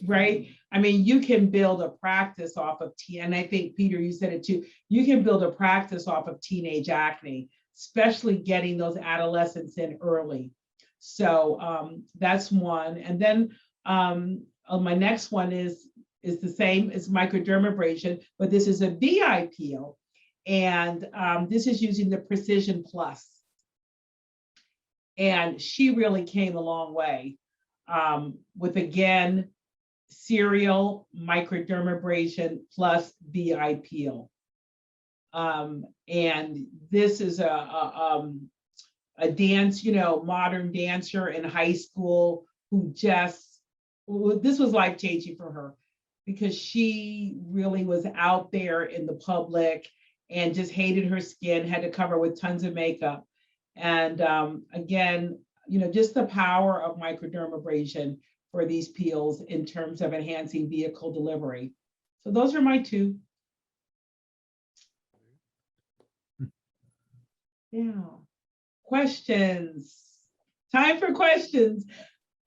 right? I mean, you can build a practice off of and I think, Peter, you said it too, you can build a practice off of teenage acne, especially getting those adolescents in early. So that's one. And then my next one is the same as microdermabrasion, but this is a VI peel. And this is using the Precision Plus. And she really came a long way with, again, serial microdermabrasion plus VI peel. And this is a dance, modern dancer in high school who this was life-changing for her because she really was out there in the public and just hated her skin, had to cover with tons of makeup. And again, just the power of microdermabrasion for these peels in terms of enhancing vehicle delivery. So those are my 2. Yeah. Questions? Time for questions.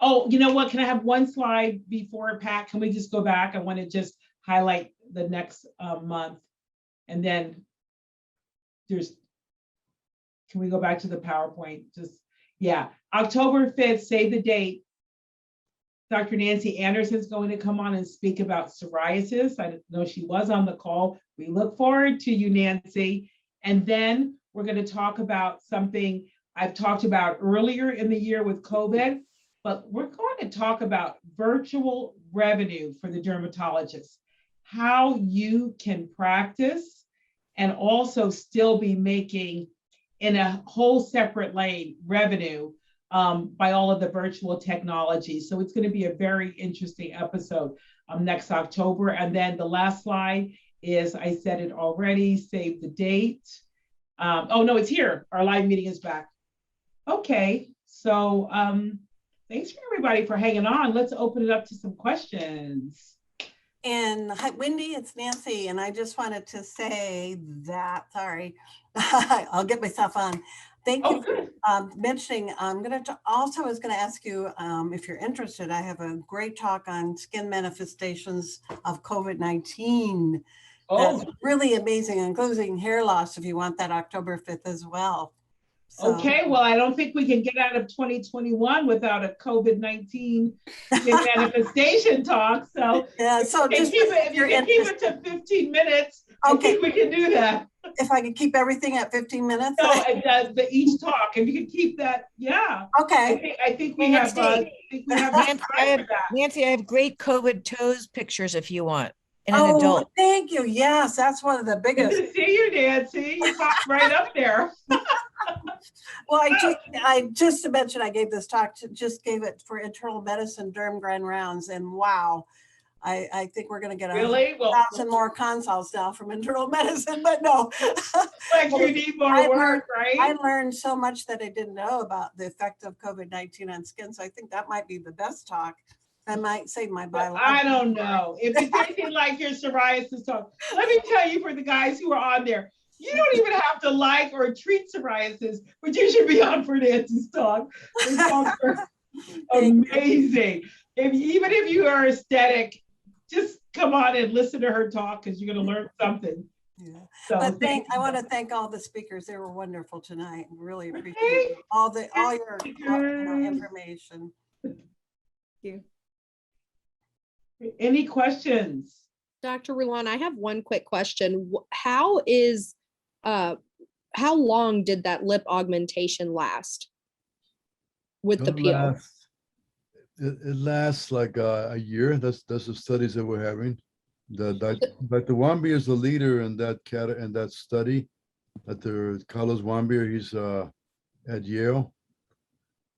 Oh, you know what? Can I have one slide before, Pat? Can we just go back? I want to just highlight the next month. And then can we go back to the PowerPoint? October 5th, save the date. Dr. Nancy Anderson's going to come on and speak about psoriasis. I know she was on the call. We look forward to you, Nancy. And then we're going to talk about something I've talked about earlier in the year with COVID, but we're going to talk about virtual revenue for the dermatologist, how you can practice and also still be making in a whole separate lane revenue by all of the virtual technology. So it's going to be a very interesting episode next October. And then the last slide is, I said it already, save the date. Oh no, it's here. Our live meeting is back. Okay, so thanks for everybody for hanging on. Let's open it up to some questions. And hi, Wendy, it's Nancy. And I just wanted to say that, sorry, I'll get myself on. Thank you for mentioning. I'm going to also was going to ask you if you're interested. I have a great talk on skin manifestations of COVID-19. That's really amazing, including hair loss, if you want that October 5th as well. So. Okay, well, I don't think we can get out of 2021 without a COVID-19 manifestation talk. So, yeah, so just if you can keep it to 15 minutes, okay. I think we can do that. If I can keep everything at 15 minutes? No, it does, but each talk, if you can keep that, yeah. Okay. I think we have Nancy, I have great COVID toes pictures if you want. And an adult. Thank you. Yes, that's one of the biggest. Good to see you, Nancy. You popped right up there. Well, I just to mention, I gave this talk, just gave it for internal medicine, derm grand rounds, and wow, I think we're going to get 1,000 more consults now from internal medicine, but no. Like you need more work, right? I learned so much that I didn't know about the effect of COVID-19 on skin, so I think that might be the best talk. I might save my biological. I don't know. If it's anything like your psoriasis talk, let me tell you, for the guys who are on there, you don't even have to like or treat psoriasis, but you should be on for Nancy's talk. Amazing. Even if you are aesthetic, just come on and listen to her talk because you're going to learn something. Yeah. So but I want to thank all the speakers. They were wonderful tonight. Really appreciate all your information. Thank you. Any questions? Dr. Rulan, I have one quick question. How long did that lip augmentation last with the peel? It lasts like a year. That's the studies that we're having. Dr. Wambier is the leader in that study. Dr. Carlos Wambier, he's at Yale,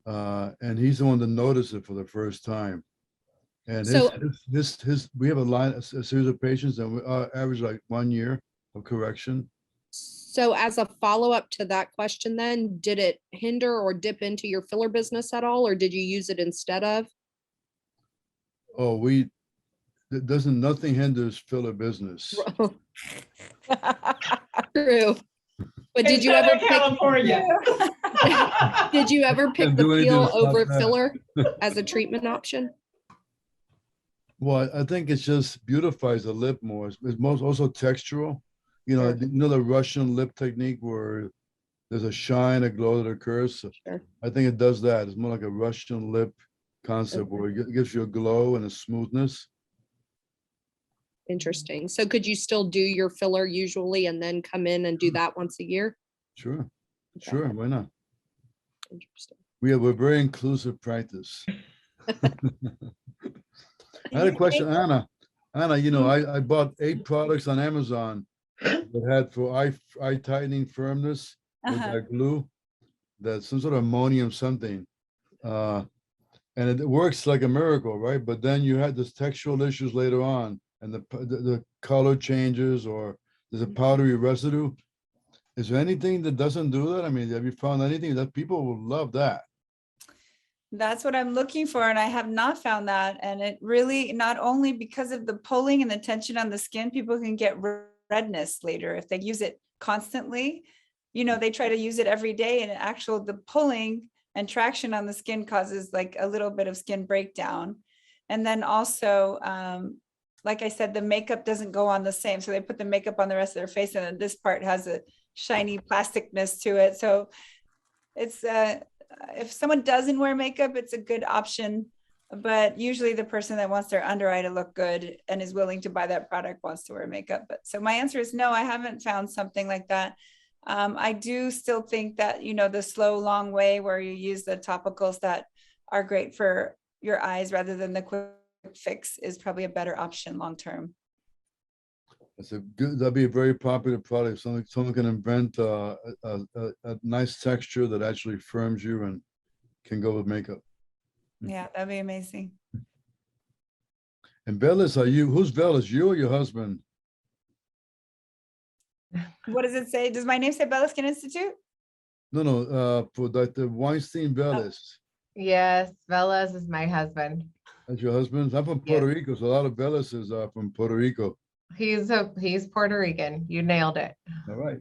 and he's the one that noticed it for the first time. And So- we have a series of patients and we average like 1 year of correction. So as a follow-up to that question, then, did it hinder or dip into your filler business at all, or did you use it instead of? Oh, nothing hinders filler business. True. But did In you ever Southern pick, California. did you ever pick Can't the do anything peel to stop over that. filler as a treatment option? Well, I think it just beautifies the lip more. It's most also textural. You know, Sure. the Russian lip technique where there's a shine, a glow that occurs. So Sure. I think it does that. It's more like a Russian lip concept where it gives you a glow and a smoothness. Interesting. So could you still do your filler usually and then come in and do that once a year? Sure, Okay. sure. Why not? Interesting. We're very inclusive practice. I had a question, Anna. Anna, you know, I bought 8 products on Amazon that had for eye tightening firmness with Uh-huh. that glue, that's some sort of ammonium something. And it works like a miracle, right? But then you had this textural issues later on, and the color changes or there's a powdery residue. Is there anything that doesn't do that? I mean, have you found anything that people will love that? That's what I'm looking for, and I have not found that. And it really, not only because of the pulling and the tension on the skin, people can get redness later if they use it constantly. You know, they try to use it every day, and the pulling and traction on the skin causes like a little bit of skin breakdown. And then also, like I said, the makeup doesn't go on the same. So they put the makeup on the rest of their face, and then this part has a shiny plasticness to it. So it's if someone doesn't wear makeup, it's a good option. But usually the person that wants their under eye to look good and is willing to buy that product wants to wear makeup. But so my answer is no, I haven't found something like that. I do still think that, you know, the slow, long way where you use the topicals that are great for your eyes rather than the quick fix is probably a better option long term. That'd be a very popular product. Someone can invent a nice texture that actually firms you and can go with makeup. Yeah, that'd be amazing. And Bellis, who's Bellis? You or your husband? What does it say? Does my name say Bella Skin Institute? No, for Dr. Weinstein Bellis. Yes, Velas is my husband. That's your husband? I'm from Puerto Rico, so a lot of Bellises are from Puerto Rico. He's Puerto Rican. You nailed it. All right.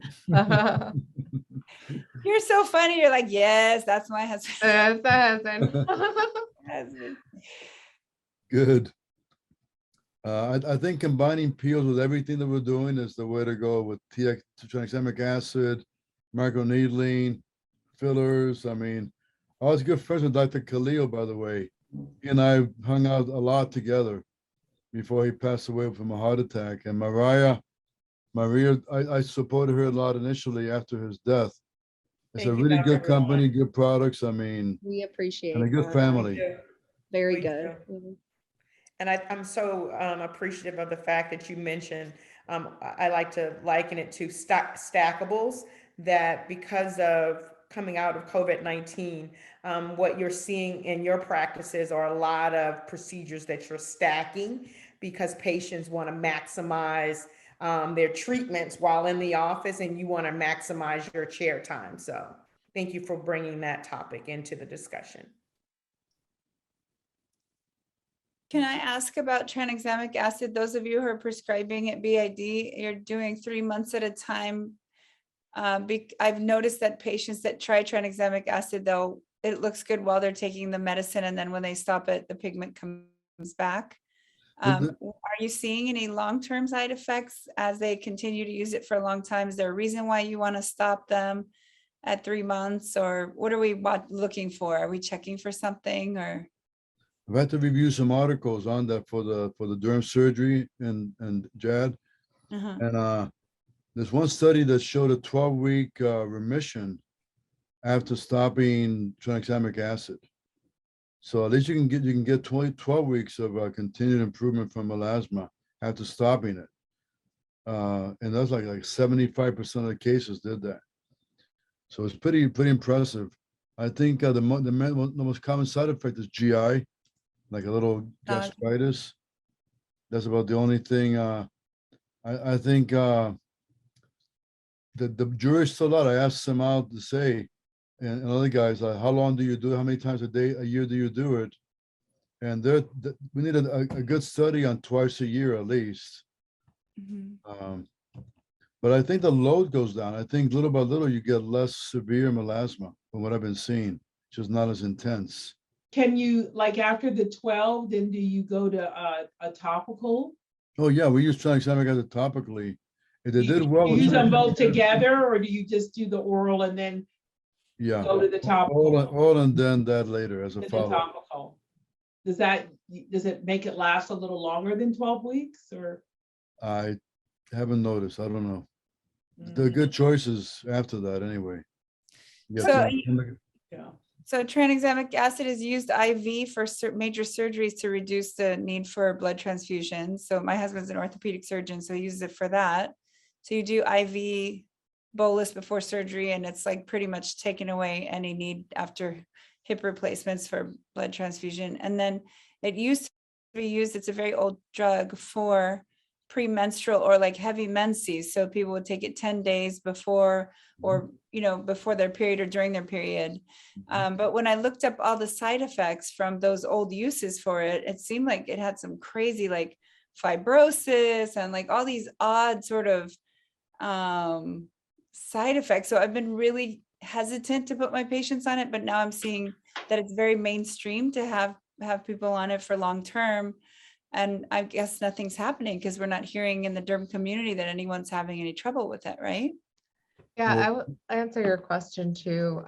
You're so funny. You're like, yes, that's my husband. That's the Husband. Good. I think combining peels with everything that we're doing is the way to go with tranexamic acid, microneedling, fillers. I mean, I was good friends with Dr. Khalil, by the way. He and I hung out a lot together before he passed away from a heart attack. And Maria, I supported her a lot initially after his death. It's Thank a you, really Dr. good company, good products. I mean, We appreciate and a good that. family. Very We good. And I'm so appreciative of the fact that you mentioned, I like to liken it to stackables, that because of coming out of COVID-19, what you're seeing in your practices are a lot of procedures that you're stacking because patients want to maximize their treatments while in the office, and you want to maximize your chair time. So thank you for bringing that topic into the discussion. Can I ask about tranexamic acid? Those of you who are prescribing it BID, you're doing 3 months at a time. I've noticed that patients that try tranexamic acid, though, it looks good while they're taking the medicine, and then when they stop it, the pigment comes back. Are you seeing any long-term side effects as they continue to use it for a long time? Is there a reason why you want to stop them at 3 months, or what are we looking for? Are we checking for something, or? I've had to review some articles on that for the derm surgery and JAD. Uh-huh. And there's one study that showed a 12-week remission after stopping tranexamic acid. So at least you can get 12 weeks of continued improvement from melasma after stopping it. And that's like 75% of the cases did that. So it's pretty impressive. I think the most common side effect is GI, like a little Okay. gastritis. That's about the only thing. I think the jury's still out. I asked them out to say, and other guys, how long do you do? How many times a year do you do it? And we need a good study on twice a year at least. Mhm. But I think the load goes down. I think little by little you get less severe melasma from what I've been seeing, just not as intense. Can you, like after the 12, then do you go to a topical? Oh yeah, we use tranexamic acid topically. They Do you did well with use them both tranexamic acid. together, or do you just do the oral and then Yeah, go to the all, topical? all and then that later as a To the follow. topical. Does it make it last a little longer than 12 weeks or? I haven't noticed. I don't know. They're good choices after that anyway. Yeah, So Yeah. So tranexamic acid is used IV for major surgeries to reduce the need for blood transfusions. So my husband's an orthopedic surgeon, so he uses it for that. So you do IV bolus before surgery, and it's like pretty much taking away any need after hip replacements for blood transfusion. And then it used to be used, it's a very old drug for premenstrual or like heavy menses. So people would take it 10 days before or before their period or during their period. But when I looked up all the side effects from those old uses for it, it seemed like it had some crazy like fibrosis and like all these odd sort of side effects. So I've been really hesitant to put my patients on it, but now I'm seeing that it's very mainstream to have people on it for long term. And I guess nothing's happening because we're not hearing in the derm community that anyone's having any trouble with it, right? Yeah, Well- I will answer your question too.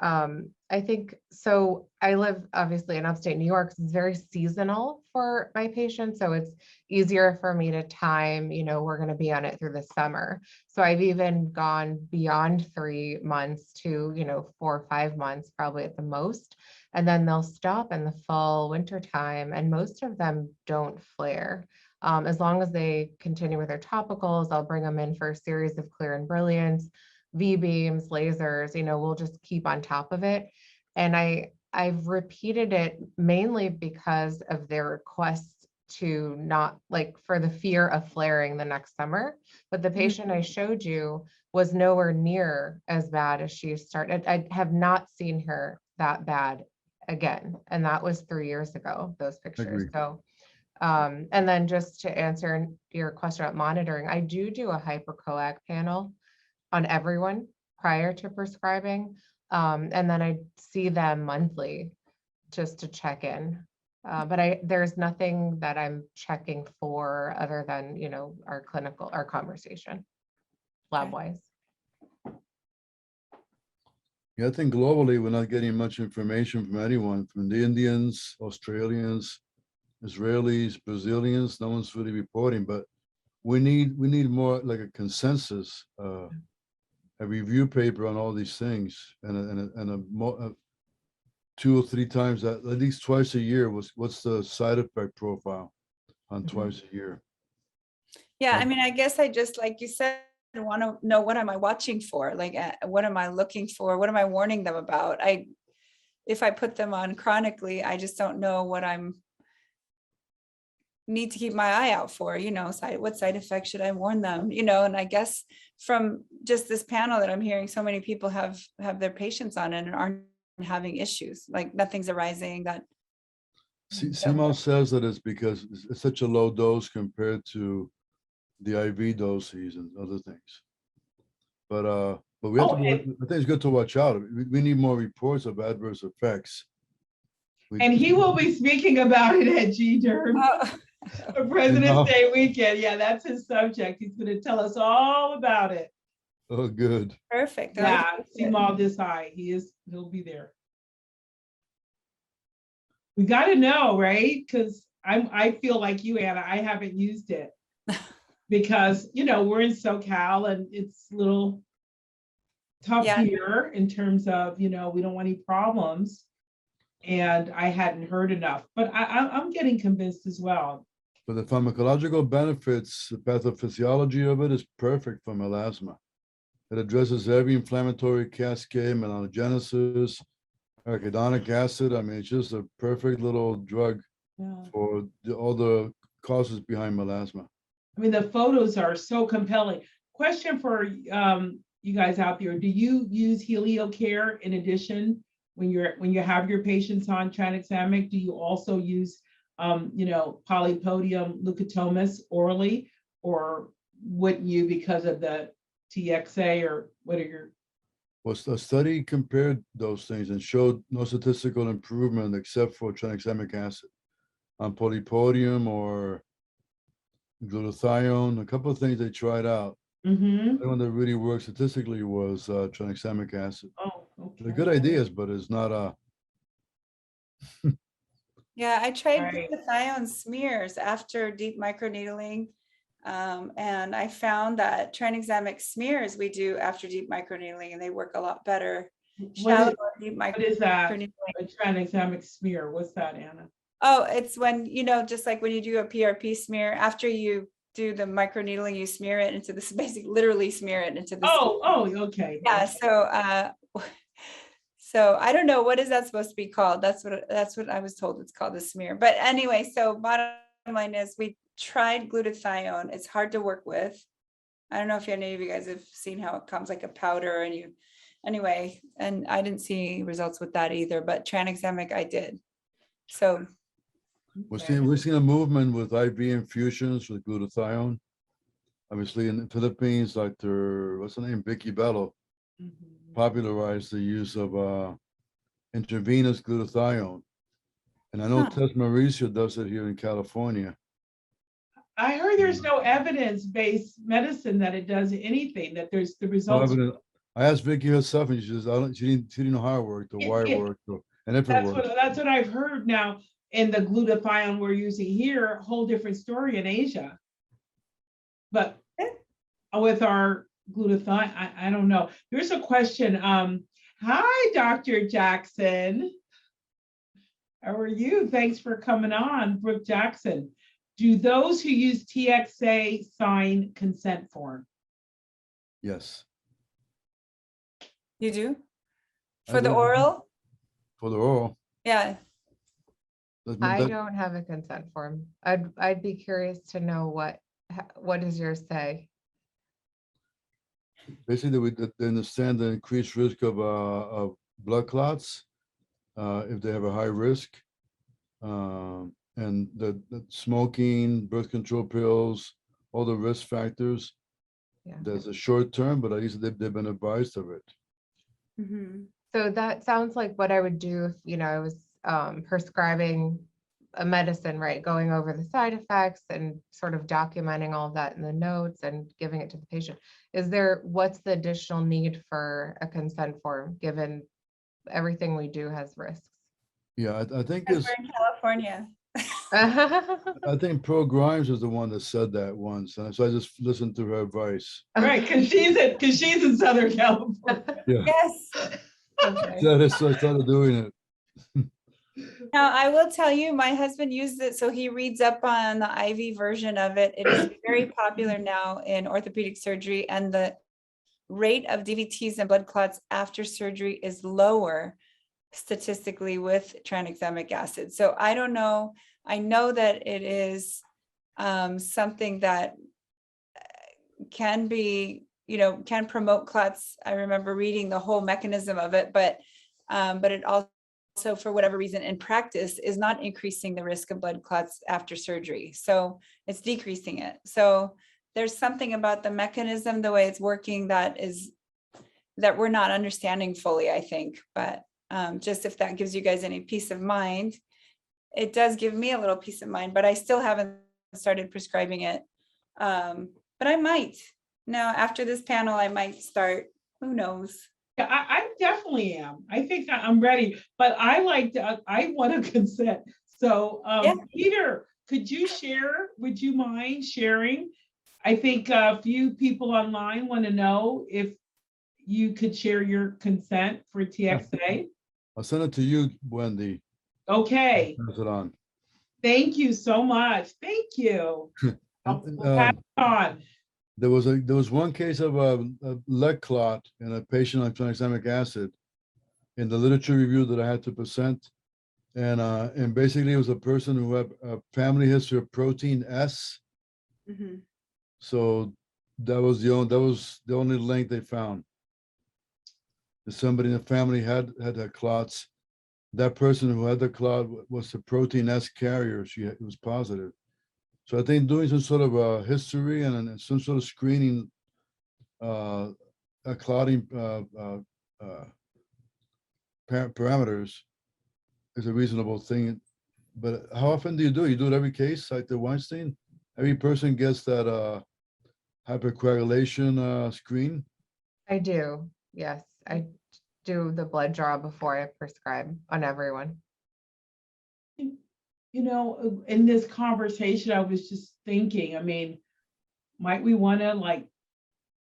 I think, so I live obviously in upstate New York, so it's very seasonal for my patients. So it's easier for me to time, we're going to be on it through the summer. So I've even gone beyond 3 months to, 4 or 5 months, probably at the most. And then they'll stop in the fall, winter time, and most of them don't flare. As long as they continue with their topicals, I'll bring them in for a series of Clear and Brilliance, V-beams, lasers, we'll just keep on top of it. And I've repeated it mainly because of their requests to not like for the fear of flaring the next summer. But the patient I showed you was nowhere near as bad as she started. I have not seen her that bad again. And that was 3 years ago, those pictures. Agreed. So, and then just to answer your question about monitoring, I do a hypercoag panel on everyone prior to prescribing. And then I see them monthly just to check in. But there's nothing that I'm checking for other than, our conversation, lab wise. Yeah, I think globally, we're not getting much information from anyone, from the Indians, Australians, Israelis, Brazilians. No one's really reporting, but we need more like a consensus, a review paper on all these things, and 2 or 3 times, at least twice a year. What's the side effect profile on twice a year? Yeah, I mean, I guess I just, like you said, want to know, what am I watching for? Like, what am I looking for? What am I warning them about? If I put them on chronically, I just don't know what I'm need to keep my eye out for, what side effects should I warn them, and I guess from just this panel that I'm hearing, so many people have their patients on it and aren't having issues, like nothing's arising that. CMO says that it's because it's such a low dose compared to the IV doses and other things. But we have to I think it's good to watch out. We need more reports of adverse effects. And he will be speaking about it at GDerm for President's Day weekend. Yeah, that's his subject. He's going to tell us all about it. Oh, good. Perfect. Yeah, Simal Desai. He'll be there. We got to know, right? Because I feel like you, Anna, I haven't used it because, we're in SoCal and it's a little tough here in terms of, we don't want any problems. And I hadn't heard enough, but I'm getting convinced as well. But the pharmacological benefits, the pathophysiology of it is perfect for melasma. It addresses every inflammatory cascade, melanogenesis, arachidonic acid. I mean, it's just a perfect little drug for all the causes behind melasma. I mean, the photos are so compelling. Question for you guys out there: do you use HelioCare in addition when you have your patients on tranexamic? Do you also use polypodium leukotomas orally, or wouldn't you because of the TXA, or what are your? Well, a study compared those things and showed no statistical improvement except for tranexamic acid on polypodium or glutathione. A couple of things they tried out. Mm-hmm. The one that really worked statistically was tranexamic acid. Oh, okay. They're good ideas, but it's not a. Yeah, I tried Right. glutathione smears after deep microneedling. And I found that tranexamic smears we do after deep microneedling, and they work a lot better. Shallow deep What is that? microneedling. A tranexamic smear. What's that, Anna? Oh, it's when, just like when you do a PRP smear, after you do the microneedling, you smear it into this, basically literally smear it into the skin. Okay. Yeah, so I don't know, what is that supposed to be called? That's what I was told it's called, a smear. But anyway, so bottom line is we tried glutathione. It's hard to work with. I don't know if any of you guys have seen how it comes like a powder, and anyway, and I didn't see results with that either, but tranexamic I did. So We're seeing a movement with IV infusions with glutathione. Obviously, in the Philippines, Dr. what's her name, Vicky Bello, popularized the use of intravenous glutathione, and I know Tess Mauricio does it here in California. I heard there's no evidence-based medicine that it does anything, that there's the results. I asked Vicky herself, and she says, she didn't know how it worked or why it worked, and if it worked. That's what I've heard now. In the glutathione we're using here, whole different story in Asia. But with our glutathione, I don't know. Here's a question. Hi, Dr. Jackson. How are you? Thanks for coming on, Brooke Jackson. Do those who use TXA sign consent form? Yes. you do? For the oral? For the oral. Yeah. I don't have a consent form. I'd be curious to know what does yours say? Basically, they understand the increased risk of blood clots if they have a high risk, and the smoking, birth control pills, all the risk factors. Yeah. There's a short term, but at least they've been advised of it. Mm-hmm. So that sounds like what I would do if, I was prescribing a medicine, right? Going over the side effects and sort of documenting all of that in the notes and giving it to the patient. What's the additional need for a consent form, given everything we do has risks? Yeah, I think Because we're in California. I think Pro Grimes was the one that said that once, and so I just listened to her advice. Right, because she's in Southern California. Yeah. Yes. Okay. So I started doing it. Now, I will tell you, my husband used it, so he reads up on the IV version of it. It is very popular now in orthopedic surgery, and the rate of DVTs and blood clots after surgery is lower statistically with tranexamic acid. So I don't know. I know that it is something that can be, can promote clots. I remember reading the whole mechanism of it, but it also, for whatever reason, in practice, is not increasing the risk of blood clots after surgery. So it's decreasing it. So there's something about the mechanism, the way it's working, that we're not understanding fully, I think. But just if that gives you guys any peace of mind, it does give me a little peace of mind, but I still haven't started prescribing it. But I might. Now, after this panel, I might start. Who knows? Yeah, I definitely am. I think I'm ready, but I want to consent. So, Peter, could you share? Would you mind sharing? I think a few people online want to know if you could share your consent for TXA. I'll send it to you, Wendy. Okay. Pass it on. Thank you so much. Thank you. I'll pass it on. There was one case of a leg clot in a patient on tranexamic acid in the literature review that I had to present. And basically it was a person who had a family history of protein S. Mhm. So that was the only link they found. That somebody in the family had clots. That person who had the clot was the protein S carrier. It was positive. So I think doing some sort of a history and some sort of screening, a clotting parameters is a reasonable thing. But how often do you do it? You do it every case, like the Weinstein? Every person gets that hypercoagulation screen? I do. Yes, I do the blood draw before I prescribe on everyone. You know, in this conversation, I was just thinking, I mean, might we want to like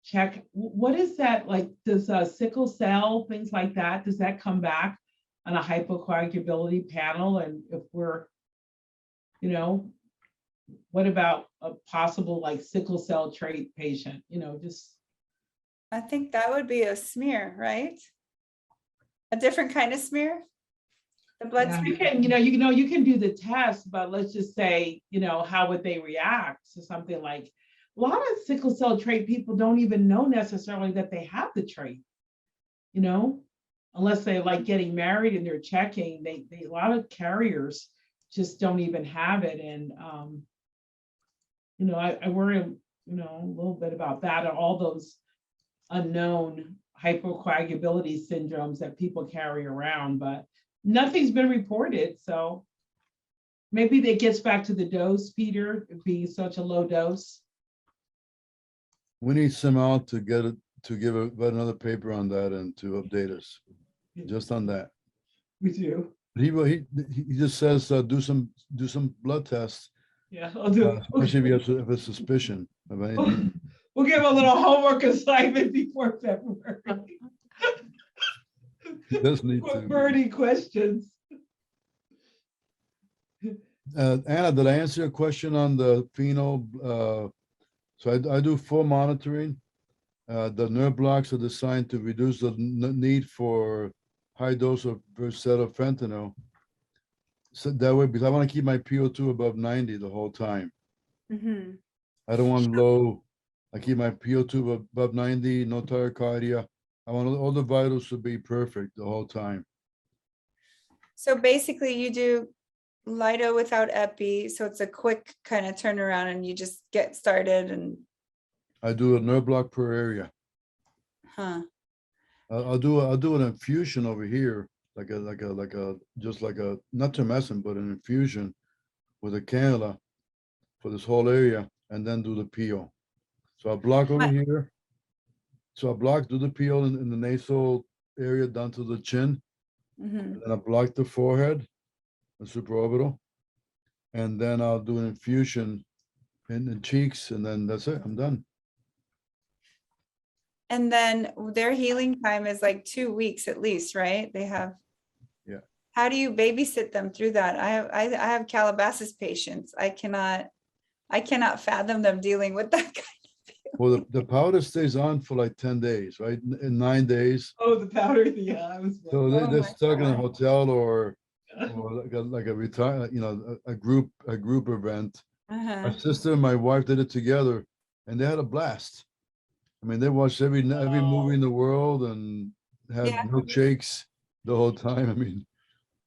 check, what is that, like, does sickle cell, things like that, does that come back on a hypocoagulability panel? And if we're, you know, what about a possible like sickle cell trait patient, you know, just. I think that would be a smear, right? A different kind of smear? The blood Yeah, smear? you can do the test, but let's just say, you know, how would they react to something like, a lot of sickle cell trait people don't even know necessarily that they have the trait, you know, unless they're like getting married and they're checking, they a lot of carriers just don't even have it. And, I worry, a little bit about that, and all those unknown hypocoagulability syndromes that people carry around, but nothing's been reported. So maybe that gets back to the dose, Peter, it being such a low dose. We need some out to get it, to give another paper on that and to update us, just on that. We do. He just says, do some blood tests, Yeah, I'll do. especially if you have a suspicion of anything. We'll give a little homework assignment before February. He does need to. Birdie questions. Anna, did I answer your question on the pheno? So I do full monitoring. The nerve blocks are designed to reduce the need for high dose of Versed fentanyl. So that way, because I want to keep my PO2 above 90 the whole time. Mhm. I don't want low. I keep my PO2 above 90, no tachycardia. I want all the vitals to be perfect the whole time. So basically you do Lido without epi, so it's a quick kind of turnaround and you just get started and, I do a nerve block per area. huh, I'll do an infusion over here, like a not tumescent, but an infusion with a cannula for this whole area, and then do the peel. So I block over here. So I do the peel in the nasal area down to the chin, mhm. and then I block the forehead, the supraorbital, and then I'll do an infusion in the cheeks, and then that's it. I'm done. And then their healing time is like 2 weeks at least, right? They have. Yeah. How do you babysit them through that? I have Calabasas patients. I cannot fathom them dealing with that kind. Well, the powder stays on for like 10 days, right? In 9 days. Oh, the powder, yeah, I was. So Oh they're my stuck in a God. hotel or like a retire, a group event. Uh-huh. My sister and my wife did it together, and they had a blast. I mean, they watched every movie in the world and had Yeah. milkshakes the whole time. I mean,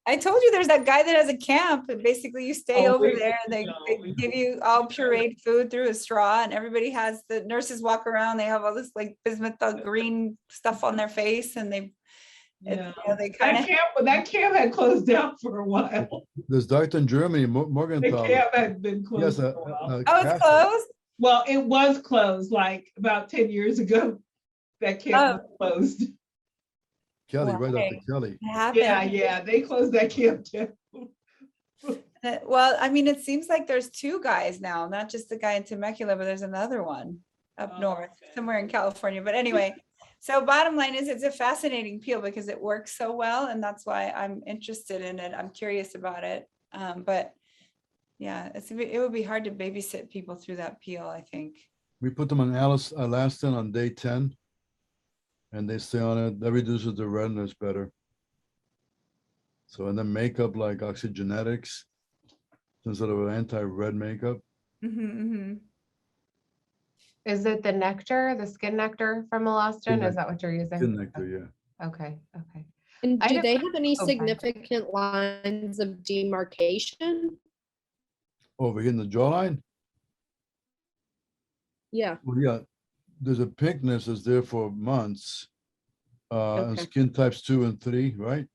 I told you there's that guy that has a camp and basically you stay Oh, over wait, there and they no. give you all pureed food through a straw and everybody has, the nurses walk around, they have all this like bismuth green stuff on their face and they, Yeah. they kind of. That camp had closed down for a while. there's doctor in Germany, The Morgenthau. camp had been Yes, closed for a while. Oh, it's closed? Well, it was closed like about 10 years ago. That camp was closed. Kelly, Well, right after hey, Kelly. it happened. Yeah, they closed that camp too. Well, I mean, it seems like there's two guys now, not just the guy in Temecula, but there's another one up Oh, north, okay. somewhere in California. But anyway, so bottom line is it's a fascinating peel because it works so well. And that's why I'm interested in it. I'm curious about it. But yeah, it would be hard to babysit people through that peel, I think. We put them on elastin on day 10, and they stay on it. That reduces the redness better. So, and then makeup like oxygenetics, some sort of anti-red makeup. Is it the nectar, the skin nectar from Alastin? Is that what you're using? Skin nectar, yeah. Okay, okay. And I do had a they quick- have any oh, fine. significant lines of demarcation? Over here in the jawline? Yeah, Well, yeah, there's a pinkness that's there for months. And Okay. skin types 2 and 3, right?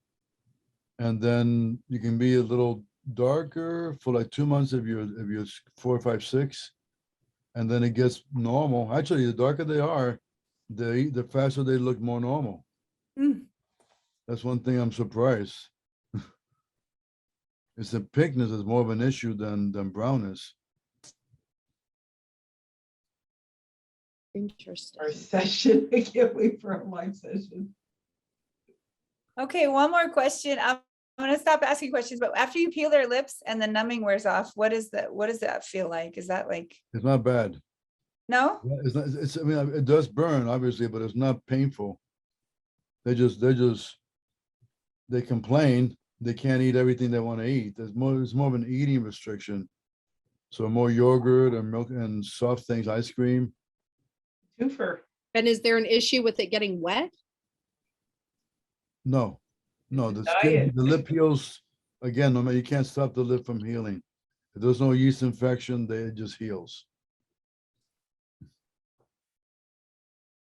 And then you can be a little darker for like 2 months if you're 4, 5, 6. And then it gets normal. Actually, the darker they are, the faster they look more normal. Mm. That's one thing I'm surprised. It's the pinkness is more of an issue than brownness. interesting. Our session. I can't wait for our live session. Okay, one more question. I'm gonna stop asking questions, but after you peel their lips and the numbing wears off, what does that feel like? Is that like, It's not bad. no? Yeah, it's not, I mean, it does burn, obviously, but it's not painful. They complain they can't eat everything they want to eat. It's more of an eating restriction. So more yogurt and milk and soft things, ice cream. Twofer. And is there an issue with it getting wet? No, It's a the skin, diet. the lip heals again. No matter, you can't stop the lip from healing. If there's no yeast infection, it just heals.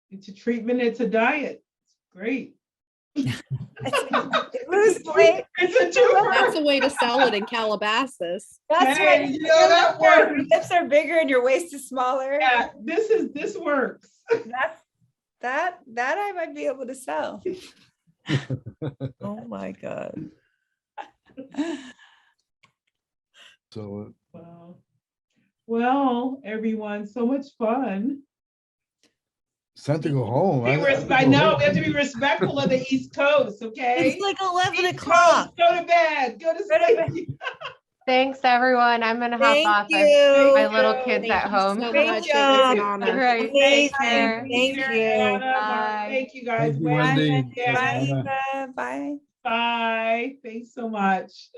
It's a treatment. It's a diet. It's great. Lose weight. It's a twofer. That's a way to sell it in Calabasas. That's Hey, right. you know, that Your works. lips are bigger and your waist is smaller. Yeah, this works. That I might be able to sell. Oh, my God. So Wow. Well, everyone, so much fun. it's time to go home. I know we have to be respectful of the East Coast, okay? It's like 11 East o'clock. Coast, go to bed. Go to sleep. Thanks, everyone. I'm gonna hop Thank off. I you. my little you. kids Thank at you home. so Great much. It was job. an All honor. right. Amazing. care. Thank Peter, you. Anna, Mark, Bye. thank you guys. Thank you, Wendy. Yeah, Anna. Bye. bye. Thanks so much.